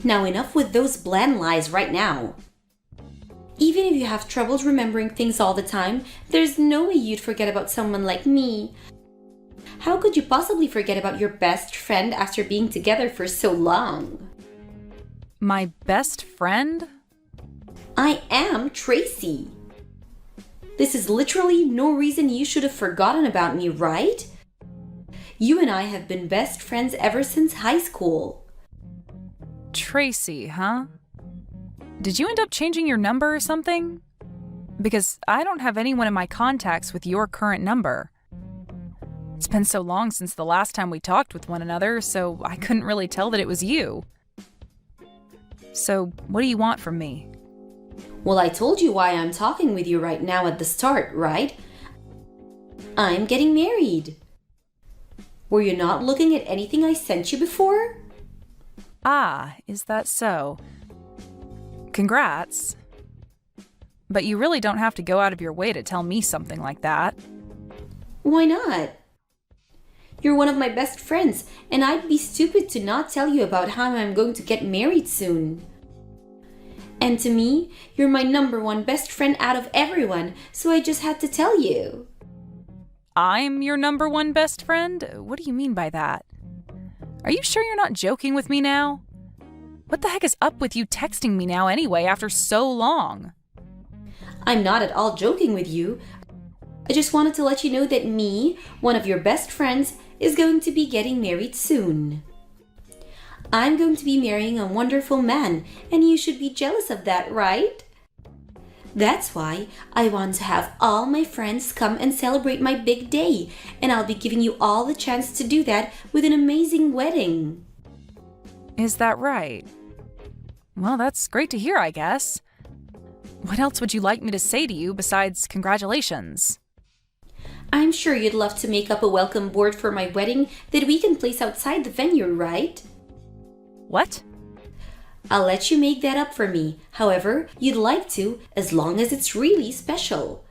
Now enough with those bland lies right now. Even if you have troubles remembering things all the time, there's no way you'd forget about someone like me. How could you possibly forget about your best friend after being together for so long? My best friend? I am Tracy. This is literally no reason you should have forgotten about me, right? You and I have been best friends ever since high school. Tracy, huh? Did you end up changing your number or something? Because I don't have anyone in my contacts with your current number. It's been so long since the last time we talked with one another, so I couldn't really tell that it was you. So, what do you want from me? Well, I told you why I'm talking with you right now at the start, right? I'm getting married. Were you not looking at anything I sent you before? Ah, is that so? Congrats. But you really don't have to go out of your way to tell me something like that. Why not? You're one of my best friends, and I'd be stupid to not tell you about how I'm going to get married soon. And to me, you're my number one best friend out of everyone, so I just had to tell you. I'm your number one best friend? What do you mean by that? Are you sure you're not joking with me now? What the heck is up with you texting me now anyway after so long? I'm not at all joking with you. I just wanted to let you know that me, one of your best friends, is going to be getting married soon. I'm going to be marrying a wonderful man, and you should be jealous of that, right? That's why I want to have all my friends come and celebrate my big day, and I'll be giving you all the chance to do that with an amazing wedding. Is that right? Well, that's great to hear, I guess. What else would you like me to say to you besides congratulations? I'm sure you'd love to make up a welcome board for my wedding that we can place outside the venue, right? What? I'll let you make that up for me, however you'd like to, as long as it's really special.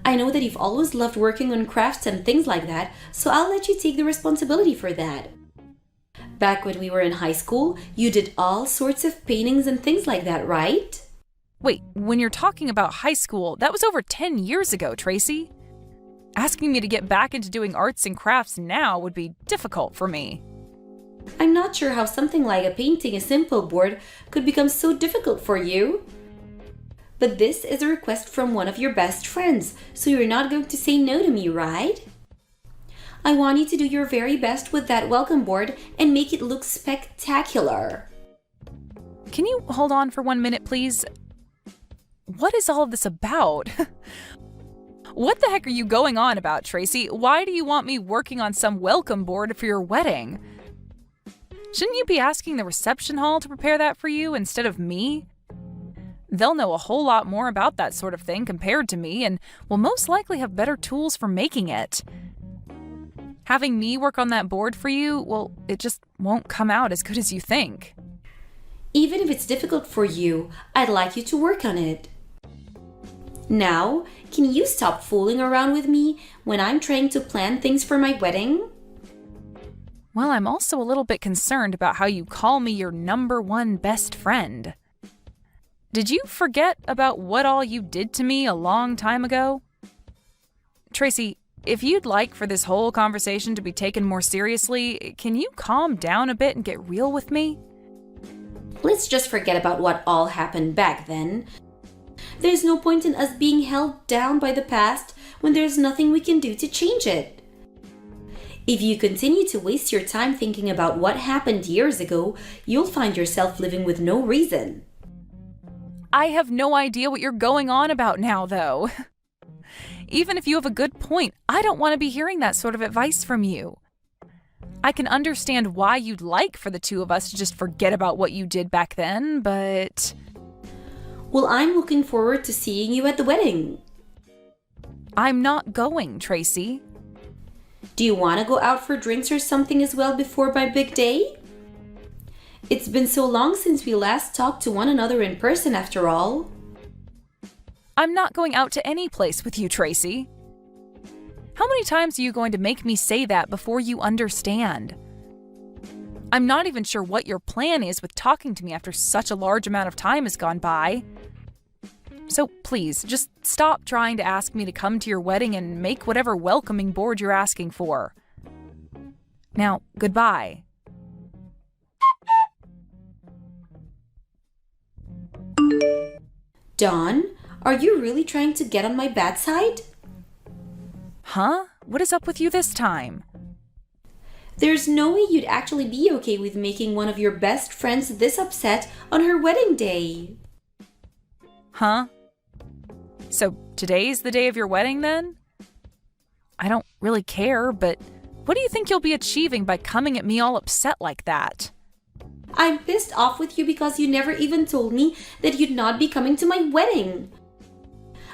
I know that you've always loved working on crafts and things like that, so I'll let you take the responsibility for that. Back when we were in high school, you did all sorts of paintings and things like that, right? Wait, when you're talking about high school, that was over 10 years ago, Tracy. Asking me to get back into doing arts and crafts now would be difficult for me. I'm not sure how something like painting a simple board could become so difficult for you. But this is a request from one of your best friends, so you're not going to say no to me, right? I want you to do your very best with that welcome board and make it look spectacular. Can you hold on for 1 minute, please? What is all of this about? What the heck are you going on about, Tracy? Why do you want me working on some welcome board for your wedding? Shouldn't you be asking the reception hall to prepare that for you instead of me? They'll know a whole lot more about that sort of thing compared to me and will most likely have better tools for making it. Having me work on that board for you, well, it just won't come out as good as you think. Even if it's difficult for you, I'd like you to work on it. Now, can you stop fooling around with me when I'm trying to plan things for my wedding? Well, I'm also a little bit concerned about how you call me your number one best friend. Did you forget about what all you did to me a long time ago? Tracy, if you'd like for this whole conversation to be taken more seriously, can you calm down a bit and get real with me? Let's just forget about what all happened back then. There's no point in us being held down by the past when there's nothing we can do to change it. If you continue to waste your time thinking about what happened years ago, you'll find yourself living with no reason. I have no idea what you're going on about now, though. Even if you have a good point, I don't want to be hearing that sort of advice from you. I can understand why you'd like for the two of us to just forget about what you did back then, but... Well, I'm looking forward to seeing you at the wedding. I'm not going, Tracy. Do you want to go out for drinks or something as well before my big day? It's been so long since we last talked to one another in person after all. I'm not going out to any place with you, Tracy. How many times are you going to make me say that before you understand? I'm not even sure what your plan is with talking to me after such a large amount of time has gone by. So please, just stop trying to ask me to come to your wedding and make whatever welcoming board you're asking for. Now, goodbye. Dawn, are you really trying to get on my bad side? Huh? What is up with you this time? There's no way you'd actually be okay with making one of your best friends this upset on her wedding day. Huh? So today's the day of your wedding then? I don't really care, but what do you think you'll be achieving by coming at me all upset like that? I'm pissed off with you because you never even told me that you'd not be coming to my wedding.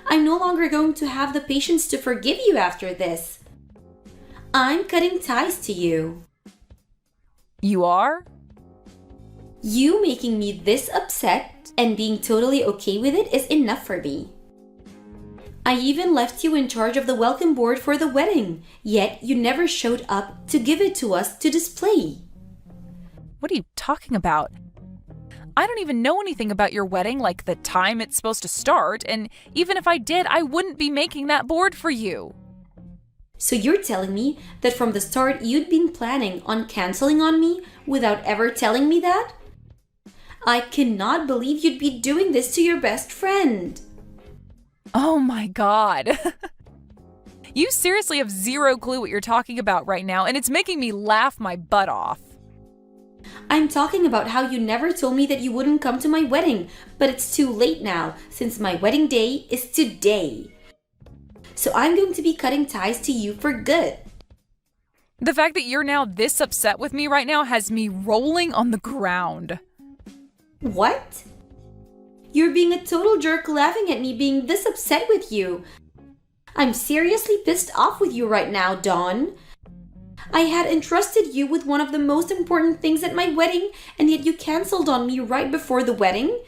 I'm no longer going to have the patience to forgive you after this. I'm cutting ties to you. You are? You making me this upset and being totally okay with it is enough for me. I even left you in charge of the welcome board for the wedding, yet you never showed up to give it to us to display. What are you talking about? I don't even know anything about your wedding, like the time it's supposed to start, and even if I did, I wouldn't be making that board for you. So you're telling me that from the start you'd been planning on canceling on me without ever telling me that? I cannot believe you'd be doing this to your best friend. Oh my god. You seriously have zero clue what you're talking about right now, and it's making me laugh my butt off. I'm talking about how you never told me that you wouldn't come to my wedding, but it's too late now since my wedding day is today. So I'm going to be cutting ties to you for good. The fact that you're now this upset with me right now has me rolling on the ground. What? You're being a total jerk laughing at me being this upset with you. I'm seriously pissed off with you right now, Dawn. I had entrusted you with one of the most important things at my wedding, and yet you canceled on me right before the wedding?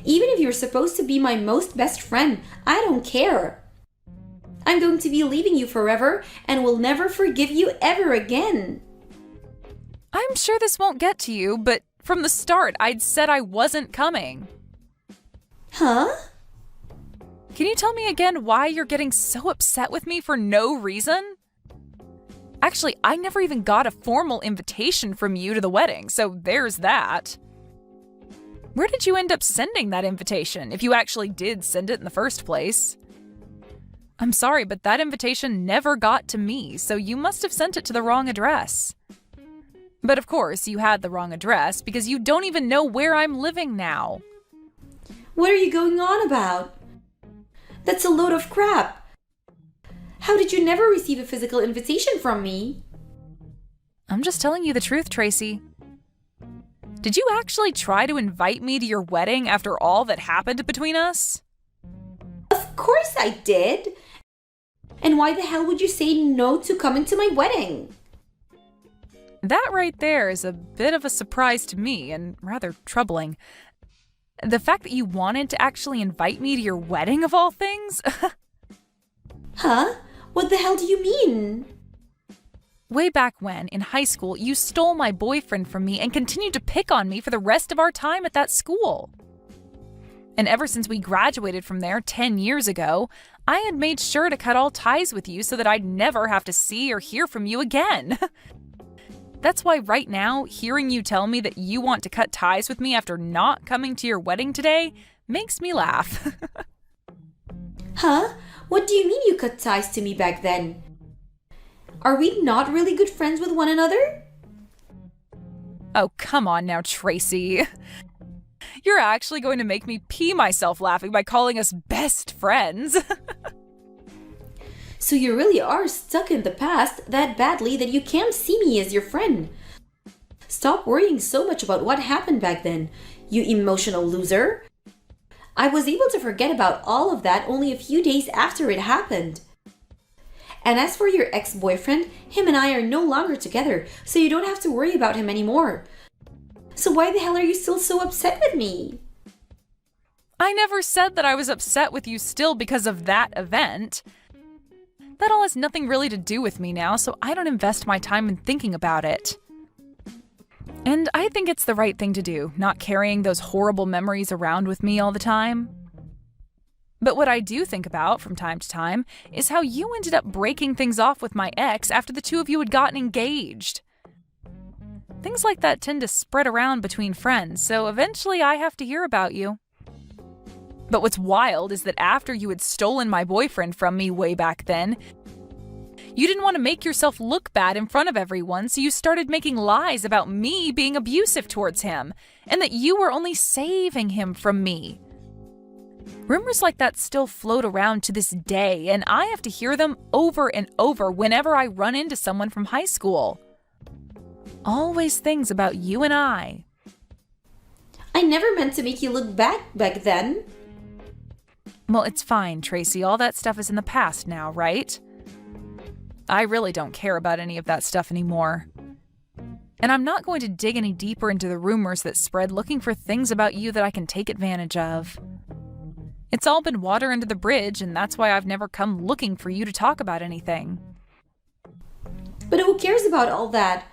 Even if you're supposed to be my most best friend, I don't care. I'm going to be leaving you forever and will never forgive you ever again. I'm sure this won't get to you, but from the start, I'd said I wasn't coming. Huh? Can you tell me again why you're getting so upset with me for no reason? Actually, I never even got a formal invitation from you to the wedding, so there's that. Where did you end up sending that invitation, if you actually did send it in the first place? I'm sorry, but that invitation never got to me, so you must have sent it to the wrong address. But of course, you had the wrong address because you don't even know where I'm living now. What are you going on about? That's a load of crap. How did you never receive a physical invitation from me? I'm just telling you the truth, Tracy. Did you actually try to invite me to your wedding after all that happened between us? Of course I did. And why the hell would you say no to coming to my wedding? That right there is a bit of a surprise to me and rather troubling. The fact that you wanted to actually invite me to your wedding of all things? Huh? What the hell do you mean? Way back when, in high school, you stole my boyfriend from me and continued to pick on me for the rest of our time at that school. And ever since we graduated from there 10 years ago, I had made sure to cut all ties with you so that I'd never have to see or hear from you again. That's why right now, hearing you tell me that you want to cut ties with me after not coming to your wedding today makes me laugh. Huh? What do you mean you cut ties to me back then? Are we not really good friends with one another? Oh, come on now, Tracy. You're actually going to make me pee myself laughing by calling us best friends. So you really are stuck in the past that badly that you can't see me as your friend. Stop worrying so much about what happened back then, you emotional loser. I was able to forget about all of that only a few days after it happened. And as for your ex-boyfriend, him and I are no longer together, so you don't have to worry about him anymore. So why the hell are you still so upset with me? I never said that I was upset with you still because of that event. That all has nothing really to do with me now, so I don't invest my time in thinking about it. And I think it's the right thing to do, not carrying those horrible memories around with me all the time. But what I do think about from time to time is how you ended up breaking things off with my ex after the two of you had gotten engaged. Things like that tend to spread around between friends, so eventually I have to hear about you. But what's wild is that after you had stolen my boyfriend from me way back then, you didn't want to make yourself look bad in front of everyone, so you started making lies about me being abusive towards him, and that you were only saving him from me. Rumors like that still float around to this day, and I have to hear them over and over whenever I run into someone from high school. Always things about you and I. I never meant to make you look bad back then. Well, it's fine, Tracy. All that stuff is in the past now, right? I really don't care about any of that stuff anymore. And I'm not going to dig any deeper into the rumors that spread looking for things about you that I can take advantage of. It's all been water under the bridge, and that's why I've never come looking for you to talk about anything. But who cares about all that?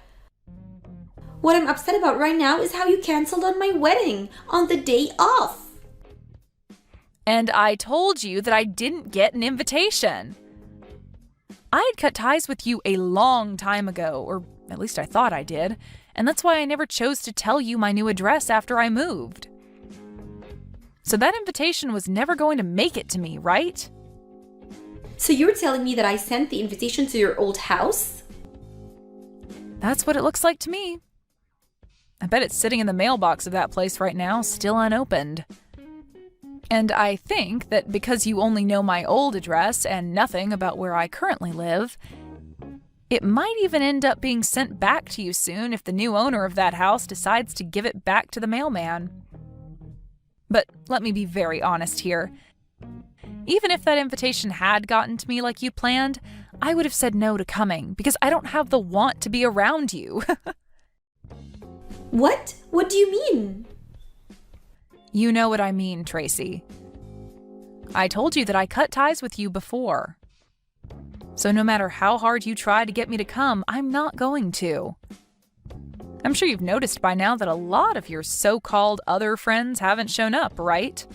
What I'm upset about right now is how you canceled on my wedding on the day off. And I told you that I didn't get an invitation. I had cut ties with you a long time ago, or at least I thought I did, and that's why I never chose to tell you my new address after I moved. So that invitation was never going to make it to me, right? So you're telling me that I sent the invitation to your old house? That's what it looks like to me. I bet it's sitting in the mailbox of that place right now, still unopened. And I think that because you only know my old address and nothing about where I currently live, it might even end up being sent back to you soon if the new owner of that house decides to give it back to the mailman. But let me be very honest here. Even if that invitation had gotten to me like you planned, I would have said no to coming because I don't have the want to be around you. What? What do you mean? You know what I mean, Tracy. I told you that I cut ties with you before. So no matter how hard you try to get me to come, I'm not going to. I'm sure you've noticed by now that a lot of your so-called other friends haven't shown up, right?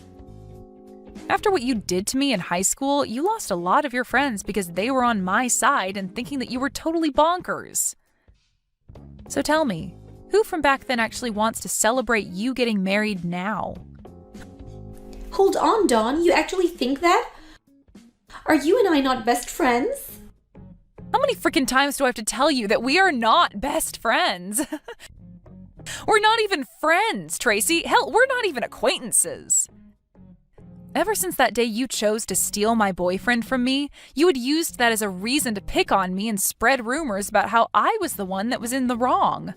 After what you did to me in high school, you lost a lot of your friends because they were on my side and thinking that you were totally bonkers. So tell me, who from back then actually wants to celebrate you getting married now? Hold on, Dawn. You actually think that? Are you and I not best friends? How many freaking times do I have to tell you that we are not best friends? We're not even friends, Tracy. Hell, we're not even acquaintances. Ever since that day you chose to steal my boyfriend from me, you had used that as a reason to pick on me and spread rumors about how I was the one that was in the wrong.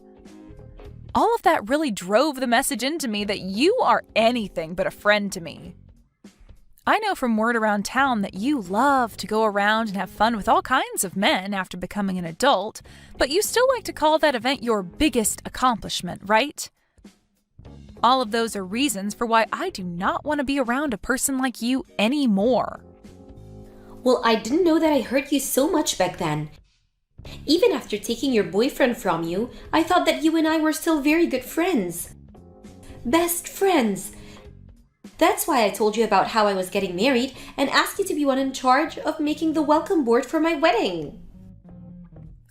All of that really drove the message into me that you are anything but a friend to me. I know from word around town that you love to go around and have fun with all kinds of men after becoming an adult, but you still like to call that event your biggest accomplishment, right? All of those are reasons for why I do not want to be around a person like you anymore. Well, I didn't know that I hurt you so much back then. Even after taking your boyfriend from you, I thought that you and I were still very good friends. Best friends. That's why I told you about how I was getting married and asked you to be one in charge of making the welcome board for my wedding.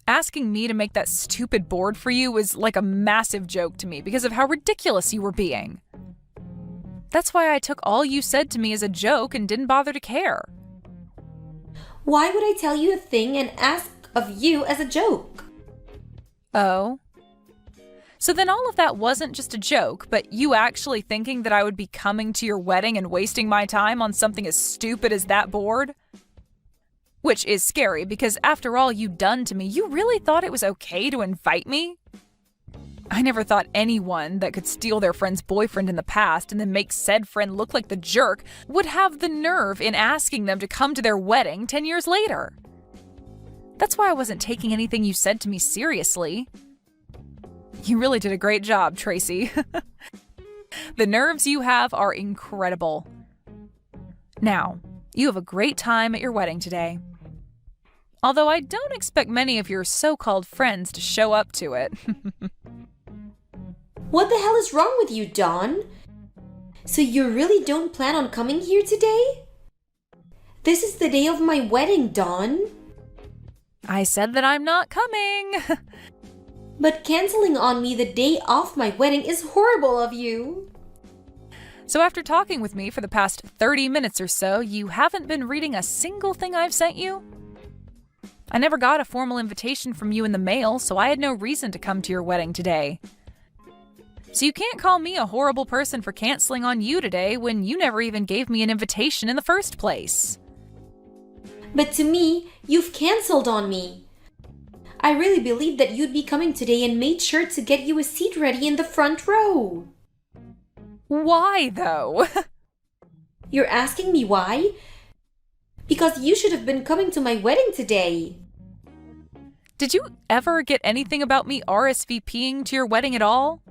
Asking me to make that stupid board for you was like a massive joke to me because of how ridiculous you were being. That's why I took all you said to me as a joke and didn't bother to care. Why would I tell you a thing and ask of you as a joke? Oh? So then all of that wasn't just a joke, but you actually thinking that I would be coming to your wedding and wasting my time on something as stupid as that board? Which is scary because after all you'd done to me, you really thought it was okay to invite me? I never thought anyone that could steal their friend's boyfriend in the past and then make said friend look like the jerk would have the nerve in asking them to come to their wedding 10 years later. That's why I wasn't taking anything you said to me seriously. You really did a great job, Tracy. The nerves you have are incredible. Now, you have a great time at your wedding today. Although I don't expect many of your so-called friends to show up to it. What the hell is wrong with you, Dawn? So you really don't plan on coming here today? This is the day of my wedding, Dawn. I said that I'm not coming. But canceling on me the day of my wedding is horrible of you. So after talking with me for the past 30 minutes or so, you haven't been reading a single thing I've sent you? I never got a formal invitation from you in the mail, so I had no reason to come to your wedding today. So you can't call me a horrible person for canceling on you today when you never even gave me an invitation in the first place. But to me, you've canceled on me. I really believed that you'd be coming today and made sure to get you a seat ready in the front row. Why, though? You're asking me why? Because you should have been coming to my wedding today. Did you ever get anything about me RSVPing to your wedding at all?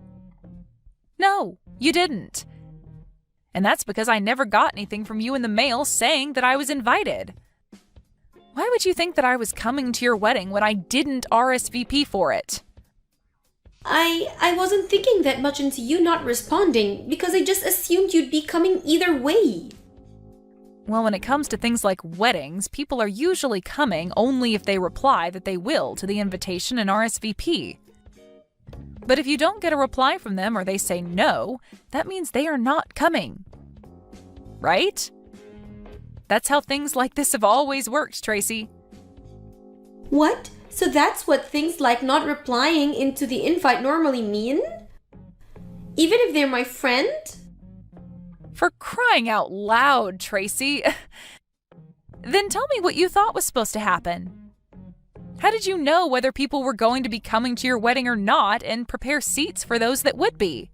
No, you didn't. And that's because I never got anything from you in the mail saying that I was invited. Why would you think that I was coming to your wedding when I didn't RSVP for it? I wasn't thinking that much into you not responding because I just assumed you'd be coming either way. Well, when it comes to things like weddings, people are usually coming only if they reply that they will to the invitation and RSVP. But if you don't get a reply from them or they say no, that means they are not coming. Right? That's how things like this have always worked, Tracy. What? So that's what things like not replying into the invite normally mean? Even if they're my friend? For crying out loud, Tracy. Then tell me what you thought was supposed to happen. How did you know whether people were going to be coming to your wedding or not and prepare seats for those that would be?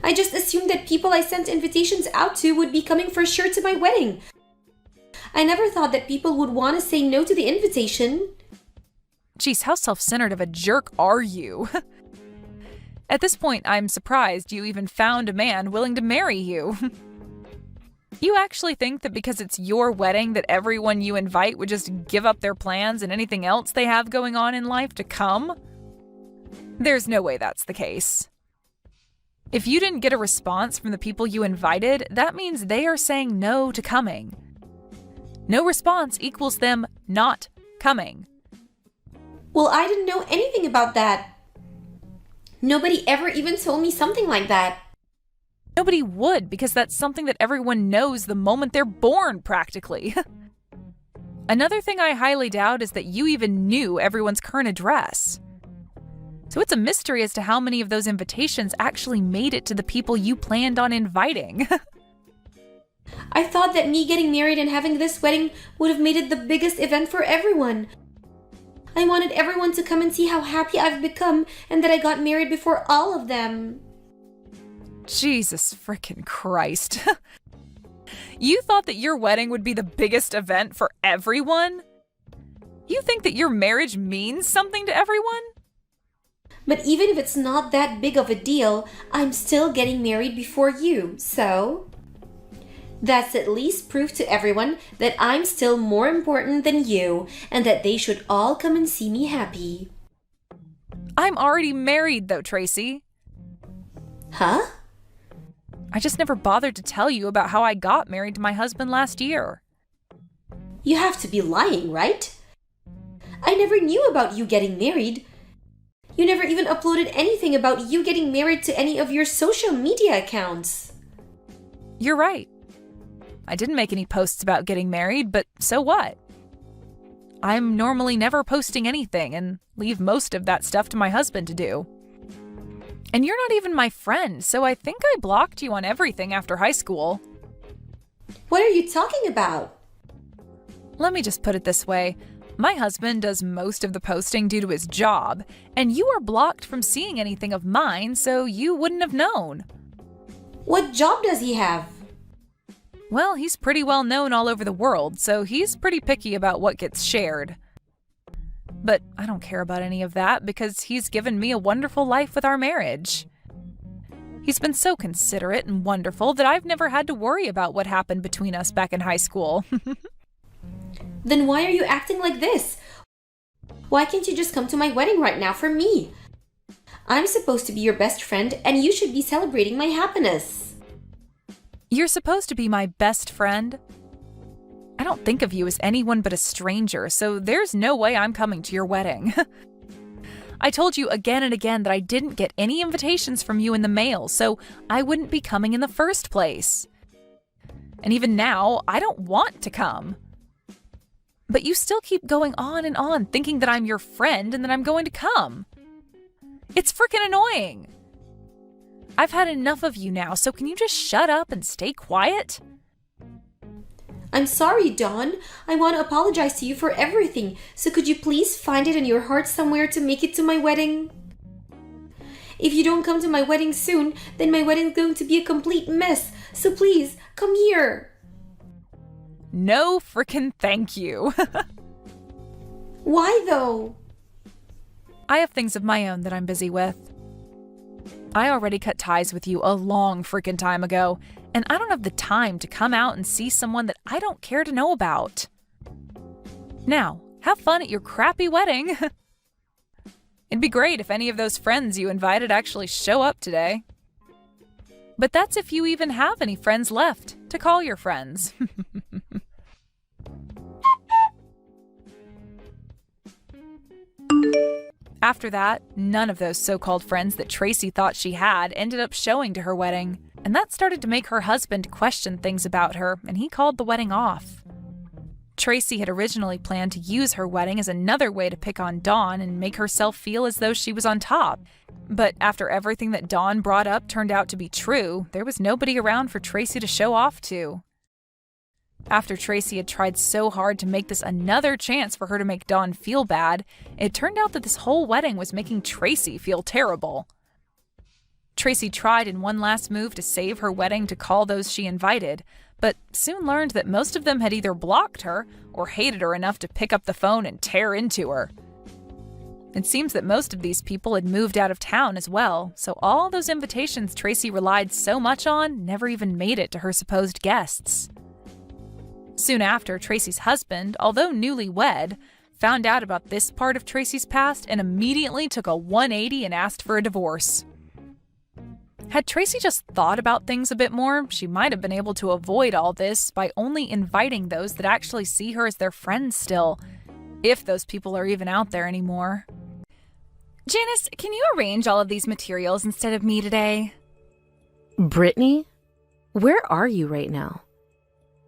I just assumed that people I sent invitations out to would be coming for sure to my wedding. I never thought that people would want to say no to the invitation. Geez, how self-centered of a jerk are you? At this point, I'm surprised you even found a man willing to marry you. You actually think that because it's your wedding that everyone you invite would just give up their plans and anything else they have going on in life to come? There's no way that's the case. If you didn't get a response from the people you invited, that means they are saying no to coming. No response equals them not coming. Well, I didn't know anything about that. Nobody ever even told me something like that. Nobody would, because that's something that everyone knows the moment they're born, practically. Another thing I highly doubt is that you even knew everyone's current address. So it's a mystery as to how many of those invitations actually made it to the people you planned on inviting. I thought that me getting married and having this wedding would have made it the biggest event for everyone. I wanted everyone to come and see how happy I've become and that I got married before all of them. Jesus frickin' Christ. You thought that your wedding would be the biggest event for everyone? You think that your marriage means something to everyone? But even if it's not that big of a deal, I'm still getting married before you, so... That's at least proof to everyone that I'm still more important than you and that they should all come and see me happy. I'm already married though, Tracy. Huh? I just never bothered to tell you about how I got married to my husband last year. You have to be lying, right? I never knew about you getting married. You never even uploaded anything about you getting married to any of your social media accounts. You're right. I didn't make any posts about getting married, but so what? I'm normally never posting anything and leave most of that stuff to my husband to do. And you're not even my friend, so I think I blocked you on everything after high school. What are you talking about? Let me just put it this way. My husband does most of the posting due to his job, and you are blocked from seeing anything of mine, so you wouldn't have known. What job does he have? Well, he's pretty well known all over the world, so he's pretty picky about what gets shared. But I don't care about any of that because he's given me a wonderful life with our marriage. He's been so considerate and wonderful that I've never had to worry about what happened between us back in high school. Then why are you acting like this? Why can't you just come to my wedding right now for me? I'm supposed to be your best friend and you should be celebrating my happiness. You're supposed to be my best friend. I don't think of you as anyone but a stranger, so there's no way I'm coming to your wedding. I told you again and again that I didn't get any invitations from you in the mail, so I wouldn't be coming in the first place. And even now, I don't want to come. But you still keep going on and on, thinking that I'm your friend and that I'm going to come. It's freaking annoying. I've had enough of you now, so can you just shut up and stay quiet? I'm sorry, Dawn. I want to apologize to you for everything, so could you please find it in your heart somewhere to make it to my wedding? If you don't come to my wedding soon, then my wedding's going to be a complete mess, so please, come here. No frickin' thank you. Why though? I have things of my own that I'm busy with. I already cut ties with you a long frickin' time ago, and I don't have the time to come out and see someone that I don't care to know about. Now, have fun at your crappy wedding. It'd be great if any of those friends you invited actually show up today. But that's if you even have any friends left to call your friends. After that, none of those so-called friends that Tracy thought she had ended up showing to her wedding, and that started to make her husband question things about her, and he called the wedding off. Tracy had originally planned to use her wedding as another way to pick on Dawn and make herself feel as though she was on top. But after everything that Dawn brought up turned out to be true, there was nobody around for Tracy to show off to. After Tracy had tried so hard to make this another chance for her to make Dawn feel bad, it turned out that this whole wedding was making Tracy feel terrible. Tracy tried in one last move to save her wedding to call those she invited, but soon learned that most of them had either blocked her or hated her enough to pick up the phone and tear into her. It seems that most of these people had moved out of town as well, so all those invitations Tracy relied so much on never even made it to her supposed guests. Soon after, Tracy's husband, although newlywed, found out about this part of Tracy's past and immediately took a 180 and asked for a divorce. Had Tracy just thought about things a bit more, she might have been able to avoid all this by only inviting those that actually see her as their friends still, if those people are even out there anymore. Janice, can you arrange all of these materials instead of me today? Brittany, where are you right now?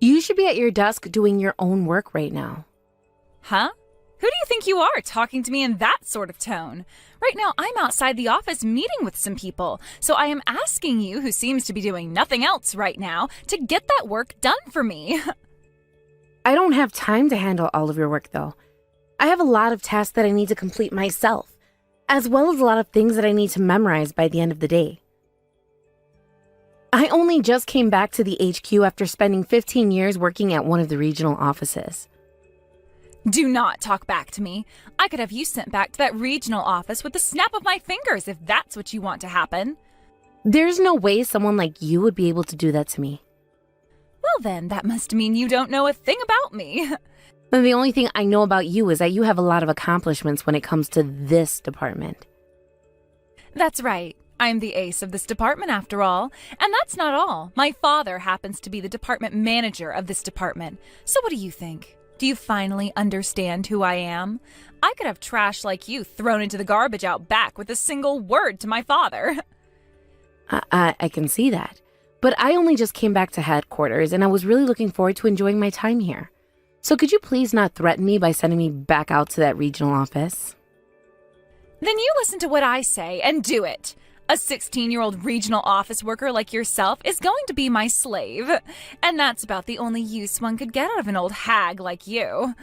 You should be at your desk doing your own work right now. Huh? Who do you think you are, talking to me in that sort of tone? Right now, I'm outside the office meeting with some people, so I am asking you, who seems to be doing nothing else right now, to get that work done for me. I don't have time to handle all of your work, though. I have a lot of tasks that I need to complete myself, as well as a lot of things that I need to memorize by the end of the day. I only just came back to the HQ after spending 15 years working at one of the regional offices. Do not talk back to me. I could have you sent back to that regional office with the snap of my fingers if that's what you want to happen. There's no way someone like you would be able to do that to me. Well then, that must mean you don't know a thing about me. And the only thing I know about you is that you have a lot of accomplishments when it comes to this department. That's right. I'm the ace of this department after all. And that's not all. My father happens to be the department manager of this department. So what do you think? Do you finally understand who I am? I could have trash like you thrown into the garbage out back with a single word to my father. I can see that. But I only just came back to headquarters and I was really looking forward to enjoying my time here. So could you please not threaten me by sending me back out to that regional office? Then you listen to what I say and do it. A 16-year-old regional office worker like yourself is going to be my slave. And that's about the only use one could get out of an old hag like you.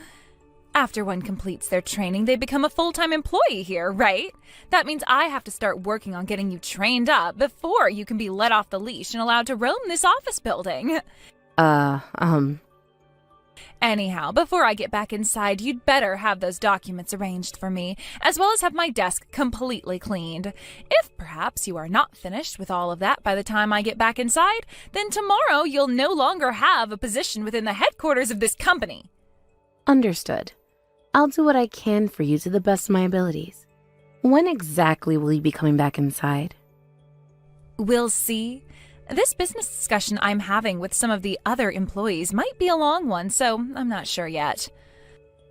After one completes their training, they become a full-time employee here, right? That means I have to start working on getting you trained up before you can be let off the leash and allowed to roam this office building. Anyhow, before I get back inside, you'd better have those documents arranged for me, as well as have my desk completely cleaned. If perhaps you are not finished with all of that by the time I get back inside, then tomorrow you'll no longer have a position within the headquarters of this company. Understood. I'll do what I can for you to the best of my abilities. When exactly will you be coming back inside? We'll see. This business discussion I'm having with some of the other employees might be a long one, so I'm not sure yet.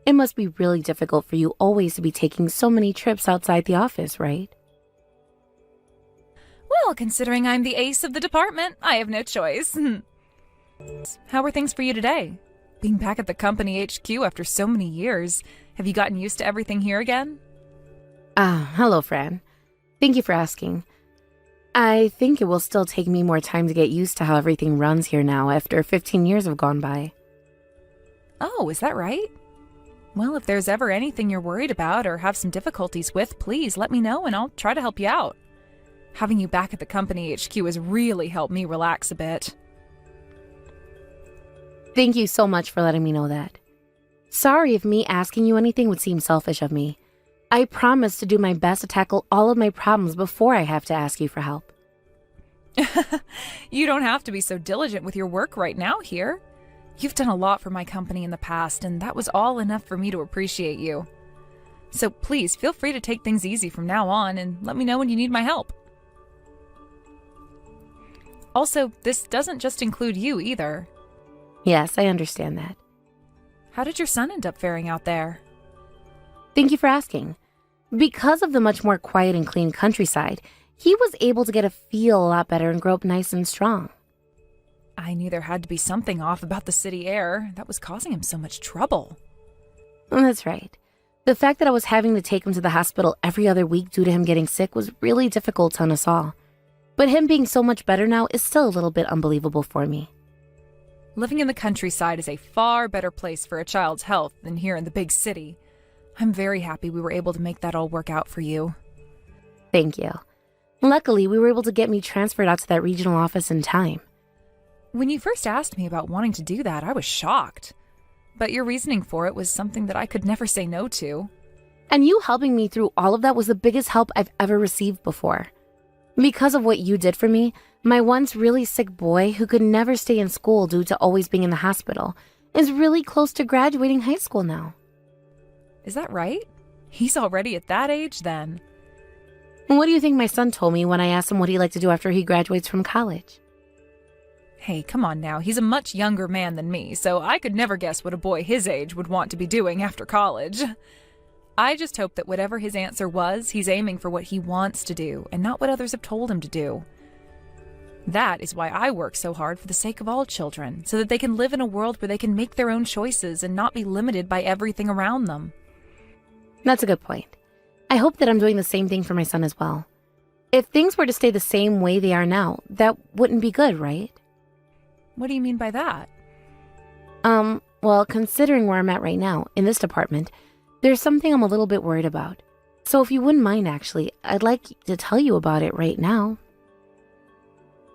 It must be really difficult for you always to be taking so many trips outside the office, right? Well, considering I'm the ace of the department, I have no choice. How were things for you today? Being back at the company HQ after so many years, have you gotten used to everything here again? Hello, Fran. Thank you for asking. I think it will still take me more time to get used to how everything runs here now after 15 years have gone by. Oh, is that right? Well, if there's ever anything you're worried about or have some difficulties with, please let me know and I'll try to help you out. Having you back at the company HQ has really helped me relax a bit. Thank you so much for letting me know that. Sorry if me asking you anything would seem selfish of me. I promise to do my best to tackle all of my problems before I have to ask you for help. You don't have to be so diligent with your work right now here. You've done a lot for my company in the past, and that was all enough for me to appreciate you. So please feel free to take things easy from now on and let me know when you need my help. Also, this doesn't just include you either. Yes, I understand that. How did your son end up faring out there? Thank you for asking. Because of the much more quiet and clean countryside, he was able to get a feel a lot better and grow up nice and strong. I knew there had to be something off about the city air that was causing him so much trouble. That's right. The fact that I was having to take him to the hospital every other week due to him getting sick was really difficult on us all. But him being so much better now is still a little bit unbelievable for me. Living in the countryside is a far better place for a child's health than here in the big city. I'm very happy we were able to make that all work out for you. Thank you. Luckily, we were able to get me transferred out to that regional office in time. When you first asked me about wanting to do that, I was shocked. But your reasoning for it was something that I could never say no to. And you helping me through all of that was the biggest help I've ever received before. Because of what you did for me, my once really sick boy who could never stay in school due to always being in the hospital is really close to graduating high school now. Is that right? He's already at that age then. And what do you think my son told me when I asked him what he'd like to do after he graduates from college? Hey, come on now. He's a much younger man than me, so I could never guess what a boy his age would want to be doing after college. I just hope that whatever his answer was, he's aiming for what he wants to do and not what others have told him to do. That is why I work so hard for the sake of all children, so that they can live in a world where they can make their own choices and not be limited by everything around them. That's a good point. I hope that I'm doing the same thing for my son as well. If things were to stay the same way they are now, that wouldn't be good, right? What do you mean by that? Well, considering where I'm at right now, in this department, there's something I'm a little bit worried about. So if you wouldn't mind, actually, I'd like to tell you about it right now.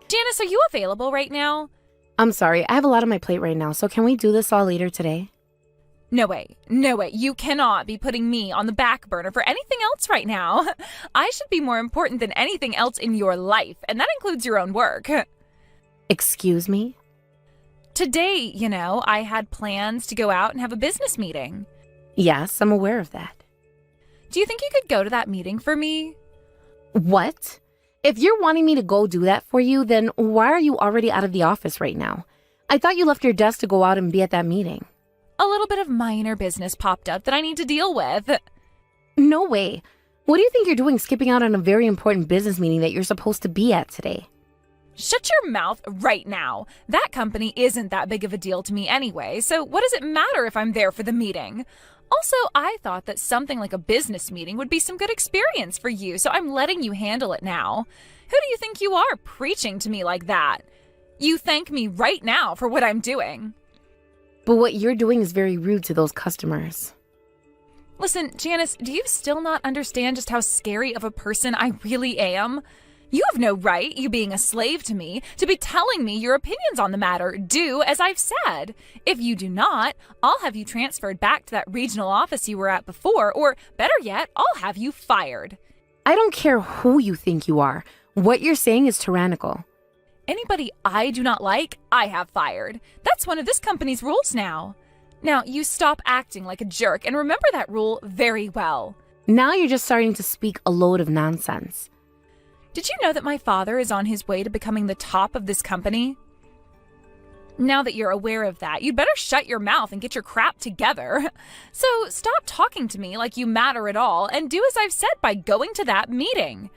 Janice, are you available right now? I'm sorry, I have a lot on my plate right now, so can we do this all later today? No way. You cannot be putting me on the back burner for anything else right now. I should be more important than anything else in your life, and that includes your own work. Excuse me? Today, I had plans to go out and have a business meeting. Yes, I'm aware of that. Do you think you could go to that meeting for me? What? If you're wanting me to go do that for you, then why are you already out of the office right now? I thought you left your desk to go out and be at that meeting. A little bit of minor business popped up that I need to deal with. No way. What do you think you're doing skipping out on a very important business meeting that you're supposed to be at today? Shut your mouth right now. That company isn't that big of a deal to me anyway, so what does it matter if I'm there for the meeting? Also, I thought that something like a business meeting would be some good experience for you, so I'm letting you handle it now. Who do you think you are preaching to me like that? You thank me right now for what I'm doing. But what you're doing is very rude to those customers. Listen, Janice, do you still not understand just how scary of a person I really am? You have no right, you being a slave to me, to be telling me your opinions on the matter. Do as I've said. If you do not, I'll have you transferred back to that regional office you were at before, or better yet, I'll have you fired. I don't care who you think you are. What you're saying is tyrannical. Anybody I do not like, I have fired. That's one of this company's rules now. Now, you stop acting like a jerk and remember that rule very well. Now you're just starting to speak a load of nonsense. Did you know that my father is on his way to becoming the top of this company? Now that you're aware of that, you'd better shut your mouth and get your crap together. So stop talking to me like you matter at all and do as I've said by going to that meeting.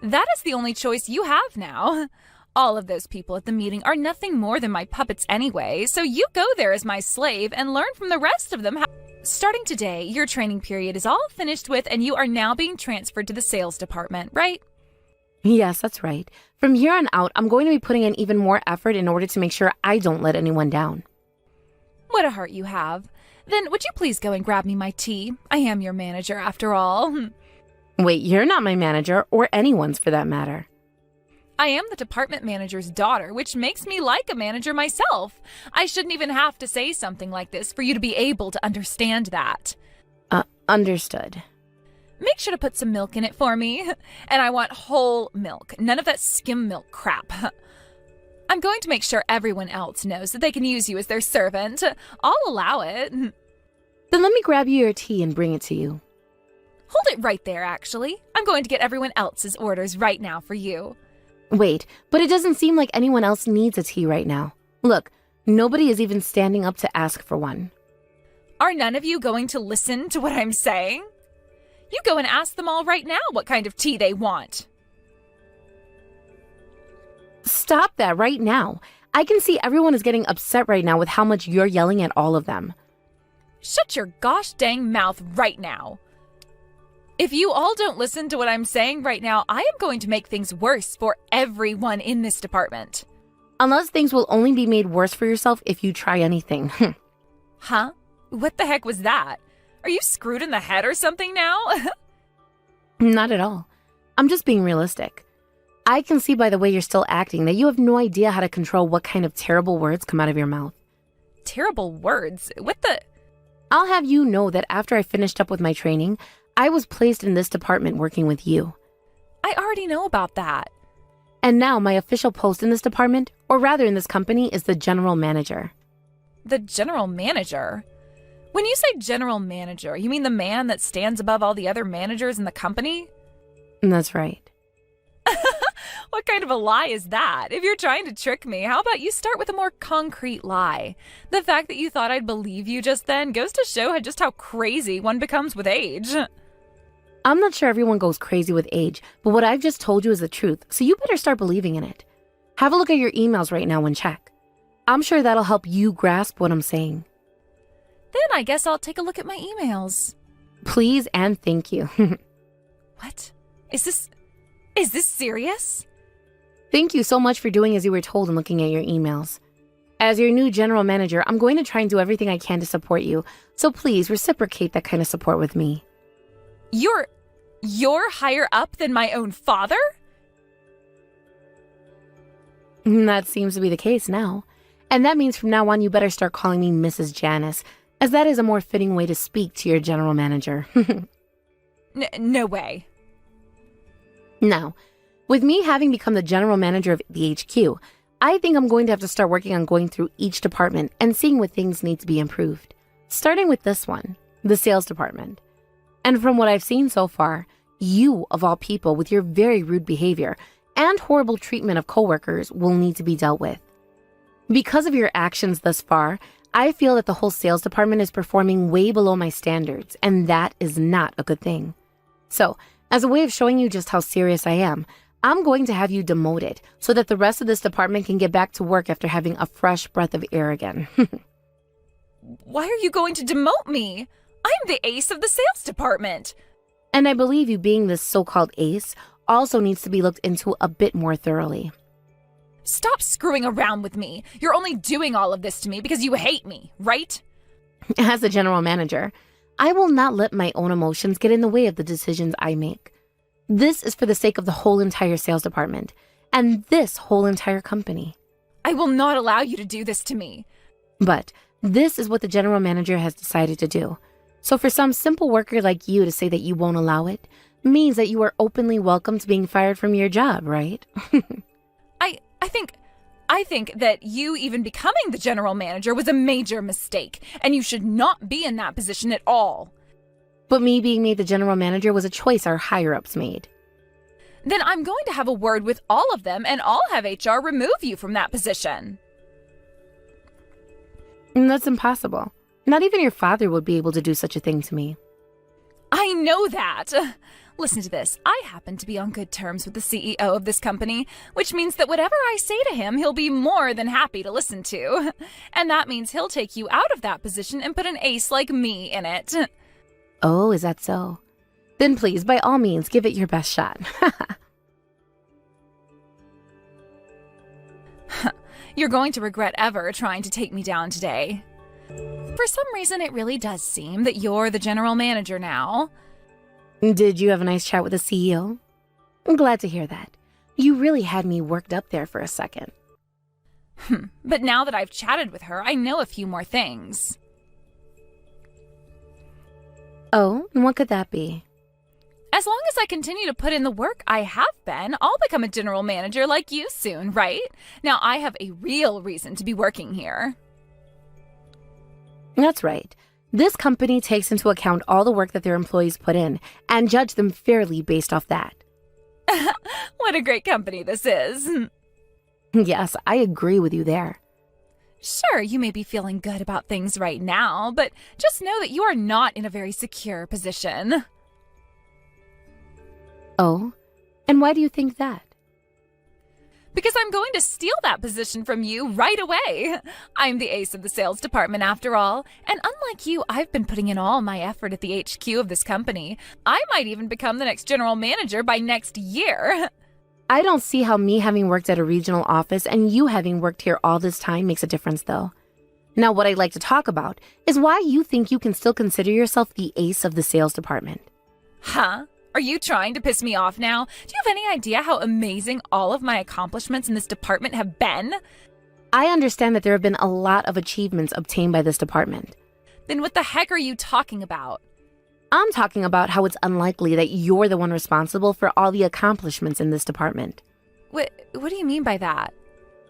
That is the only choice you have now. All of those people at the meeting are nothing more than my puppets anyway, so you go there as my slave and learn from the rest of them how... Starting today, your training period is all finished with and you are now being transferred to the sales department, right? Yes, that's right. From here on out, I'm going to be putting in even more effort in order to make sure I don't let anyone down. What a heart you have. Then would you please go and grab me my tea? I am your manager after all. Wait, you're not my manager, or anyone's for that matter. I am the department manager's daughter, which makes me like a manager myself. I shouldn't even have to say something like this for you to be able to understand that. Understood. Make sure to put some milk in it for me. And I want whole milk, none of that skim milk crap. I'm going to make sure everyone else knows that they can use you as their servant. I'll allow it. Then let me grab you your tea and bring it to you. Hold it right there, actually. I'm going to get everyone else's orders right now for you. Wait, but it doesn't seem like anyone else needs a tea right now. Look, nobody is even standing up to ask for one. Are none of you going to listen to what I'm saying? You go and ask them all right now what kind of tea they want. Stop that right now. I can see everyone is getting upset right now with how much you're yelling at all of them. Shut your gosh dang mouth right now. If you all don't listen to what I'm saying right now, I am going to make things worse for everyone in this department. Unless things will only be made worse for yourself if you try anything. Huh? What the heck was that? Are you screwed in the head or something now? Not at all. I'm just being realistic. I can see by the way you're still acting that you have no idea how to control what kind of terrible words come out of your mouth. Terrible words? What the... I'll have you know that after I finished up with my training, I was placed in this department working with you. I already know about that. And now my official post in this department, or rather in this company, is the general manager. The general manager? When you say general manager, you mean the man that stands above all the other managers in the company? That's right. What kind of a lie is that? If you're trying to trick me, how about you start with a more concrete lie? The fact that you thought I'd believe you just then goes to show just how crazy one becomes with age. I'm not sure everyone goes crazy with age, but what I've just told you is the truth, so you better start believing in it. Have a look at your emails right now and check. I'm sure that'll help you grasp what I'm saying. Then I guess I'll take a look at my emails. Please and thank you. What? Is this serious? Thank you so much for doing as you were told and looking at your emails. As your new general manager, I'm going to try and do everything I can to support you, so please reciprocate that kind of support with me. You're higher up than my own father? That seems to be the case now. And that means from now on you better start calling me Mrs. Janice, as that is a more fitting way to speak to your general manager. No way. Now, with me having become the general manager of the HQ, I think I'm going to have to start working on going through each department and seeing what things need to be improved. Starting with this one, the sales department. And from what I've seen so far, you, of all people, with your very rude behavior and horrible treatment of coworkers will need to be dealt with. Because of your actions thus far, I feel that the whole sales department is performing way below my standards, and that is not a good thing. So, as a way of showing you just how serious I am, I'm going to have you demoted so that the rest of this department can get back to work after having a fresh breath of air again. Why are you going to demote me? I'm the ace of the sales department. And I believe you being this so-called ace also needs to be looked into a bit more thoroughly. Stop screwing around with me. You're only doing all of this to me because you hate me, right? As a general manager, I will not let my own emotions get in the way of the decisions I make. This is for the sake of the whole entire sales department and this whole entire company. I will not allow you to do this to me. But this is what the general manager has decided to do. So for some simple worker like you to say that you won't allow it means that you are openly welcome to being fired from your job, right? I think that you even becoming the general manager was a major mistake, and you should not be in that position at all. But me being made the general manager was a choice our higher-ups made. Then I'm going to have a word with all of them, and I'll have HR remove you from that position. That's impossible. Not even your father would be able to do such a thing to me. I know that. Listen to this. I happen to be on good terms with the CEO of this company, which means that whatever I say to him, he'll be more than happy to listen to. And that means he'll take you out of that position and put an ace like me in it. Oh, is that so? Then please, by all means, give it your best shot. You're going to regret ever trying to take me down today. For some reason, it really does seem that you're the general manager now. Did you have a nice chat with the CEO? I'm glad to hear that. You really had me worked up there for a second. But now that I've chatted with her, I know a few more things. Oh, and what could that be? As long as I continue to put in the work I have been, I'll become a general manager like you soon, right? Now I have a real reason to be working here. That's right. This company takes into account all the work that their employees put in and judge them fairly based off that. What a great company this is. Yes, I agree with you there. Sure, you may be feeling good about things right now, but just know that you are not in a very secure position. Oh? And why do you think that? Because I'm going to steal that position from you right away. I'm the ace of the sales department after all, and unlike you, I've been putting in all my effort at the HQ of this company. I might even become the next general manager by next year. I don't see how me having worked at a regional office and you having worked here all this time makes a difference, though. Now, what I'd like to talk about is why you think you can still consider yourself the ace of the sales department. Huh? Are you trying to piss me off now? Do you have any idea how amazing all of my accomplishments in this department have been? I understand that there have been a lot of achievements obtained by this department. Then what the heck are you talking about? I'm talking about how it's unlikely that you're the one responsible for all the accomplishments in this department. What do you mean by that?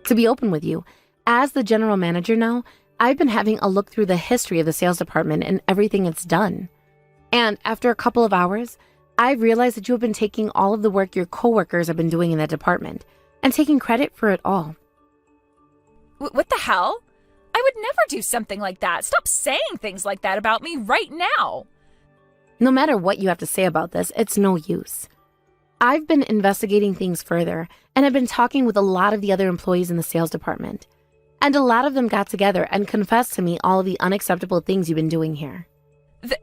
To be open with you, as the general manager now, I've been having a look through the history of the sales department and everything it's done. And after a couple of hours, I've realized that you have been taking all of the work your coworkers have been doing in that department and taking credit for it all. What the hell? I would never do something like that. Stop saying things like that about me right now. No matter what you have to say about this, it's no use. I've been investigating things further and have been talking with a lot of the other employees in the sales department. And a lot of them got together and confessed to me all of the unacceptable things you've been doing here.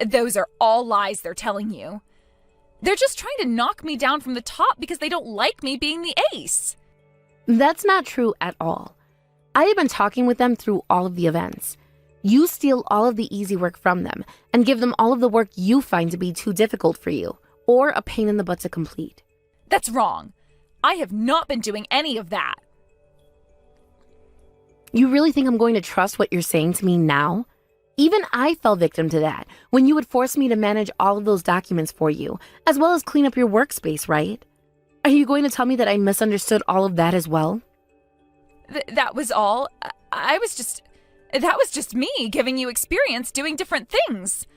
Those are all lies they're telling you. They're just trying to knock me down from the top because they don't like me being the ace. That's not true at all. I have been talking with them through all of the events. You steal all of the easy work from them and give them all of the work you find to be too difficult for you or a pain in the butt to complete. That's wrong. I have not been doing any of that. You really think I'm going to trust what you're saying to me now? Even I fell victim to that when you would force me to manage all of those documents for you, as well as clean up your workspace, right? Are you going to tell me that I misunderstood all of that as well? That was all. That was just me giving you experience doing different things.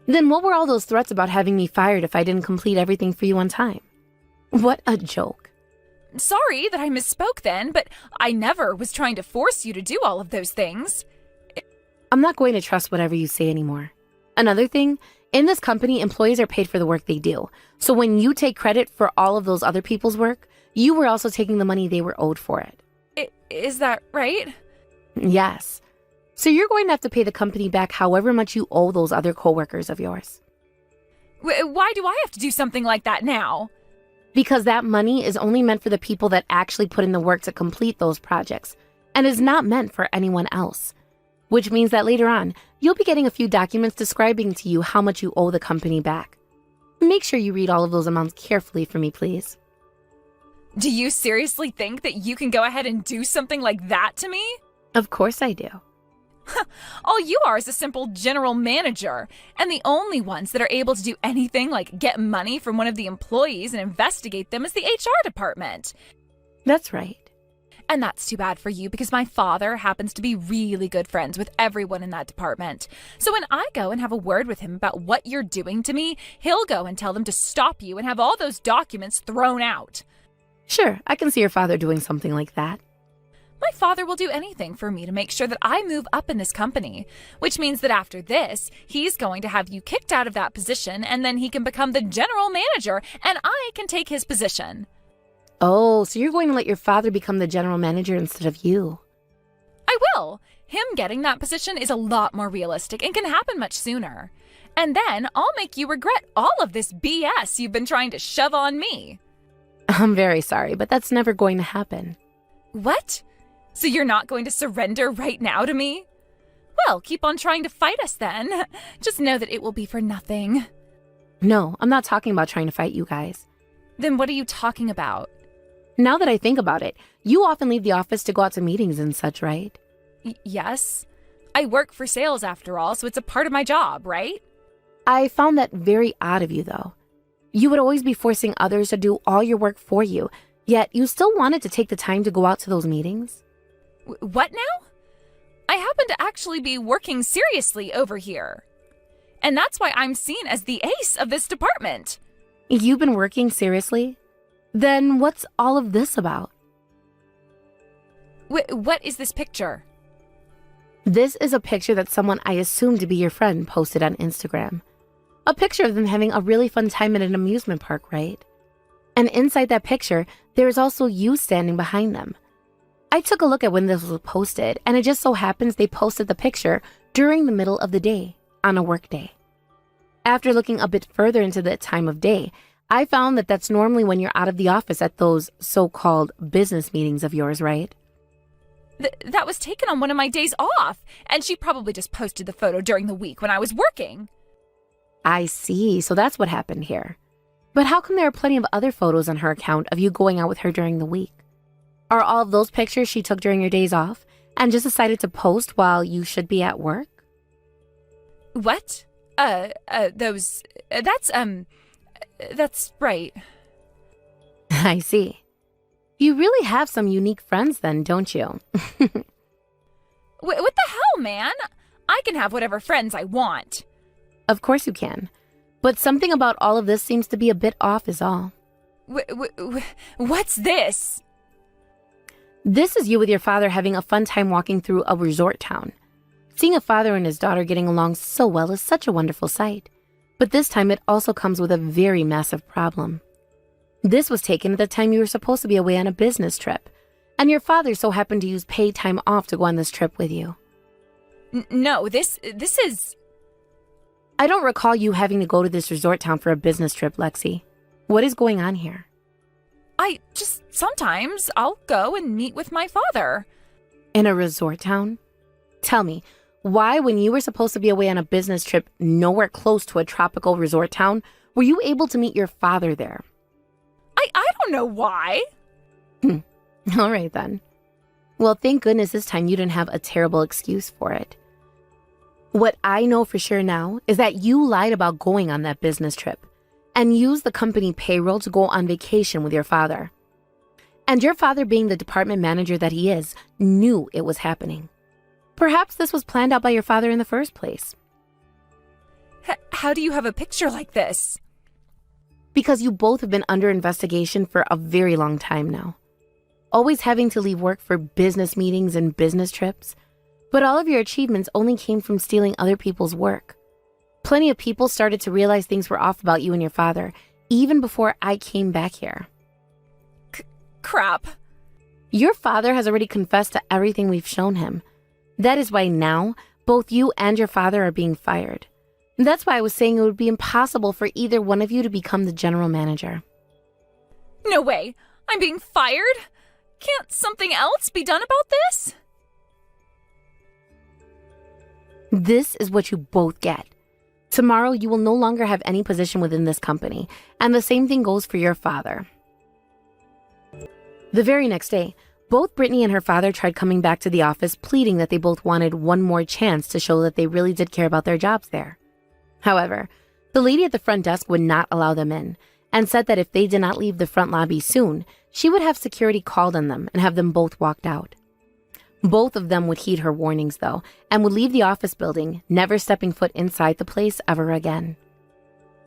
Then what were all those threats about having me fired if I didn't complete everything for you on time? What a joke. Sorry that I misspoke then, but I never was trying to force you to do all of those things. I'm not going to trust whatever you say anymore. Another thing, in this company, employees are paid for the work they do. So when you take credit for all of those other people's work, you were also taking the money they were owed for it. Is that right? Yes. So you're going to have to pay the company back however much you owe those other coworkers of yours. Why do I have to do something like that now? Because that money is only meant for the people that actually put in the work to complete those projects, and is not meant for anyone else. Which means that later on, you'll be getting a few documents describing to you how much you owe the company back. Make sure you read all of those amounts carefully for me, please. Do you seriously think that you can go ahead and do something like that to me? Of course I do. All you are is a simple general manager, and the only ones that are able to do anything like get money from one of the employees and investigate them is the HR department. That's right. And that's too bad for you because my father happens to be really good friends with everyone in that department. So when I go and have a word with him about what you're doing to me, he'll go and tell them to stop you and have all those documents thrown out. Sure, I can see your father doing something like that. My father will do anything for me to make sure that I move up in this company, which means that after this, he's going to have you kicked out of that position and then he can become the general manager and I can take his position. Oh, so you're going to let your father become the general manager instead of you? I will. Him getting that position is a lot more realistic and can happen much sooner. And then I'll make you regret all of this BS you've been trying to shove on me. I'm very sorry, but that's never going to happen. What? So you're not going to surrender right now to me? Well, keep on trying to fight us then. Just know that it will be for nothing. No, I'm not talking about trying to fight you guys. Then what are you talking about? Now that I think about it, you often leave the office to go out to meetings and such, right? Yes. I work for sales after all, so it's a part of my job, right? I found that very odd of you, though. You would always be forcing others to do all your work for you, yet you still wanted to take the time to go out to those meetings? What now? I happen to actually be working seriously over here. And that's why I'm seen as the ace of this department. You've been working seriously? Then what's all of this about? What is this picture? This is a picture that someone I assume to be your friend posted on Instagram. A picture of them having a really fun time at an amusement park, right? And inside that picture, there is also you standing behind them. I took a look at when this was posted, and it just so happens they posted the picture during the middle of the day, on a work day. After looking a bit further into the time of day, I found that that's normally when you're out of the office at those so-called business meetings of yours, right? That was taken on one of my days off, and she probably just posted the photo during the week when I was working. I see, so that's what happened here. But how come there are plenty of other photos on her account of you going out with her during the week? Are all of those pictures she took during your days off and just decided to post while you should be at work? What? That's right. I see. You really have some unique friends then, don't you? What the hell, man? I can have whatever friends I want. Of course you can. But something about all of this seems to be a bit off is all. What's this? This is you with your father having a fun time walking through a resort town. Seeing a father and his daughter getting along so well is such a wonderful sight. But this time it also comes with a very massive problem. This was taken at the time you were supposed to be away on a business trip, and your father so happened to use paid time off to go on this trip with you. No, this is... I don't recall you having to go to this resort town for a business trip, Lexi. What is going on here? Sometimes I'll go and meet with my father. In a resort town? Tell me, why, when you were supposed to be away on a business trip nowhere close to a tropical resort town, were you able to meet your father there? I don't know why. All right, then. Well, thank goodness this time you didn't have a terrible excuse for it. What I know for sure now is that you lied about going on that business trip and used the company payroll to go on vacation with your father. And your father, being the department manager that he is, knew it was happening. Perhaps this was planned out by your father in the first place. How do you have a picture like this? Because you both have been under investigation for a very long time now. Always having to leave work for business meetings and business trips. But all of your achievements only came from stealing other people's work. Plenty of people started to realize things were off about you and your father, even before I came back here. Crap. Your father has already confessed to everything we've shown him. That is why now, both you and your father are being fired. That's why I was saying it would be impossible for either one of you to become the general manager. No way. I'm being fired? Can't something else be done about this? This is what you both get. Tomorrow, you will no longer have any position within this company, and the same thing goes for your father. The very next day, both Brittany and her father tried coming back to the office, pleading that they both wanted one more chance to show that they really did care about their jobs there. However, the lady at the front desk would not allow them in, and said that if they did not leave the front lobby soon, she would have security called on them and have them both walked out. Both of them would heed her warnings, though, and would leave the office building, never stepping foot inside the place ever again.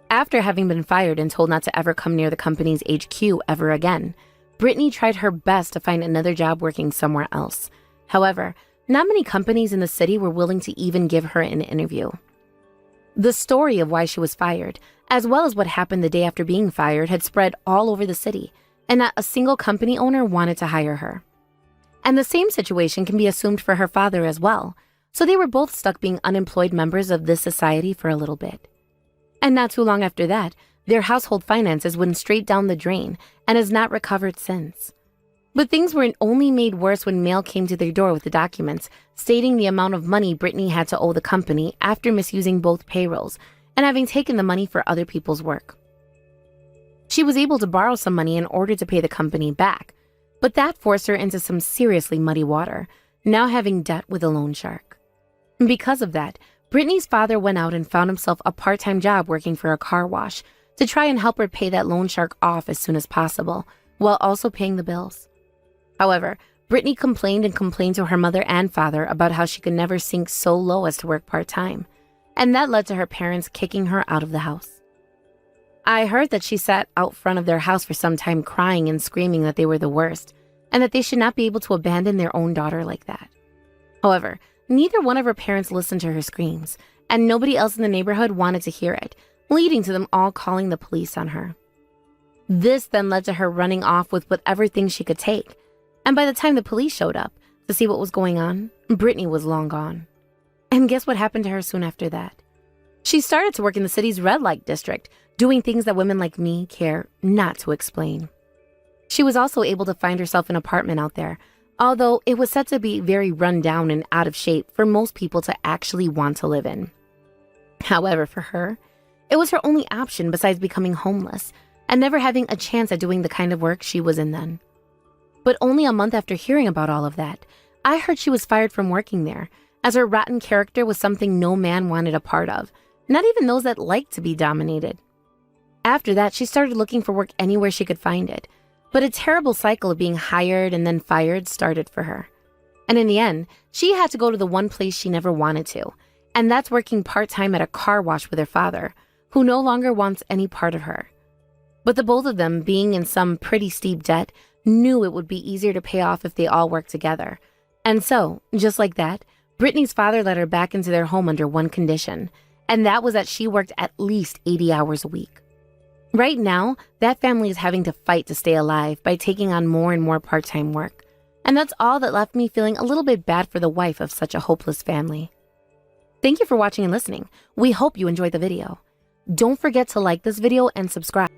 After having been fired and told not to ever come near the company's HQ ever again, Brittany tried her best to find another job working somewhere else. However, not many companies in the city were willing to even give her an interview. The story of why she was fired, as well as what happened the day after being fired, had spread all over the city, and not a single company owner wanted to hire her. And the same situation can be assumed for her father as well, so they were both stuck being unemployed members of this society for a little bit. And not too long after that, their household finances went straight down the drain and has not recovered since. But things were only made worse when mail came to their door with the documents stating the amount of money Brittany had to owe the company after misusing both payrolls and having taken the money for other people's work. She was able to borrow some money in order to pay the company back, but that forced her into some seriously muddy water, now having debt with a loan shark. Because of that, Brittany's father went out and found himself a part-time job working for a car wash to try and help her pay that loan shark off as soon as possible, while also paying the bills. However, Brittany complained to her mother and father about how she could never sink so low as to work part-time, and that led to her parents kicking her out of the house. I heard that she sat out front of their house for some time crying and screaming that they were the worst, and that they should not be able to abandon their own daughter like that. However, neither one of her parents listened to her screams, and nobody else in the neighborhood wanted to hear it, leading to them all calling the police on her. This then led to her running off with whatever thing she could take. And by the time the police showed up to see what was going on, Brittany was long gone. And guess what happened to her soon after that? She started to work in the city's red light district, doing things that women like me care not to explain. She was also able to find herself an apartment out there, although it was said to be very run down and out of shape for most people to actually want to live in. However, for her, it was her only option besides becoming homeless and never having a chance at doing the kind of work she was in then. But only a month after hearing about all of that, I heard she was fired from working there, as her rotten character was something no man wanted a part of, not even those that liked to be dominated. After that, she started looking for work anywhere she could find it, but a terrible cycle of being hired and then fired started for her. And in the end, she had to go to the one place she never wanted to, and that's working part-time at a car wash with her father, who no longer wants any part of her. But the both of them, being in some pretty steep debt, knew it would be easier to pay off if they all worked together. And so, just like that, Brittany's father let her back into their home under one condition, and that was that she worked at least 80 hours a week. Right now, that family is having to fight to stay alive by taking on more and more part-time work. And that's all that left me feeling a little bit bad for the wife of such a hopeless family. Thank you for watching and listening. We hope you enjoyed the video. Don't forget to like this video and subscribe.